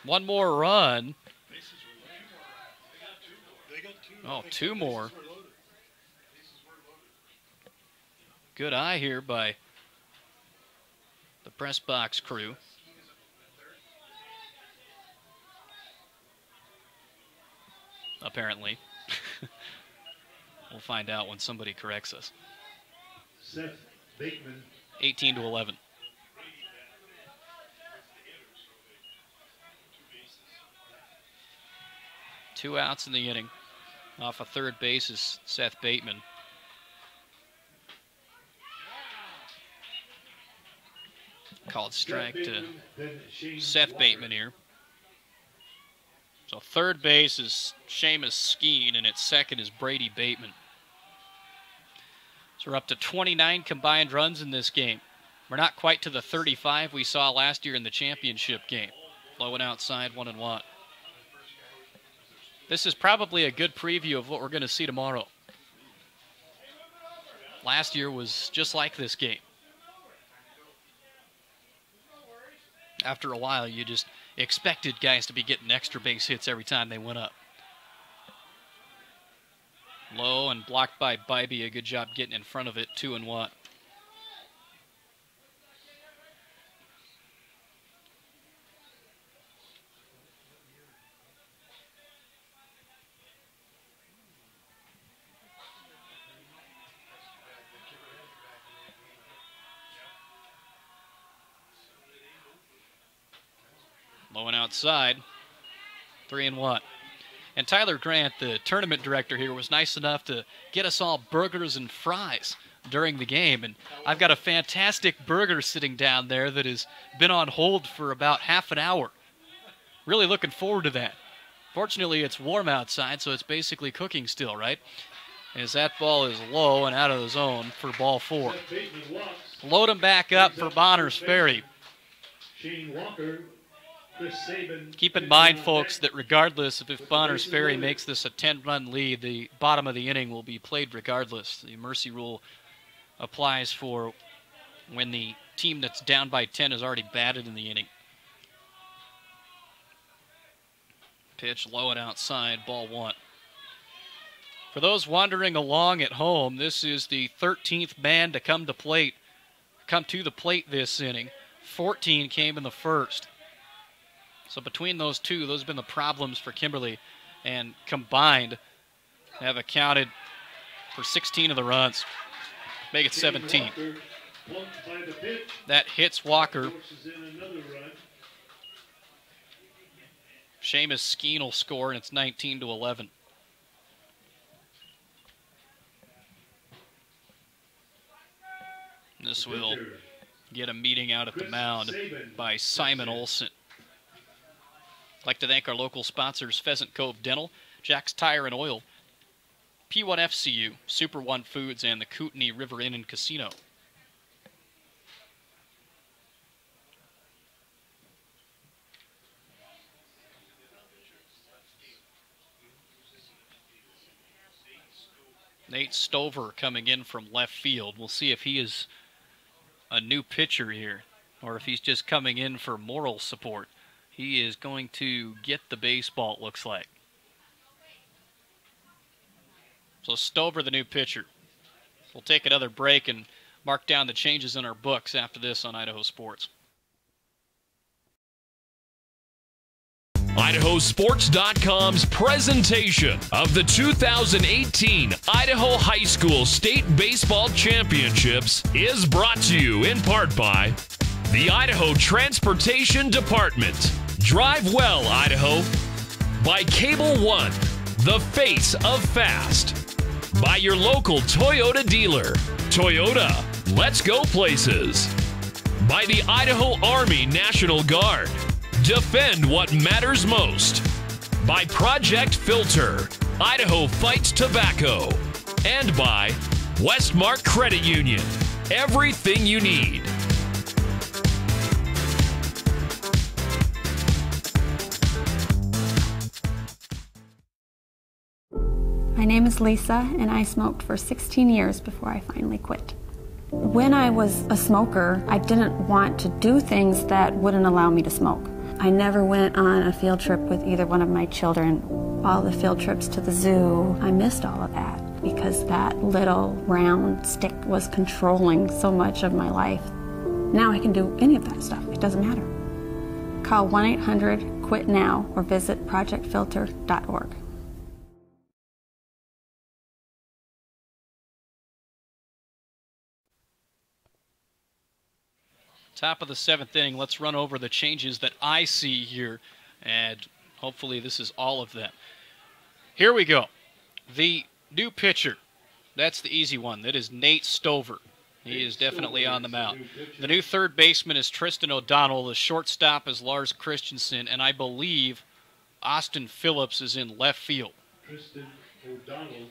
One more run. Oh, 2 more. Good eye here by the press box crew. Apparently. We'll find out when somebody corrects us. Seth Bateman. 18-11. Two outs in the inning. Off of third base is Seth Bateman. Called strike to Seth Bateman here. So third base is Seamus Skeen, and at second is Brady Bateman. So we're up to 29 combined runs in this game. We're not quite to the 35 we saw last year in the championship game. Low and outside, 1-1. This is probably a good preview of what we're going to see tomorrow. Last year was just like this game. After a while, you just expected guys to be getting extra base hits every time they went up. Low and blocked by Bybee. A good job getting in front of it. 2-1. Low and outside, 3-1. And Tyler Grant, the tournament director here, was nice enough to get us all burgers and fries during the game. And I've got a fantastic burger sitting down there that has been on hold for about half an hour. Really looking forward to that. Fortunately, it's warm outside, so it's basically cooking still, right? As that ball is low and out of the zone for ball 4. Load him back up for Bonners Ferry. Shane Walker. Keep in mind, folks, that regardless of if Bonners Ferry makes this a 10-run lead, the bottom of the inning will be played regardless. The mercy rule applies for when the team that's down by 10 has already batted in the inning. Pitch low and outside, ball 1. For those wandering along at home, this is the 13th man to come to the plate this inning. 14 came in the first. So between those two, those have been the problems for Kimberly, and combined have accounted for 16 of the runs. Make it 17. That hits Walker. Seamus Skeen will score, and it's 19-11. This will get a meeting out at the mound by Simon Olson. I'd like to thank our local sponsors, Pheasant Cove Dental, Jack's Tire and Oil, P1FCU, Super One Foods, and the Kootenai River Inn and Casino. Nate Stover coming in from left field. We'll see if he is a new pitcher here or if he's just coming in for moral support. He is going to get the baseball, it looks like. So Stover, the new pitcher. We'll take another break and mark down the changes in our books after this on Idaho Sports. IdahoSports.com's presentation of the 2018 Idaho High School State Baseball Championships is brought to you in part by the Idaho Transportation Department. Drive well, Idaho. By Cable One, the face of fast. By your local Toyota dealer. Toyota, let's go places. By the Idaho Army National Guard. Defend what matters most. By Project Filter, Idaho fights tobacco. And by Westmark Credit Union, everything you need. My name is Lisa, and I smoked for 16 years before I finally quit. When I was a smoker, I didn't want to do things that wouldn't allow me to smoke. I never went on a field trip with either one of my children. All the field trips to the zoo, I missed all of that because that little round stick was controlling so much of my life. Now I can do any of that stuff. It doesn't matter. Call 1-800-QUIT-NOW or visit projectfilter.org. Top of the 7th inning, let's run over the changes that I see here, and hopefully this is all of them. Here we go. The new pitcher, that's the easy one. That is Nate Stover. He is definitely on the mound. The new third baseman is Tristan O'Donnell. The shortstop is Lars Christensen, and I believe Austin Phillips is in left field. Tristan O'Donnell,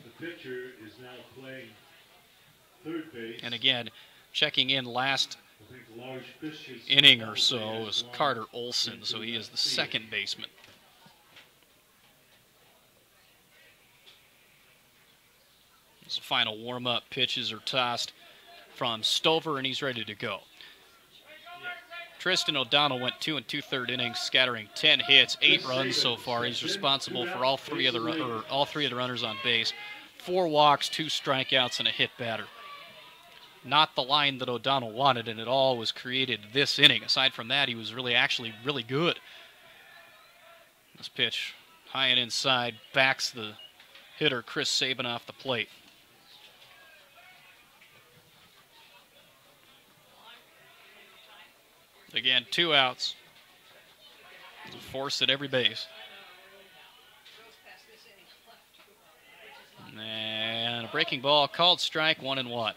the pitcher, is now playing third base. And again, checking in last inning or so is Carter Olson, so he is the second baseman. His final warm-up pitches are tossed from Stover, and he's ready to go. Tristan O'Donnell went 2 2/3 innings, scattering 10 hits, 8 runs so far. He's responsible for all three of the runners on base, 4 walks, 2 strikeouts, and a hit batter. Not the line that O'Donnell wanted, and it all was created this inning. Aside from that, he was actually really good. This pitch, high and inside, backs the hitter Chris Sabin off the plate. Again, 2 outs. Force at every base. And a breaking ball called strike, 1-1.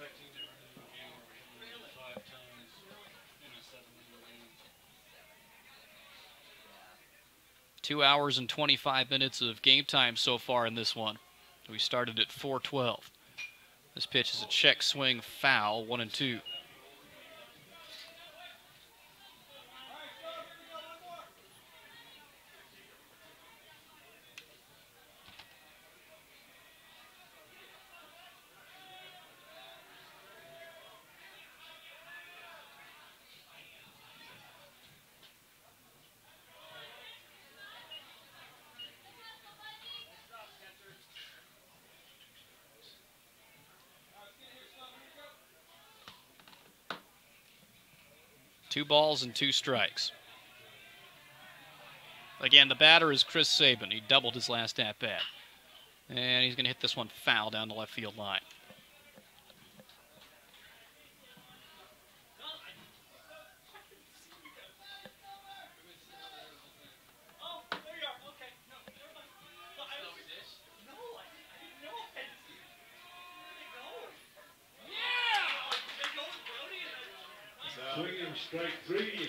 2 hours and 25 minutes of game time so far in this one. We started at 4:12. This pitch is a check swing foul, 1-2. Two balls and 2 strikes. Again, the batter is Chris Sabin. He doubled his last at-bat. And he's going to hit this one foul down the left field line.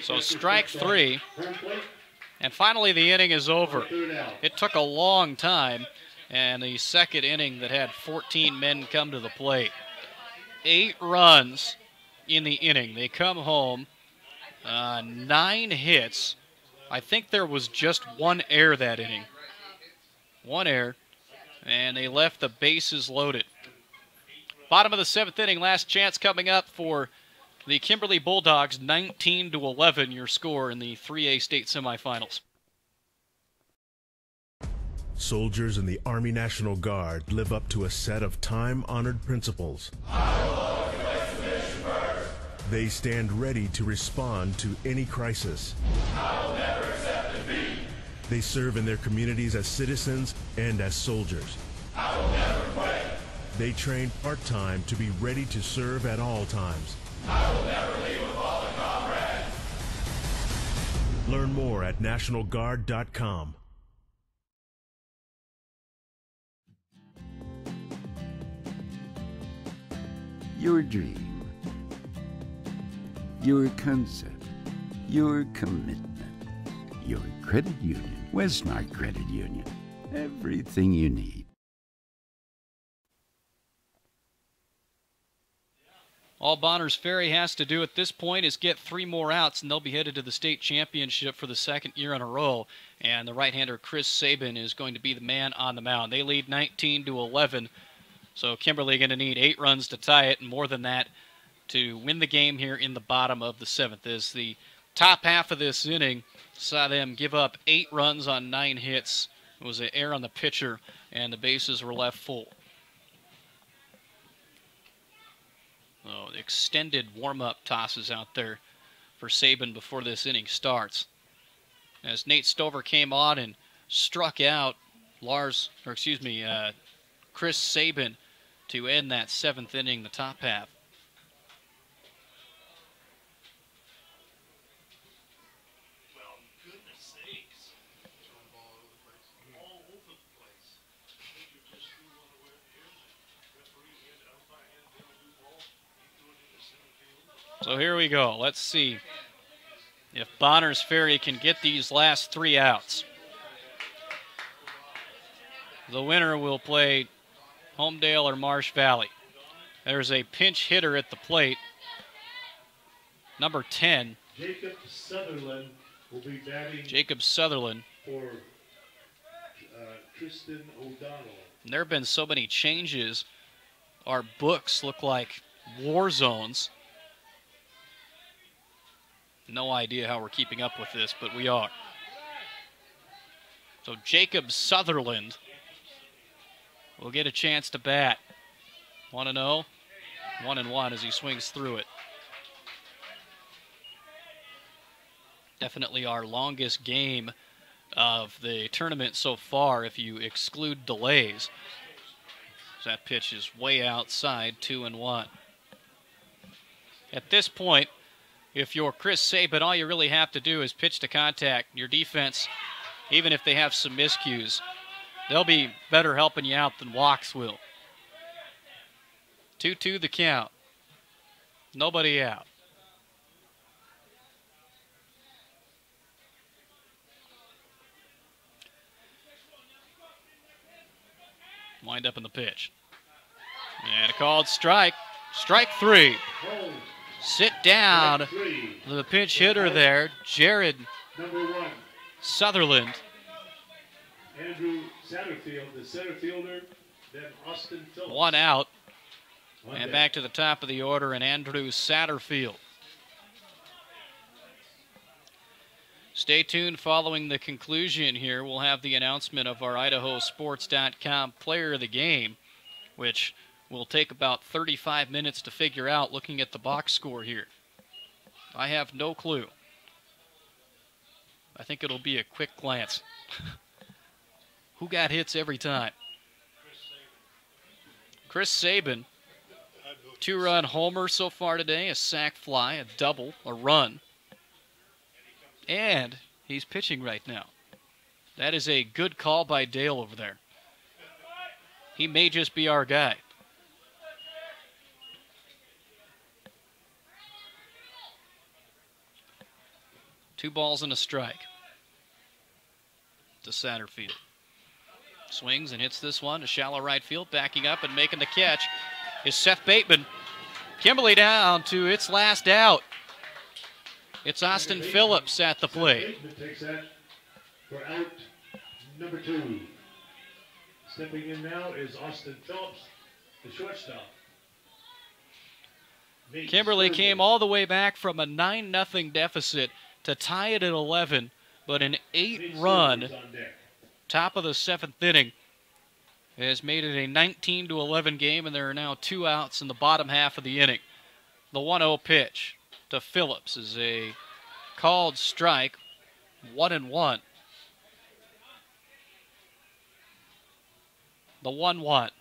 So strike 3, and finally the inning is over. It took a long time, and the second inning that had 14 men come to the plate. 8 runs in the inning. They come home, 9 hits. I think there was just 1 error that inning. 1 error, and they left the bases loaded. Bottom of the 7th inning, last chance coming up for the Kimberly Bulldogs, 19-11, your score in the 3A state semifinals. Soldiers in the Army National Guard live up to a set of time-honored principles. Iowa They stand ready to respond to any crisis. I will never accept defeat. They serve in their communities as citizens and as soldiers. I will never quit. They train part-time to be ready to serve at all times. I will never leave a fallen comrade. Learn more at nationalguard.com. Your dream, your concept, your commitment, your credit union, Westmark Credit Union, everything you need. All Bonners Ferry has to do at this point is get 3 more outs, and they'll be headed to the state championship for the 2nd year in a row. And the right-hander Chris Sabin is going to be the man on the mound. They lead 19-11. So Kimberly going to need 8 runs to tie it, and more than that to win the game here in the bottom of the 7th. As the top half of this inning saw them give up 8 runs on 9 hits. It was an error on the pitcher, and the bases were left full. So extended warm-up tosses out there for Sabin before this inning starts. As Nate Stover came on and struck out Chris Sabin to end that 7th inning, the top half. Well, goodness sakes. Throwing the ball all over the place. All over the place. I think you just threw one away here. The referee had to umpire and the blue ball. He threw it into center field. So here we go. Let's see if Bonners Ferry can get these last 3 outs. The winner will play Homedale or Marsh Valley. There's a pinch hitter at the plate. Number 10. Jacob Sutherland will be batting. Jacob Sutherland. For Tristan O'Donnell. There have been so many changes. Our books look like war zones. No idea how we're keeping up with this, but we are. So Jacob Sutherland will get a chance to bat. 1-0, 1-1 as he swings through it. Definitely our longest game of the tournament so far if you exclude delays. That pitch is way outside, 2-1. At this point, if you're Chris Sabin, all you really have to do is pitch to contact. Your defense, even if they have some miscues, they'll be better helping you out than walks will. 2-2 the count. Nobody out. Wind up in the pitch. And a called strike. Strike 3. Sit down. The pinch hitter there, Jared Sutherland. Andrew Satterfield, the center fielder, then Austin Phillips. 1 out. And back to the top of the order, and Andrew Satterfield. Stay tuned following the conclusion here. We'll have the announcement of our IdahoSports.com player of the game, which will take about 35 minutes to figure out looking at the box score here. I have no clue. I think it'll be a quick glance. Who got hits every time? Chris Sabin. 2-run homer so far today, a sac fly, a double, a run. And he's pitching right now. That is a good call by Dale over there. He may just be our guy. Two balls and a strike to Satterfield. Swings and hits this one to shallow right field. Backing up and making the catch is Seth Bateman. Kimberly down to its last out. It's Austin Phillips at the plate. Bateman takes that for out number 2. Stepping in now is Austin Phillips, the shortstop. Kimberly came all the way back from a 9-0 deficit to tie it at 11, but an 8-run top of the 7th inning has made it a 19-11 game, and there are now 2 outs in the bottom half of the inning. The 1-0 pitch. to Phillips is a called strike, 1-1. The 1-1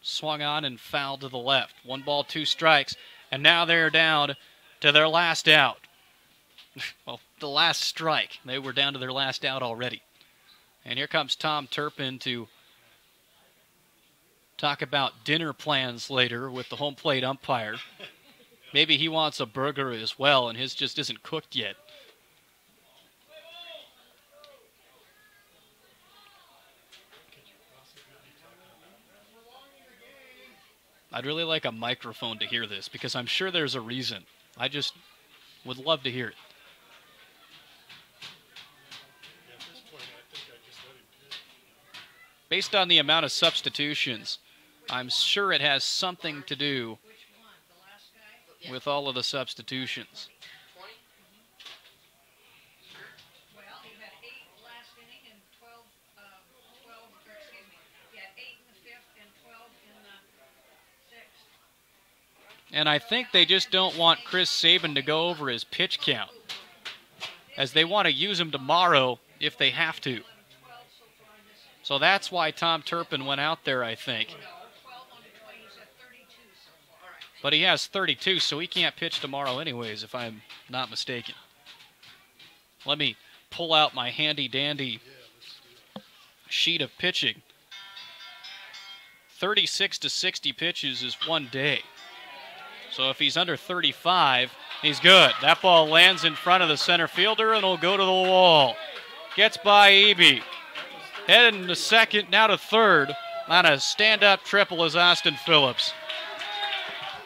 swung on and fouled to the left. 1 ball, 2 strikes, and now they're down to their last out. Well, the last strike. They were down to their last out already. And here comes Tom Turpin to talk about dinner plans later with the home plate umpire. Maybe he wants a burger as well, and his just isn't cooked yet. I'd really like a microphone to hear this, because I'm sure there's a reason. I just would love to hear it. Based on the amount of substitutions, I'm sure it has something to do with all of the substitutions. And I think they just don't want Chris Sabin to go over his pitch count, as they want to use him tomorrow if they have to. So that's why Tom Turpin went out there, I think. But he has 32, so he can't pitch tomorrow anyways, if I'm not mistaken. Let me pull out my handy-dandy sheet of pitching. 36 to 60 pitches is 1 day. So if he's under 35, he's good. That ball lands in front of the center fielder and will go to the wall. Gets by Eby. Heading to second, now to third. On a stand-up triple is Austin Phillips.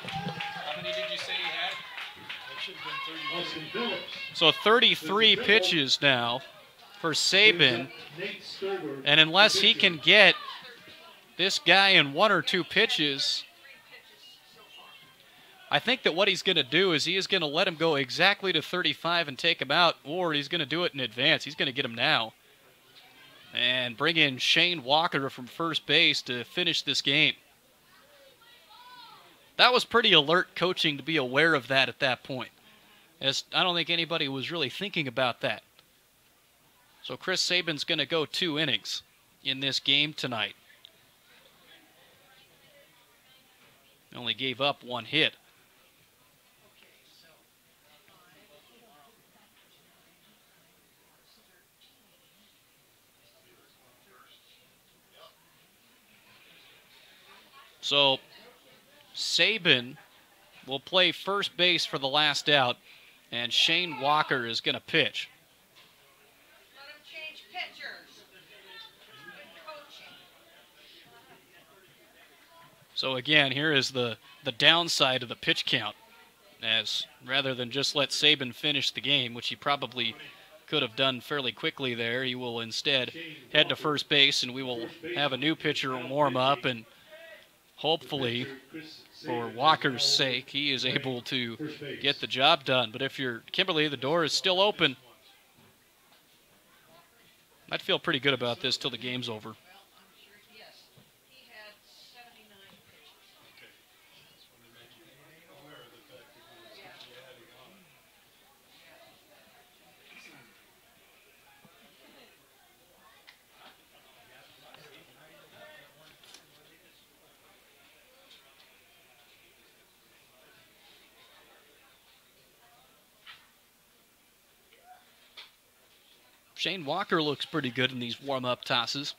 How many did you say he had? That should have been 30. So 33 pitches now for Sabin. And unless he can get this guy in 1 or 2 pitches, I think that what he's going to do is he is going to let him go exactly to 35 and take him out, or he's going to do it in advance. He's going to get him now and bring in Shane Walker from first base to finish this game. That was pretty alert coaching to be aware of that at that point, as I don't think anybody was really thinking about that. So Chris Sabin's going to go 2 innings in this game tonight. Only gave up 1 hit. So Sabin will play first base for the last out, and Shane Walker is going to pitch. So again, here is the downside of the pitch count, as rather than just let Sabin finish the game, which he probably could have done fairly quickly there, he will instead head to first base, and we will have a new pitcher warm up, and hopefully, for Walker's sake, he is able to get the job done. But if you're Kimberly, the door is still open. I'd feel pretty good about this till the game's over. Shane Walker looks pretty good in these warm-up tosses.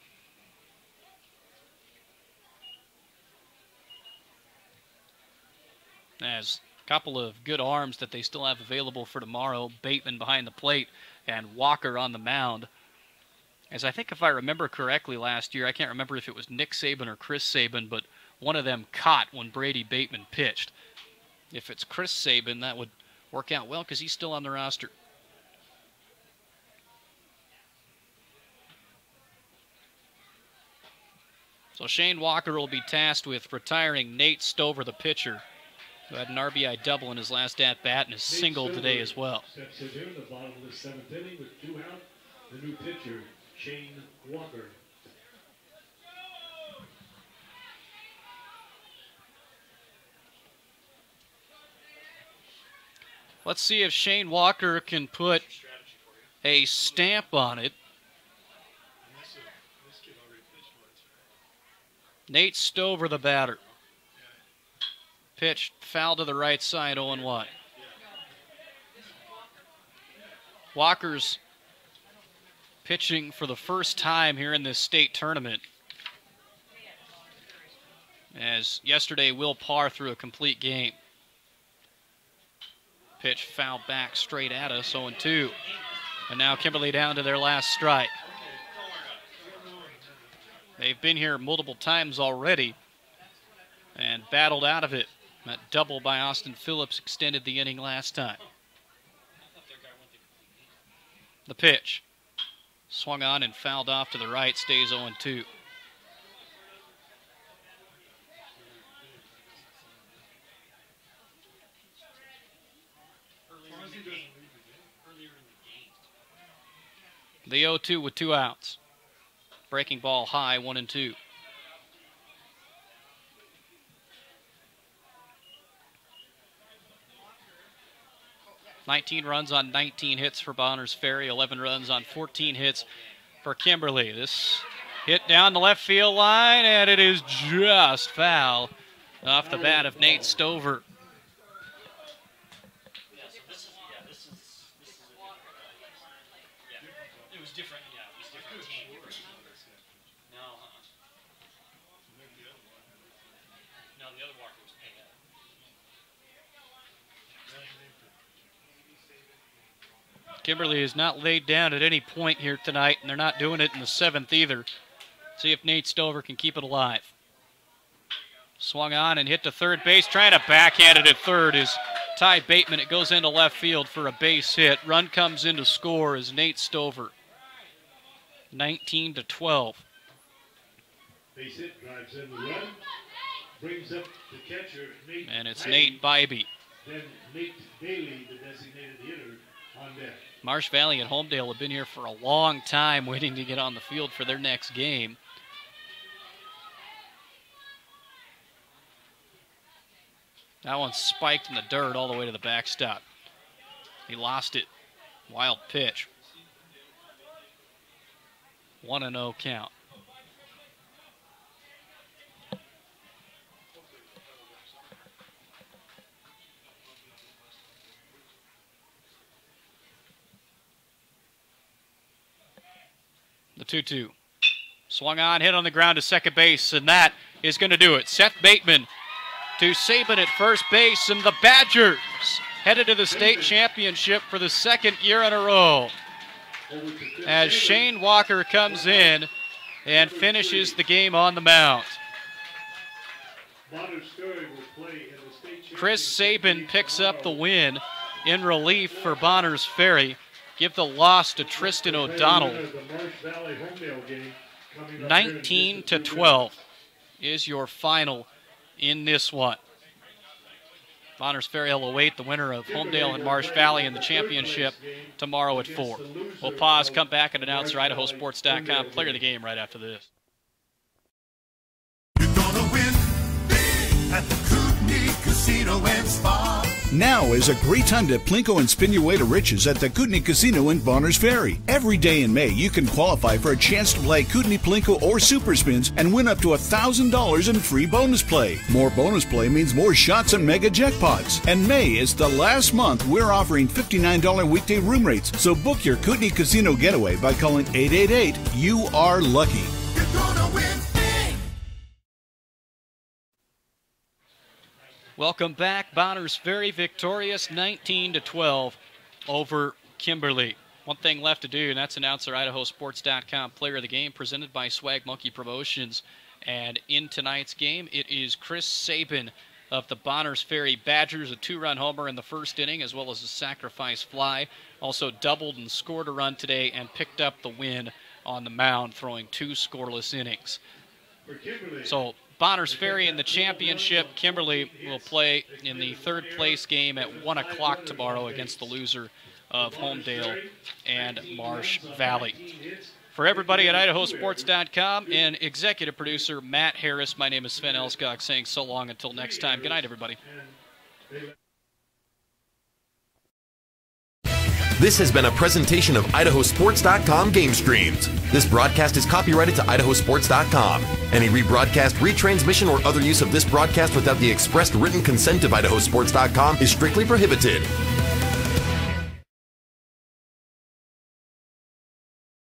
As a couple of good arms that they still have available for tomorrow. Bateman behind the plate and Walker on the mound. As I think if I remember correctly last year, I can't remember if it was Nick Sabin or Chris Sabin, but one of them caught when Brady Bateman pitched. If it's Chris Sabin, that would work out well because he's still on the roster. So Shane Walker will be tasked with retiring Nate Stover, the pitcher, who had an RBI double in his last at-bat and is single today as well. Steps in here in the bottom of the 7th inning with 2 out. The new pitcher, Shane Walker. Let's see if Shane Walker can put a stamp on it. Nate Stover, the batter. Pitch foul to the right side, 0-1. Walker's pitching for the first time here in this state tournament. As yesterday, Will Parr threw a complete game. Pitch fouled back straight at us, 0-2. And now Kimberly down to their last strike. They've been here multiple times already and battled out of it. That double by Austin Phillips extended the inning last time. The pitch. Swung on and fouled off to the right, stays 0-2. The 0-2 with 2 outs. Breaking ball high, 1-2. $19 runs on 19 hits for Bonners Ferry, 11 runs on 14 hits for Kimberly. This hit down the left field line, and it is just foul off the bat of Nate Stover. It was different, yeah, it was different team. No, no, the other Walker was paid up. Kimberly is not laid down at any point here tonight, and they're not doing it in the 7th either. See if Nate Stover can keep it alive. Swung on and hit to third base. Trying to backhand it at third is Ty Bateman. It goes into left field for a base hit. Run comes in to score is Nate Stover. 19-12. Base hit, drives in the run, brings up the catcher, Nate. And it's Nate Bybee. Then Nate Bailey, the designated hitter, on deck. Marsh Valley and Homedale have been here for a long time waiting to get on the field for their next game. That one spiked in the dirt all the way to the backstop. He lost it. Wild pitch. 1-0 count. The 2-2. Swung on, hit on the ground to second base, and that is going to do it. Seth Bateman to Saban at first base, and the Badgers headed to the state championship for the 2nd year in a row. As Shane Walker comes in and finishes the game on the mound. Chris Saban picks up the win in relief for Bonners Ferry. Give the loss to Tristan O'Donnell. 19-12 is your final in this one. Bonners Ferry will await the winner of Homedale and Marsh Valley in the championship tomorrow at 4. We'll pause, come back, and announce our IdahoSports.com player of the game right after this. You're gonna win big at the Kootenai Casino and Spa. Now is a great time to plinko and spin your way to riches at the Kootenai Casino in Bonners Ferry. Every day in May, you can qualify for a chance to play Kootenai Plinko or Super Spins and win up to $1,000 in free bonus play. More bonus play means more shots and mega jackpots. And May is the last month we're offering $59 weekday room rates. So book your Kootenai Casino getaway by calling 888-YOU-ARE-LUCKY. You're gonna win big. Welcome back. Bonners Ferry victorious 19-12 over Kimberly. One thing left to do, and that's announce our IdahoSports.com player of the game presented by Swag Monkey Promotions. And in tonight's game, it is Chris Saban of the Bonners Ferry Badgers, a 2-run homer in the first inning, as well as a sacrifice fly. Also doubled and scored a run today and picked up the win on the mound, throwing 2 scoreless innings. So Bonners Ferry in the championship. Kimberly will play in the 3rd place game at 1 o'clock tomorrow against the loser of Homedale and Marsh Valley. For everybody at IdahoSports.com and executive producer Matt Harris, my name is Sven Elskog saying so long until next time. Good night, everybody. This has been a presentation of IdahoSports.com Game Streams. This broadcast is copyrighted to IdahoSports.com. Any rebroadcast, retransmission, or other use of this broadcast without the expressed written consent of IdahoSports.com is strictly prohibited.